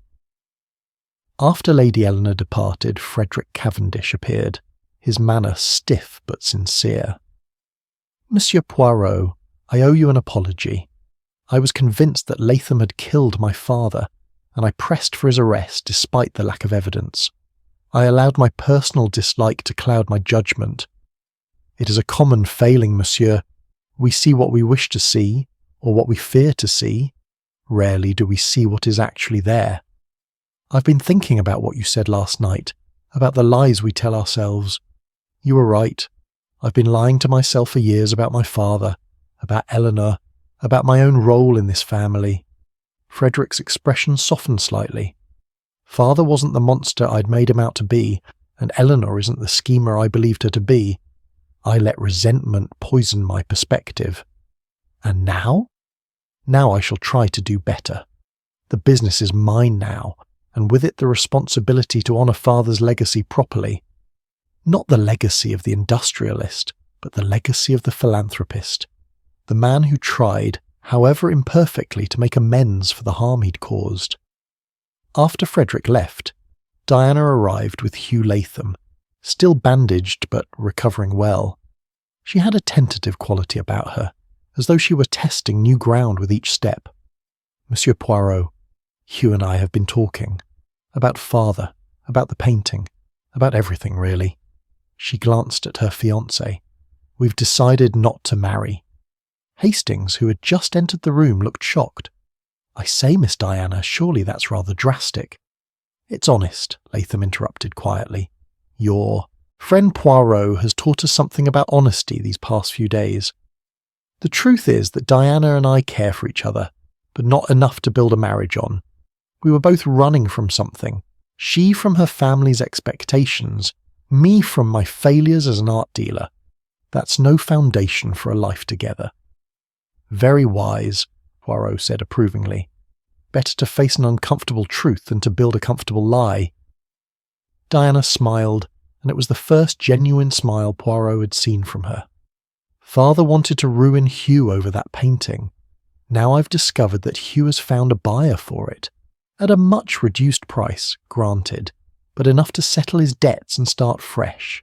After Lady Eleanor departed, Frederick Cavendish appeared, his manner stiff but sincere. Monsieur Poirot, I owe you an apology. I was convinced that Latham had killed my father, and I pressed for his arrest despite the lack of evidence. I allowed my personal dislike to cloud my judgment. It is a common failing, monsieur. We see what we wish to see, or what we fear to see. Rarely do we see what is actually there. I've been thinking about what you said last night, about the lies we tell ourselves. You were right. I've been lying to myself for years about my father, about Eleanor, about my own role in this family. Frederick's expression softened slightly. Father wasn't the monster I'd made him out to be, and Eleanor isn't the schemer I believed her to be. I let resentment poison my perspective. And now? Now I shall try to do better. The business is mine now, and with it the responsibility to honour Father's legacy properly. Not the legacy of the industrialist, but the legacy of the philanthropist. the man who tried, however imperfectly, to make amends for the harm he'd caused. After Frederick left, Diana arrived with Hugh Latham, still bandaged but recovering well. She had a tentative quality about her, as though she were testing new ground with each step. "Monsieur Poirot, Hugh and I have been talking. About father, about the painting, about everything really." She glanced at her fiancé. "We've decided not to marry." Hastings, who had just entered the room, looked shocked. "I say, Miss Diana, surely that's rather drastic." "It's honest," Latham interrupted quietly. "Your friend Poirot has taught us something about honesty these past few days. The truth is that Diana and I care for each other, but not enough to build a marriage on. We were both running from something, she from her family's expectations, me from my failures as an art dealer. That's no foundation for a life together." "Very wise," Poirot said approvingly. "Better to face an uncomfortable truth than to build a comfortable lie." Diana smiled, and it was the first genuine smile Poirot had seen from her. "Father wanted to ruin Hugh over that painting. Now I've discovered that Hugh has found a buyer for it. At a much reduced price, granted, but enough to settle his debts and start fresh.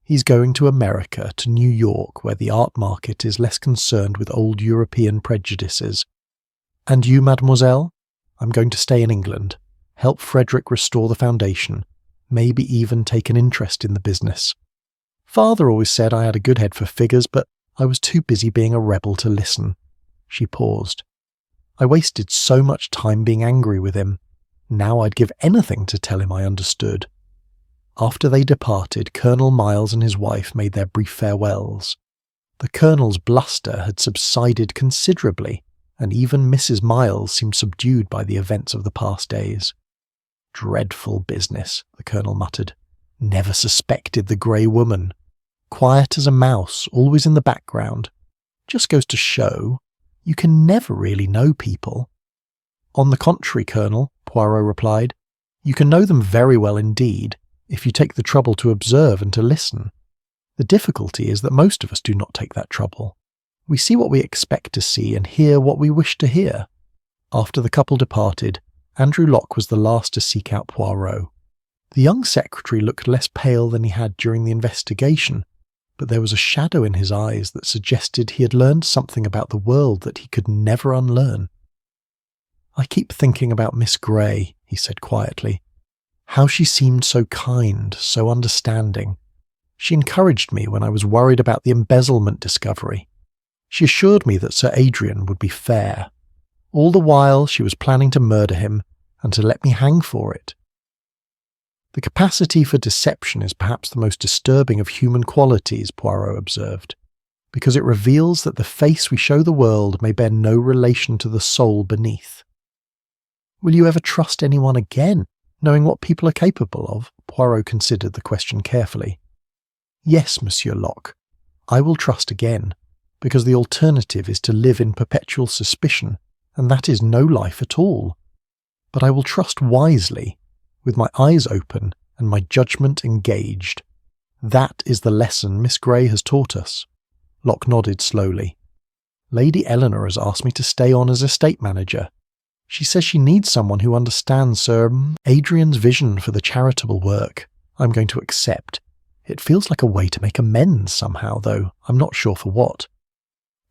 He's going to America, to New York, where the art market is less concerned with old European prejudices. And you, mademoiselle? I'm going to stay in England, help Frederick restore the foundation, maybe even take an interest in the business. Father always said I had a good head for figures, but I was too busy being a rebel to listen." She paused. "I wasted so much time being angry with him. Now I'd give anything to tell him I understood." After they departed, Colonel Miles and his wife made their brief farewells. The Colonel's bluster had subsided considerably, and even Mrs. Miles seemed subdued by the events of the past days. "Dreadful business," the Colonel muttered. "Never suspected the Grey Woman. Quiet as a mouse, always in the background. Just goes to show, you can never really know people." "On the contrary, Colonel," Poirot replied, "you can know them very well indeed, if you take the trouble to observe and to listen. The difficulty is that most of us do not take that trouble. We see what we expect to see and hear what we wish to hear." After the couple departed, Andrew Locke was the last to seek out Poirot. The young secretary looked less pale than he had during the investigation, but there was a shadow in his eyes that suggested he had learned something about the world that he could never unlearn. "I keep thinking about Miss Grey," he said quietly. "How she seemed so kind, so understanding. She encouraged me when I was worried about the embezzlement discovery. She assured me that Sir Adrian would be fair. All the while she was planning to murder him and to let me hang for it." "The capacity for deception is perhaps the most disturbing of human qualities," Poirot observed, "because it reveals that the face we show the world may bear no relation to the soul beneath." "Will you ever trust anyone again, knowing what people are capable of?" Poirot considered the question carefully. "Yes, Monsieur Locke, I will trust again, because the alternative is to live in perpetual suspicion, and that is no life at all. But I will trust wisely, with my eyes open and my judgment engaged. That is the lesson Miss Grey has taught us." Locke nodded slowly. "Lady Eleanor has asked me to stay on as estate manager. She says she needs someone who understands Sir Adrian's vision for the charitable work. I'm going to accept. It feels like a way to make amends somehow, though I'm not sure for what.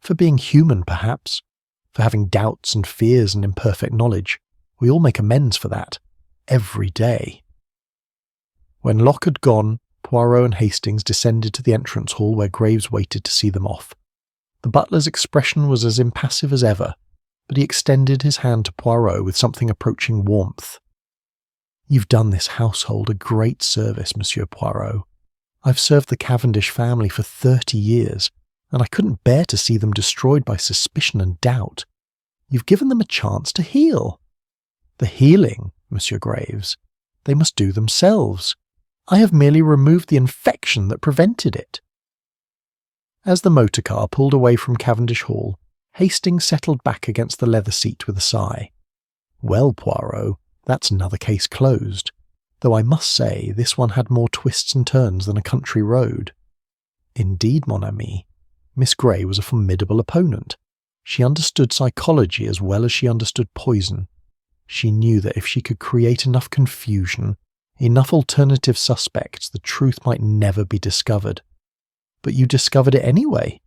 For being human, perhaps. For having doubts and fears and imperfect knowledge. We all make amends for that. Every day." When Locke had gone, Poirot and Hastings descended to the entrance hall where Graves waited to see them off. The butler's expression was as impassive as ever, but he extended his hand to Poirot with something approaching warmth. "You've done this household a great service, Monsieur Poirot. I've served the Cavendish family for 30 years, and I couldn't bear to see them destroyed by suspicion and doubt. You've given them a chance to heal." "The healing, Monsieur Graves, they must do themselves. I have merely removed the infection that prevented it." As the motor car pulled away from Cavendish Hall, Hastings settled back against the leather seat with a sigh. "Well, Poirot, that's another case closed, though I must say this one had more twists and turns than a country road." "Indeed, mon ami. Miss Grey was a formidable opponent. She understood psychology as well as she understood poison. She knew that if she could create enough confusion, enough alternative suspects, the truth might never be discovered. But you discovered it anyway.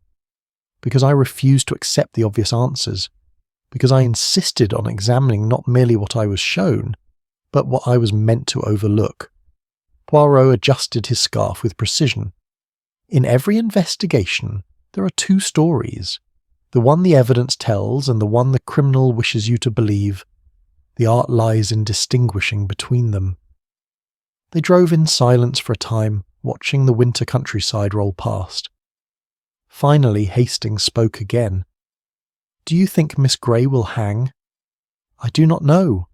Because I refused to accept the obvious answers. Because I insisted on examining not merely what I was shown, but what I was meant to overlook. Poirot adjusted his scarf with precision. In every investigation, there are two stories. The one the evidence tells and the one the criminal wishes you to believe. The art lies in distinguishing between them. They drove in silence for a time, watching the winter countryside roll past. Finally, Hastings spoke again. "Do you think Miss Grey will hang?" "I do not know.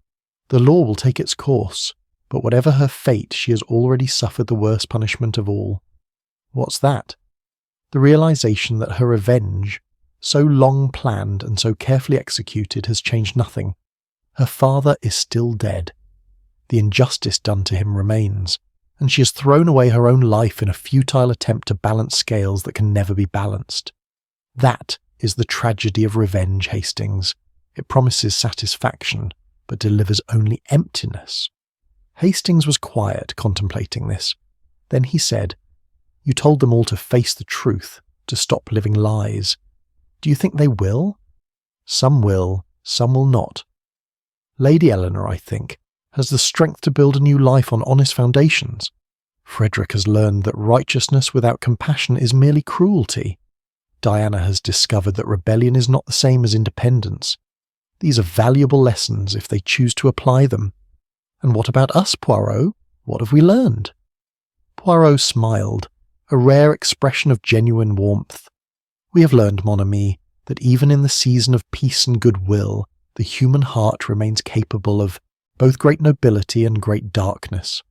The law will take its course, but whatever her fate, she has already suffered the worst punishment of all." "What's that?" "The realization that her revenge, so long planned and so carefully executed, has changed nothing. Her father is still dead. The injustice done to him remains, and she has thrown away her own life in a futile attempt to balance scales that can never be balanced. That is the tragedy of revenge, Hastings. It promises satisfaction, but delivers only emptiness." Hastings was quiet, contemplating this. Then he said, "You told them all to face the truth, to stop living lies. Do you think they will?" "Some will, some will not. Lady Eleanor, I think, has the strength to build a new life on honest foundations. Frederick has learned that righteousness without compassion is merely cruelty. Diana has discovered that rebellion is not the same as independence. These are valuable lessons if they choose to apply them. And what about us, Poirot? What have we learned?" Poirot smiled, a rare expression of genuine warmth. "We have learned, mon ami, that even in the season of peace and goodwill, the human heart remains capable of both great nobility and great darkness.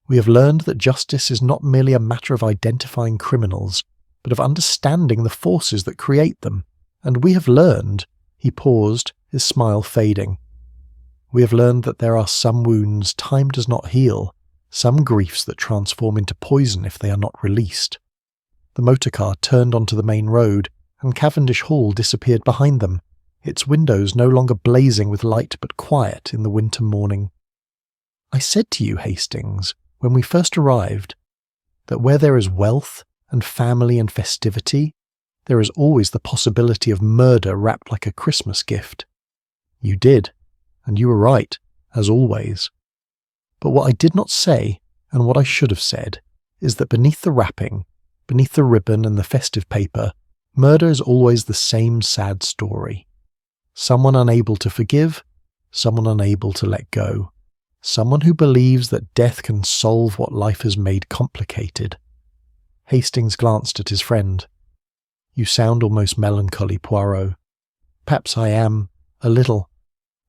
We have learned that justice is not merely a matter of identifying criminals, but of understanding the forces that create them. And we have learned," he paused, his smile fading, "we have learned that there are some wounds time does not heal, some griefs that transform into poison if they are not released." The motor car turned onto the main road, and Cavendish Hall disappeared behind them, its windows no longer blazing with light but quiet in the winter morning. "I said to you, Hastings, when we first arrived, that where there is wealth and family and festivity, there is always the possibility of murder wrapped like a Christmas gift. You did, and you were right, as always. But what I did not say, and what I should have said, is that beneath the wrapping, beneath the ribbon and the festive paper, murder is always the same sad story. Someone unable to forgive, someone unable to let go, someone who believes that death can solve what life has made complicated." Hastings glanced at his friend. "You sound almost melancholy, Poirot." "Perhaps I am, a little.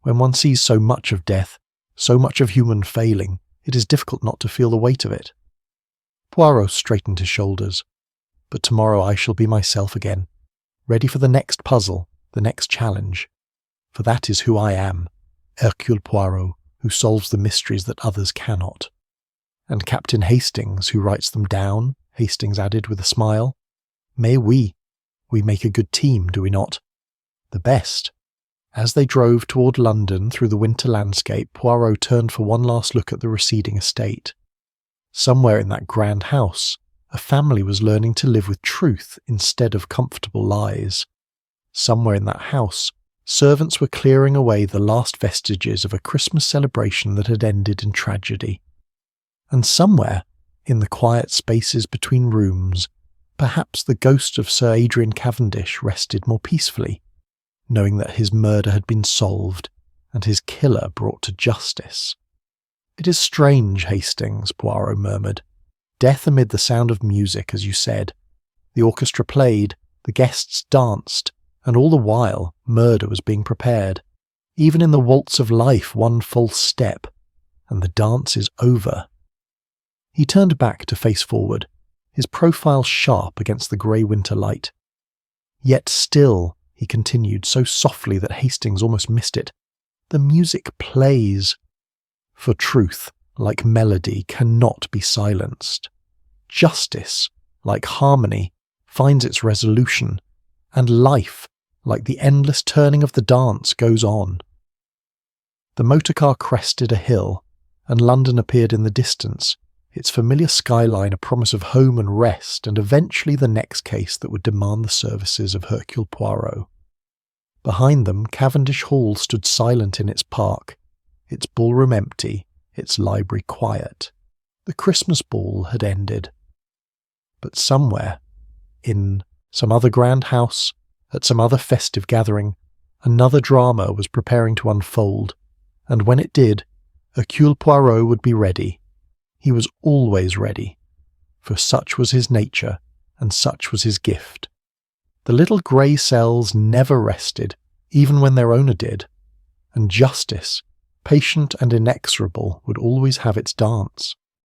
When one sees so much of death, so much of human failing, it is difficult not to feel the weight of it." Poirot straightened his shoulders. "But tomorrow I shall be myself again, ready for the next puzzle, the next challenge. For that is who I am, Hercule Poirot, who solves the mysteries that others cannot." "And Captain Hastings, who writes them down," Hastings added with a smile. "Mais oui, we make a good team, do we not?" "The best." As they drove toward London through the winter landscape, Poirot turned for one last look at the receding estate. Somewhere in that grand house, a family was learning to live with truth instead of comfortable lies. Somewhere in that house, servants were clearing away the last vestiges of a Christmas celebration that had ended in tragedy. And somewhere, in the quiet spaces between rooms, perhaps the ghost of Sir Adrian Cavendish rested more peacefully, knowing that his murder had been solved and his killer brought to justice. "It is strange, Hastings," Poirot murmured. "Death amid the sound of music, as you said. The orchestra played, the guests danced, and all the while murder was being prepared. Even in the waltz of life, one false step, and the dance is over." He turned back to face forward, his profile sharp against the grey winter light. "Yet still," he continued so softly that Hastings almost missed it, "the music plays. For truth, like melody, cannot be silenced. Justice, like harmony, finds its resolution, and life, like the endless turning of the dance, goes on. The motorcar crested a hill, and London appeared in the distance, its familiar skyline a promise of home and rest, and eventually the next case that would demand the services of Hercule Poirot. Behind them, Cavendish Hall stood silent in its park, its ballroom empty, its library quiet. The Christmas ball had ended. But somewhere, in some other grand house, at some other festive gathering, another drama was preparing to unfold, and when it did, Hercule Poirot would be ready. He was always ready, for such was his nature, and such was his gift. The little grey cells never rested, even when their owner did, and justice, patient and inexorable, would always have its dance.